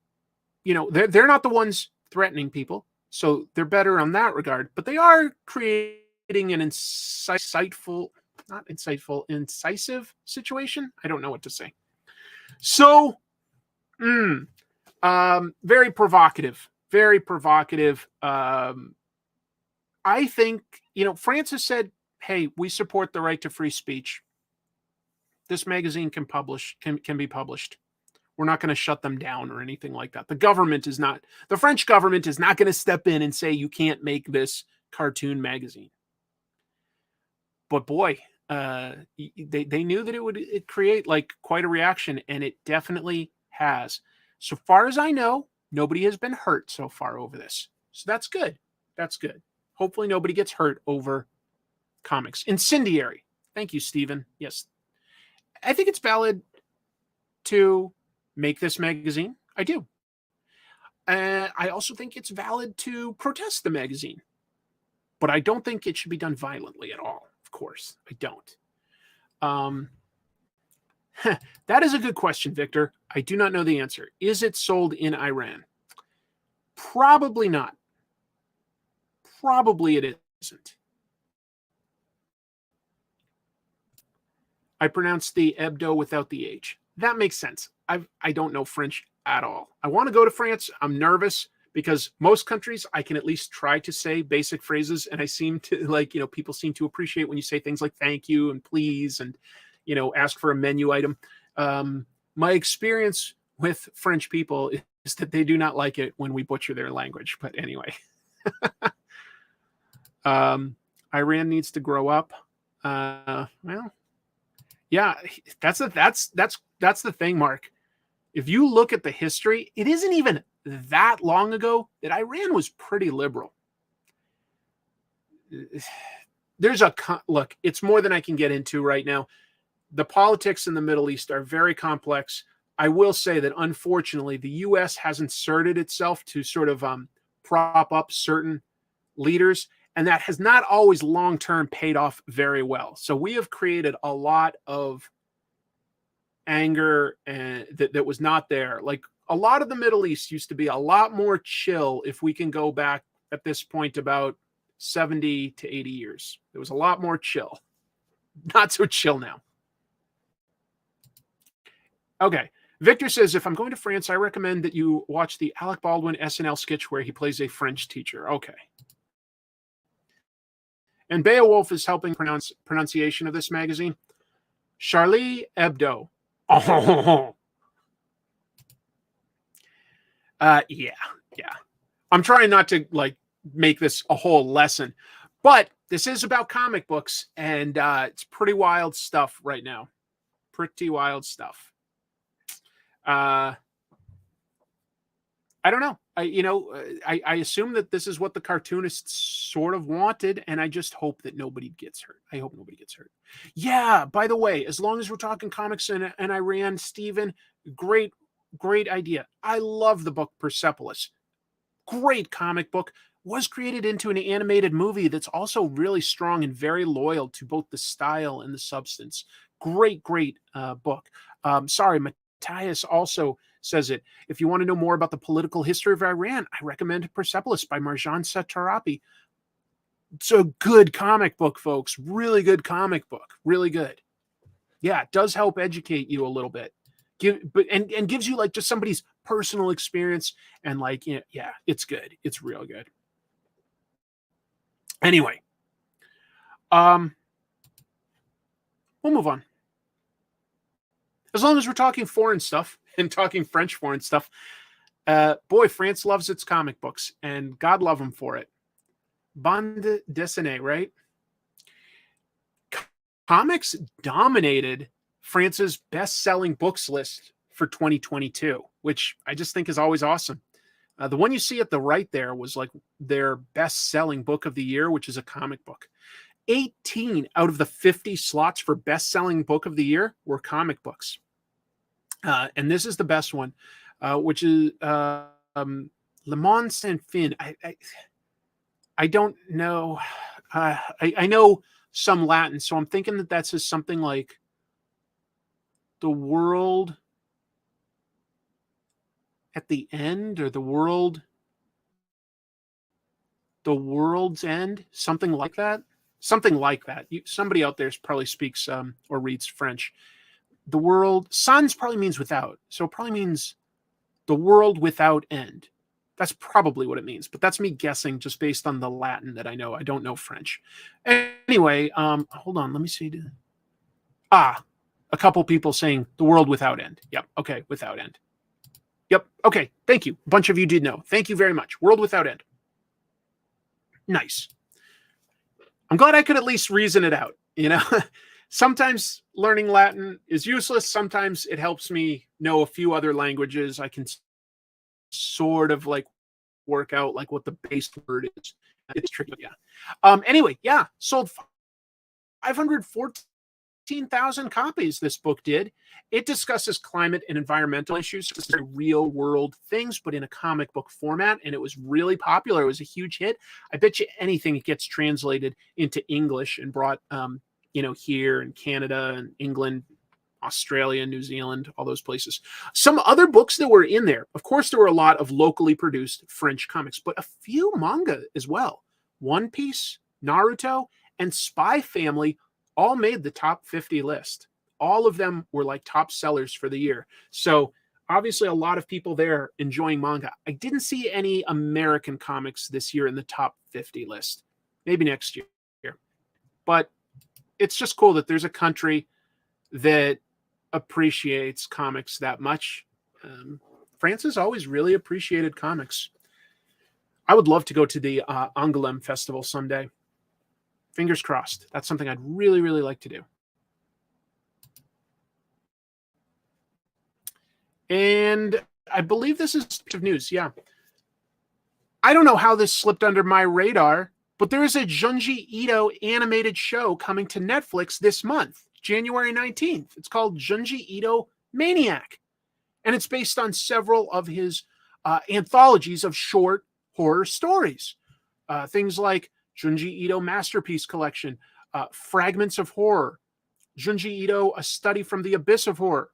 They're not the ones threatening people, so they're better on that regard, but they are creating an incisive situation. I don't know what to say. So, very provocative, very provocative. I think, France has said, hey, we support the right to free speech. This magazine can be published. We're not going to shut them down or anything like that. The French government is not going to step in and say, you can't make this cartoon magazine. But boy, they knew that it would create quite a reaction, and it definitely has. So far as I know, nobody has been hurt so far over this. So that's good. That's good. Hopefully nobody gets hurt over comics. Incendiary. Thank you, Stephen. Yes. I think it's valid to make this magazine. I do. I also think it's valid to protest the magazine. But I don't think it should be done violently at all. Of course, I don't. That is a good question, Victor. I do not know the answer. Is it sold in Iran? Probably not. Probably it isn't. I pronounced the Hebdo without the H. That makes sense. I don't know French at all. I want to go to France. I'm nervous because most countries I can at least try to say basic phrases, and I seem to people seem to appreciate when you say things like thank you and please and ask for a menu item. My experience with French people that they do not like it when we butcher their language. But anyway, Iran needs to grow up. Well, yeah, that's the thing, Mark. If you look at the history, it isn't even that long ago that Iran was pretty liberal. There's look, it's more than I can get into right now. The politics in the Middle East are very complex. I will say that unfortunately, the U.S. has inserted itself to sort of prop up certain leaders, and that has not always long-term paid off very well. So we have created a lot of anger and that was not there. Like a lot of the Middle East used to be a lot more chill if we can go back at this point about 70 to 80 years. It was a lot more chill. Not so chill now. Okay. Victor says, if I'm going to France, I recommend that you watch the Alec Baldwin SNL sketch where he plays a French teacher. Okay. And Beowulf is helping pronunciation of this magazine. Charlie Hebdo. Oh. Yeah. I'm trying not to like make this a whole lesson, but this is about comic books, and it's pretty wild stuff right now. Pretty wild stuff. I don't know. I assume that this is what the cartoonists sort of wanted, and I just hope that nobody gets hurt. I hope nobody gets hurt. Yeah, by the way, as long as we're talking comics and Iran, Steven, great idea. I love the book Persepolis. Great comic book. Was created into an animated movie that's also really strong and very loyal to both the style and the substance. Great book. Sorry, Matthias also says it. If you want to know more about the political history of Iran, I recommend Persepolis by Marjan Satrapi. It's a good comic book, folks. Really good comic book. Really good. Yeah, it does help educate you a little bit. And gives you like just somebody's personal experience, and like, yeah, it's good. It's real good. Anyway, we'll move on. As long as we're talking foreign stuff and talking French foreign stuff, boy, France loves its comic books, and God love them for it. Bande dessinée, right? Comics dominated France's best-selling books list for 2022, which I just think is always awesome. The one you see at the right there was like their best-selling book of the year, which is a comic book. 18 out of the 50 slots for best-selling book of the year were comic books. And this is the best one, which is Le Monde Sans Fin. I don't know. I know some Latin, so I'm thinking that that says something like the world at the end, or the world's end, something like that. Somebody out there probably speaks or reads French. The world, sans probably means without, so it probably means the world without end. That's probably what it means, but that's me guessing just based on the Latin that I know. I don't know French. Anyway, hold on, let me see. A couple people saying the world without end. Yep, okay, without end. Yep, okay, thank you. A bunch of you did know. Thank you very much. World without end. Nice. I'm glad I could at least reason it out, Sometimes learning Latin is useless. Sometimes it helps me know a few other languages. I can sort of like work out like what the base word is. It's tricky, yeah. Anyway, yeah, sold 514,000 copies. This book did. It discusses climate and environmental issues, real world things, but in a comic book format, and it was really popular. It was a huge hit. I bet you anything it gets translated into English and brought here in Canada and England, Australia, New Zealand, all those places. Some other books that were in there, of course, there were a lot of locally produced French comics, but a few manga as well. One Piece, Naruto, and Spy Family all made the top 50 list. All of them were like top sellers for the year. So obviously a lot of people there enjoying manga. I didn't see any American comics this year in the top 50 list. Maybe next year. But it's just cool that there's a country that appreciates comics that much. France has always really appreciated comics. I would love to go to the Angoulême Festival someday. Fingers crossed. That's something I'd really, really like to do. And I believe this is news. Yeah. I don't know how this slipped under my radar, but there is a Junji Ito animated show coming to Netflix this month, January 19th. It's called Junji Ito Maniac. And it's based on several of his anthologies of short horror stories. Things like Junji Ito Masterpiece Collection, Fragments of Horror, Junji Ito, A Study from the Abyss of Horror.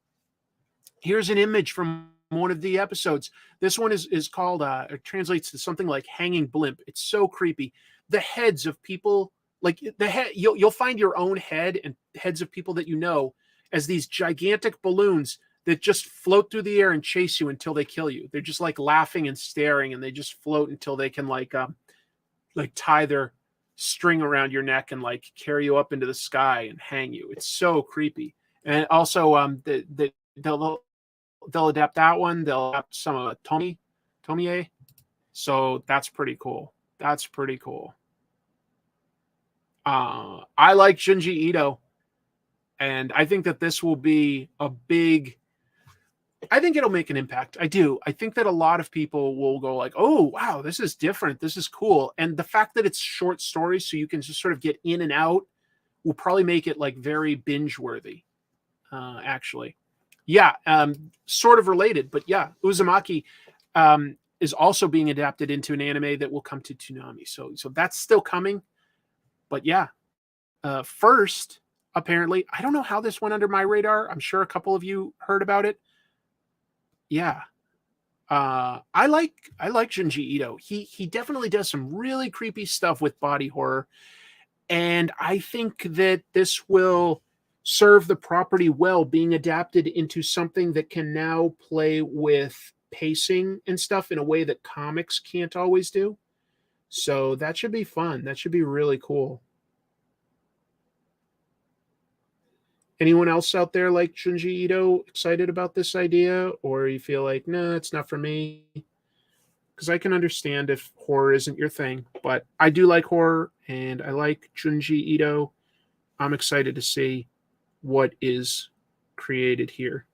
Here's an image from one of the episodes. This one is called, it translates to something like Hanging Blimp. It's so creepy. The heads of people, like the head, you'll find your own head and heads of people that you know as these gigantic balloons that just float through the air and chase you until they kill you. They're just like laughing and staring, and they just float until they can like tie their string around your neck and like carry you up into the sky and hang you. It's so creepy. And also, they'll adapt that one. They'll adapt some of Tomie. So that's pretty cool. That's pretty cool. I like Junji Ito, and I think that this will be a big. I think it'll make an impact. I do. I think that a lot of people will go like, "Oh, wow, this is different. This is cool." And the fact that it's short stories, so you can just sort of get in and out, will probably make it like very binge worthy. Actually. Yeah, sort of related, but yeah, Uzumaki is also being adapted into an anime that will come to Toonami. So that's still coming. But yeah, first, apparently, I don't know how this went under my radar. I'm sure a couple of you heard about it. Yeah, I like Junji Ito. He definitely does some really creepy stuff with body horror, and I think that this will serve the property well, being adapted into something that can now play with pacing and stuff in a way that comics can't always do. So that should be fun. That should be really cool. Anyone else out there like Junji Ito excited about this idea, or you feel like, nah, it's not for me? Because I can understand if horror isn't your thing, but I do like horror and I like Junji Ito. I'm excited to see what is created here.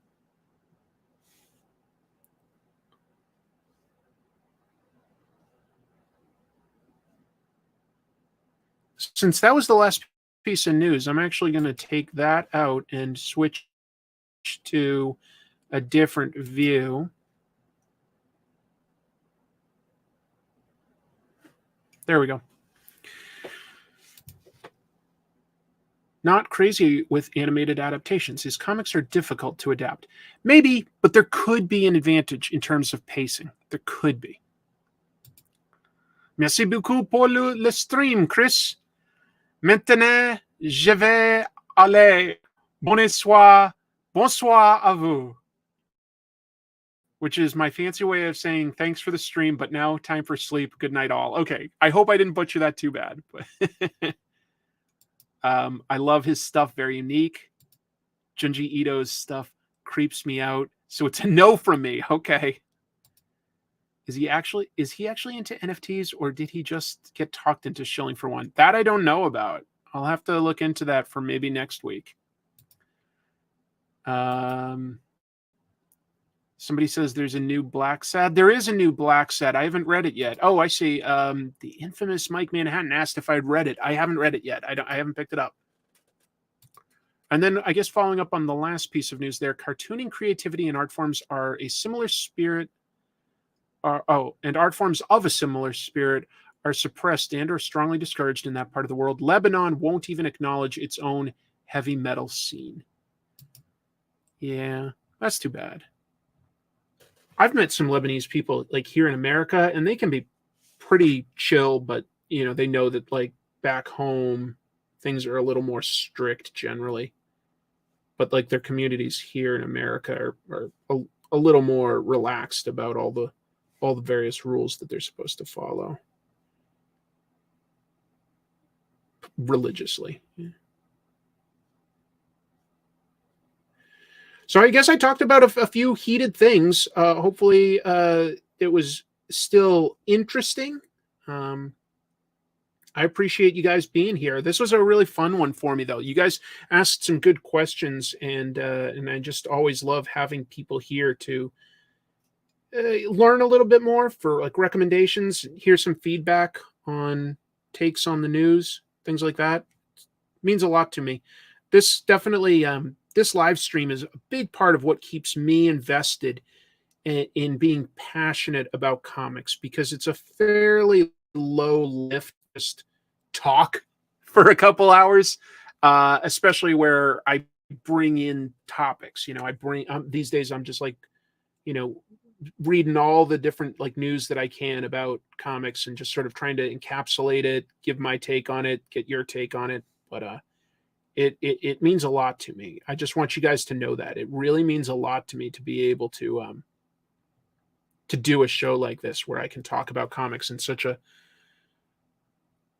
Since that was the last piece of news, I'm actually going to take that out and switch to a different view. There we go. Not crazy with animated adaptations. His comics are difficult to adapt. Maybe, but there could be an advantage in terms of pacing. There could be. Merci beaucoup pour le stream, Chris. Maintenant, je vais aller. Bonsoir. Bonsoir à vous. Which is my fancy way of saying thanks for the stream, but now time for sleep. Good night, all. Okay. I hope I didn't butcher that too bad. But I love his stuff. Very unique. Junji Ito's stuff creeps me out. So it's a no from me. Okay. Is he actually into NFTs, or did he just get talked into shilling for one? That I don't know about. I'll have to look into that for maybe next week. Somebody says there's a new Black Sad. There is a new Black Sad. I haven't read it yet. Oh, I see. The infamous Mike Manhattan asked if I'd read it. I haven't read it yet. I haven't picked it up. And then I guess following up on the last piece of news there, cartooning creativity and art forms are a similar spirit. And art forms of a similar spirit are suppressed and or strongly discouraged in that part of the world. Lebanon won't even acknowledge its own heavy metal scene. Yeah, that's too bad. I've met some Lebanese people like here in America, and they can be pretty chill, but they know that like back home things are a little more strict generally. But like their communities here in America are a little more relaxed about all the various rules that they're supposed to follow religiously. Yeah. So I guess I talked about a few heated things. Hopefully it was still interesting. I appreciate you guys being here. This was a really fun one for me, though. You guys asked some good questions, and I just always love having people here to learn a little bit more for like recommendations, hear some feedback on takes on the news, things like that. It means a lot to me. This definitely, this live stream is a big part of what keeps me invested in being passionate about comics, because it's a fairly low lift just talk for a couple hours, especially where I bring in topics. I bring these days I'm just like, reading all the different like news that I can about comics and just sort of trying to encapsulate it, give my take on it, get your take on it. But it means a lot to me. I just want you guys to know that it really means a lot to me to be able to do a show like this where I can talk about comics in such a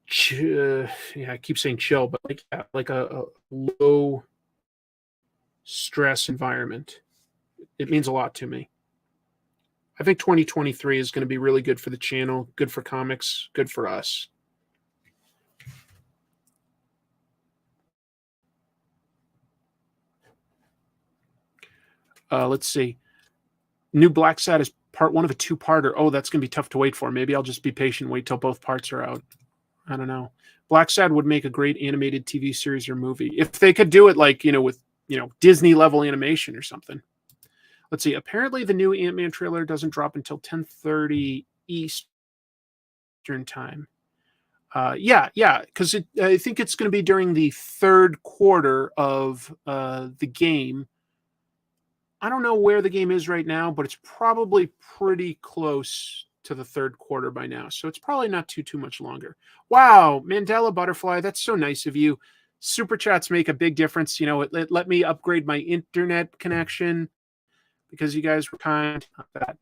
I keep saying chill, but like a low stress environment. It means a lot to me. I think 2023 is going to be really good for the channel, good for comics, good for us. Let's see. New Black Sad is part 1 of a 2-parter. Oh, that's going to be tough to wait for. Maybe I'll just be patient, wait till both parts are out. I don't know. Black Sad would make a great animated TV series or movie if they could do it like, with, Disney level animation or something. Let's see. Apparently the new Ant-Man trailer doesn't drop until 10:30 Eastern time. Yeah, because I think it's going to be during the third quarter of the game. I don't know where the game is right now, but it's probably pretty close to the third quarter by now. So it's probably not too much longer. Wow, Mandela Butterfly, that's so nice of you. Super chats make a big difference. It let me upgrade my internet connection because you guys were kind of that.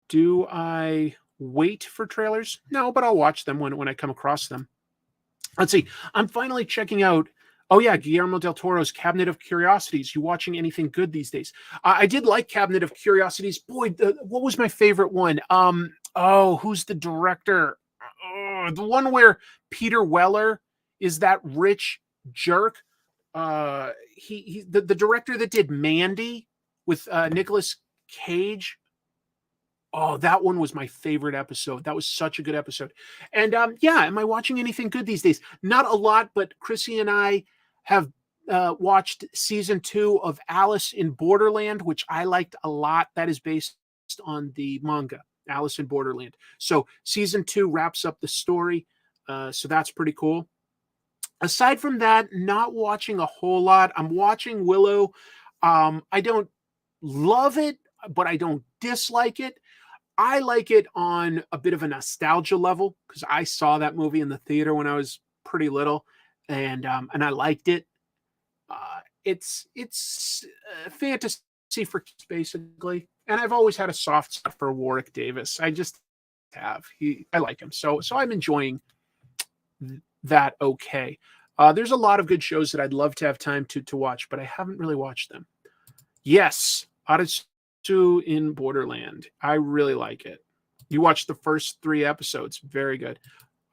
Do I wait for trailers? No, but I'll watch them when I come across them. Let's see. I'm finally checking out. Oh, yeah, Guillermo del Toro's Cabinet of Curiosities. You watching anything good these days? I did like Cabinet of Curiosities. Boy, what was my favorite one? Who's the director? The one where Peter Weller is that rich jerk. The director that did Mandy with Nicolas Cage. Oh, that one was my favorite episode. That was such a good episode. And am I watching anything good these days? Not a lot, but Chrissy and I have watched season 2 of Alice in Borderland, which I liked a lot. That is based on the manga, Alice in Borderland. So season 2 wraps up the story. So that's pretty cool. Aside from that, not watching a whole lot. I'm watching Willow. I don't love it, but I don't dislike it. I like it on a bit of a nostalgia level because I saw that movie in the theater when I was pretty little, and I liked it. It's fantasy for kids, basically, and I've always had a soft spot for Warwick Davis. I just have. I like him, so I'm enjoying that. Okay, there's a lot of good shows that I'd love to have time to watch, but I haven't really watched them. Yes, in Borderland. I really like it. You watched the first 3 episodes. Very good.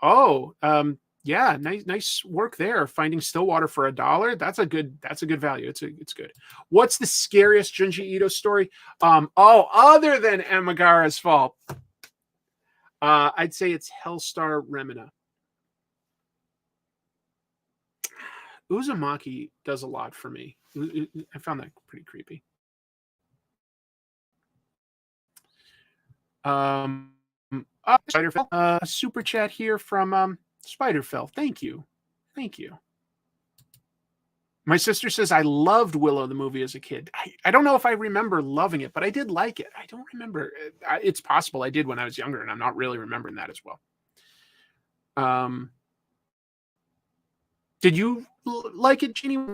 Oh, yeah, nice work there. Finding Stillwater for $1. That's a good value. It's good. What's the scariest Junji Ito story? Other than Amagara's fault, I'd say it's Hellstar Remina. Uzumaki does a lot for me. I found that pretty creepy. Spiderfell, super chat here from Spiderfell. Thank you. My sister says I loved Willow the movie as a kid. I don't know if I remember loving it, but I did like it. I don't remember. It's possible I did when I was younger, and I'm not really remembering that as well. Did you like it, Jeannie?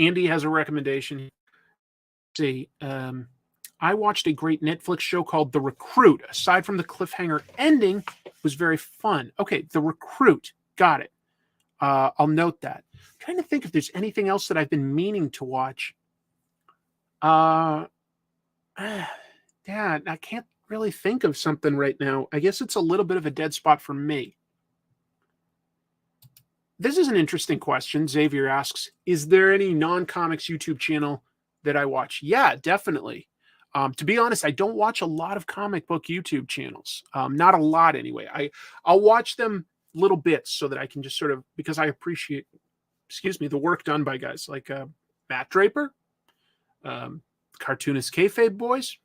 Andy has a recommendation. Let's see. I watched a great Netflix show called The Recruit. Aside from the cliffhanger ending, it was very fun. Okay, The Recruit. Got it. I'll note that. I'm trying to think if there's anything else that I've been meaning to watch. Yeah, I can't really think of something right now. I guess it's a little bit of a dead spot for me. This is an interesting question. Xavier asks, is there any non-comics YouTube channel that I watch? Yeah, definitely. To be honest, I don't watch a lot of comic book YouTube channels. Not a lot anyway. I'll watch them little bits so that I can just sort of, because I appreciate, the work done by guys like Matt Draper, Cartoonist Kayfabe Boys.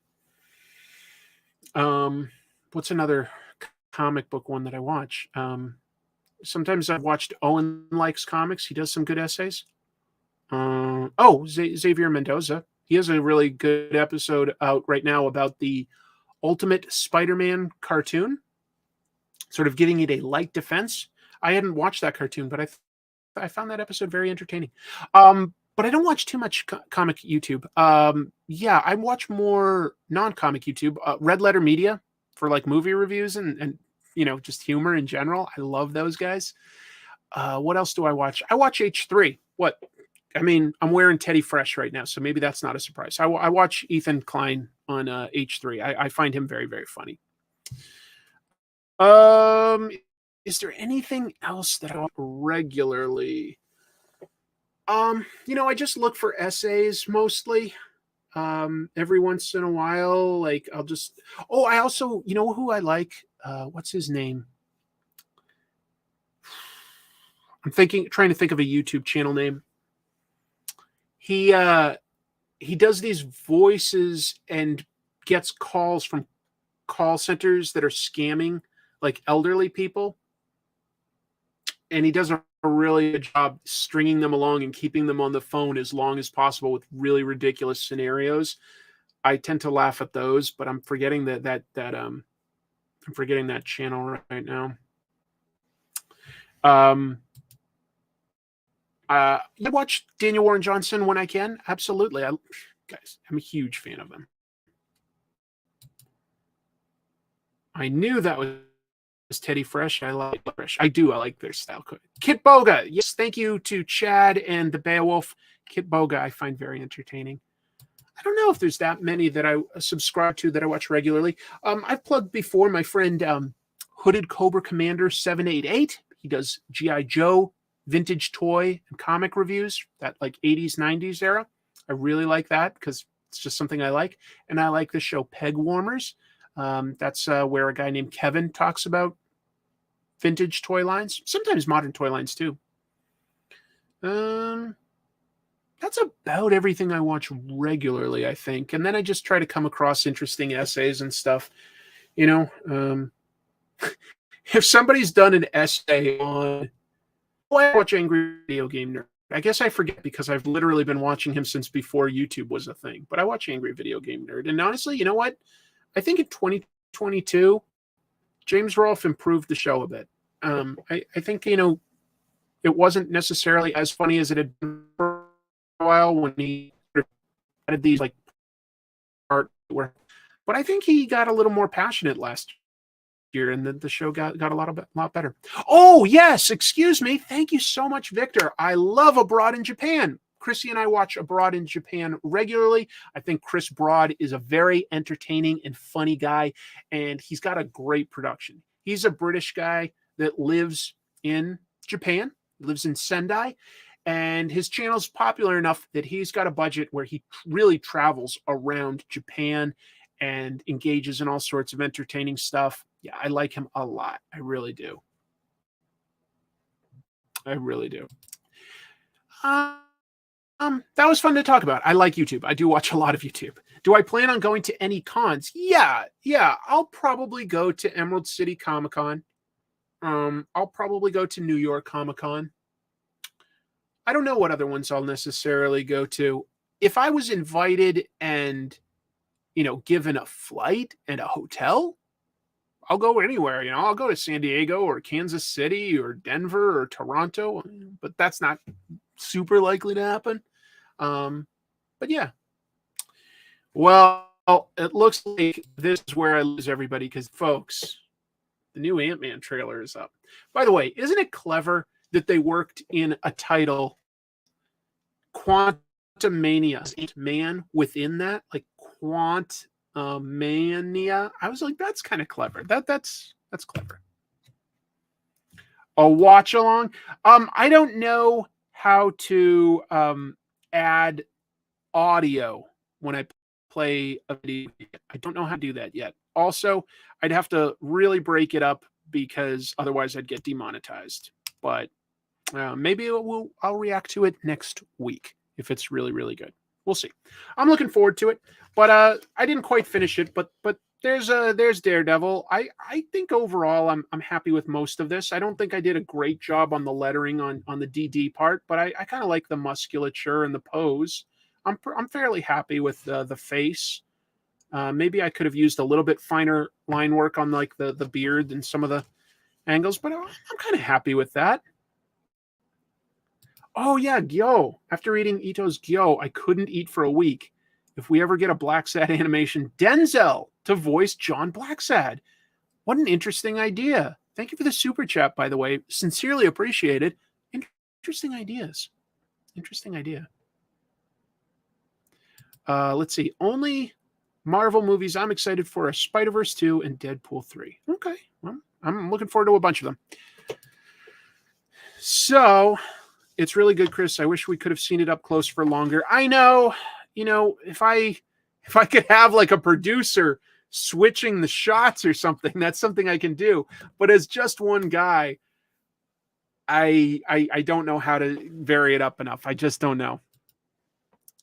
What's another comic book one that I watch? Sometimes I've watched Owen Likes Comics. He does some good essays. Xavier Mendoza. He has a really good episode out right now about the Ultimate Spider-Man cartoon, sort of giving it a light defense. I hadn't watched that cartoon, but I found that episode very entertaining. But I don't watch too much comic YouTube. I watch more non-comic YouTube. Red Letter Media for like movie reviews and just humor in general. I love those guys. What else do I watch? I watch H3. I'm wearing Teddy Fresh right now, so maybe that's not a surprise. I watch Ethan Klein on H3. I find him very, very funny. Is there anything else that I watch regularly? I just look for essays mostly. Every once in a while, like I also, who I like? What's his name? Trying to think of a YouTube channel name. He does these voices and gets calls from call centers that are scamming like elderly people. And he does a really good job stringing them along and keeping them on the phone as long as possible with really ridiculous scenarios. I tend to laugh at those, but I'm forgetting I'm forgetting that channel right now. I watch Daniel Warren Johnson when I can. Absolutely. I'm a huge fan of him. I knew that was Teddy Fresh. I like Fresh. I like their style. Kit Boga. Yes, thank you to Chad and the Beowulf. Kit Boga I find very entertaining. I don't know if there's that many that I subscribe to that I watch regularly. I've plugged before my friend Hooded Cobra Commander 788. He does G.I. Joe vintage toy and comic reviews, that like 80s, 90s era. I really like that because it's just something I like. And I like the show Peg Warmers. That's where a guy named Kevin talks about vintage toy lines, sometimes modern toy lines too. That's about everything I watch regularly, I think. And then I just try to come across interesting essays and stuff. If somebody's done an essay on, I watch Angry Video Game Nerd. I guess I forget because I've literally been watching him since before YouTube was a thing. But I watch Angry Video Game Nerd. And honestly, you know what? I think in 2022, James Rolfe improved the show a bit. I think, it wasn't necessarily as funny as it had been for a while when he added these like art where, but I think he got a little more passionate last year, and then the show got a lot better. Oh yes, excuse me. Thank you so much, Victor. I love Abroad in Japan. Chrissy and I watch Abroad in Japan regularly. I think Chris Broad is a very entertaining and funny guy, and he's got a great production. He's a British guy that lives in Japan, lives in Sendai, and his channel's popular enough that he's got a budget where he really travels around Japan and engages in all sorts of entertaining stuff. Yeah, I like him a lot. I really do. I really do. That was fun to talk about. I like YouTube. I do watch a lot of YouTube. Do I plan on going to any cons? Yeah. I'll probably go to Emerald City Comic Con. I'll probably go to New York Comic Con. I don't know what other ones I'll necessarily go to. If I was invited and, given a flight and a hotel, I'll go anywhere. I'll go to San Diego or Kansas City or Denver or Toronto, but that's not super likely to happen. But yeah. Well, it looks like this is where I lose everybody because, folks, the new Ant-Man trailer is up. By the way, isn't it clever that they worked in a title, Quantumania, man within that, like Quantumania. I was like, that's kind of clever. That's clever. A watch along. I don't know how to add audio when I play a video. I don't know how to do that yet. Also, I'd have to really break it up because otherwise I'd get demonetized. But maybe I'll react to it next week if it's really, really good. We'll see. I'm looking forward to it. But I didn't quite finish it. But there's Daredevil. I think overall I'm happy with most of this. I don't think I did a great job on the lettering on the DD part, but I kind of like the musculature and the pose. I'm fairly happy with the face. Maybe I could have used a little bit finer line work on like the beard and some of the angles, but I'm kind of happy with that. Oh yeah, Gyo. After eating Ito's Gyo, I couldn't eat for a week. If we ever get a Blacksad animation, Denzel to voice John Blacksad. What an interesting idea. Thank you for the super chat, by the way. Sincerely appreciated. Interesting ideas. Interesting idea. Let's see. Only Marvel movies I'm excited for are Spider-Verse 2 and Deadpool 3. Okay. Well, I'm looking forward to a bunch of them. So, it's really good, Chris. I wish we could have seen it up close for longer. I know. You know, if I could have like a producer switching the shots or something, that's something I can do. But as just one guy, I don't know how to vary it up enough. I just don't know.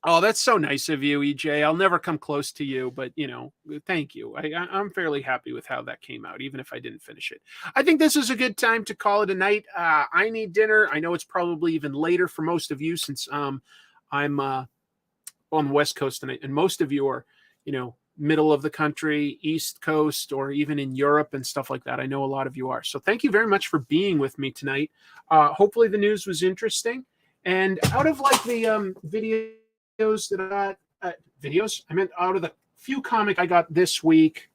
Oh, that's so nice of you, EJ. I'll never come close to you, but you know, thank you. I'm fairly happy with how that came out, even if I didn't finish it. I think this is a good time to call it a night. I need dinner. I know it's probably even later for most of you since I'm on the West Coast tonight, and most of you are, you know, middle of the country, East Coast, or even in Europe and stuff like that. I know a lot of you are. So thank you very much for being with me tonight. Hopefully the news was interesting. And out of like the videos that I got, I meant out of the few comic I got this week,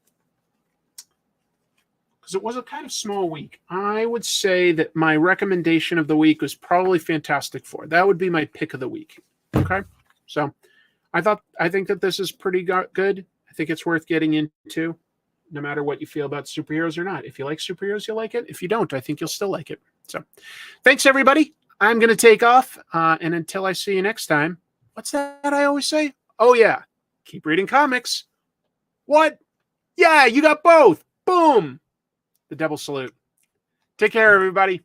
because it was a kind of small week, I would say that my recommendation of the week was probably Fantastic Four. That would be my pick of the week. Okay. So I think that this is pretty good. I think it's worth getting into, no matter what you feel about superheroes or not. If you like superheroes, you'll like it. If you don't, I think you'll still like it. So thanks, everybody. I'm going to take off. And until I see you next time, what's that I always say? Oh, yeah. Keep reading comics. What? Yeah, you got both. Boom. The double salute. Take care, everybody.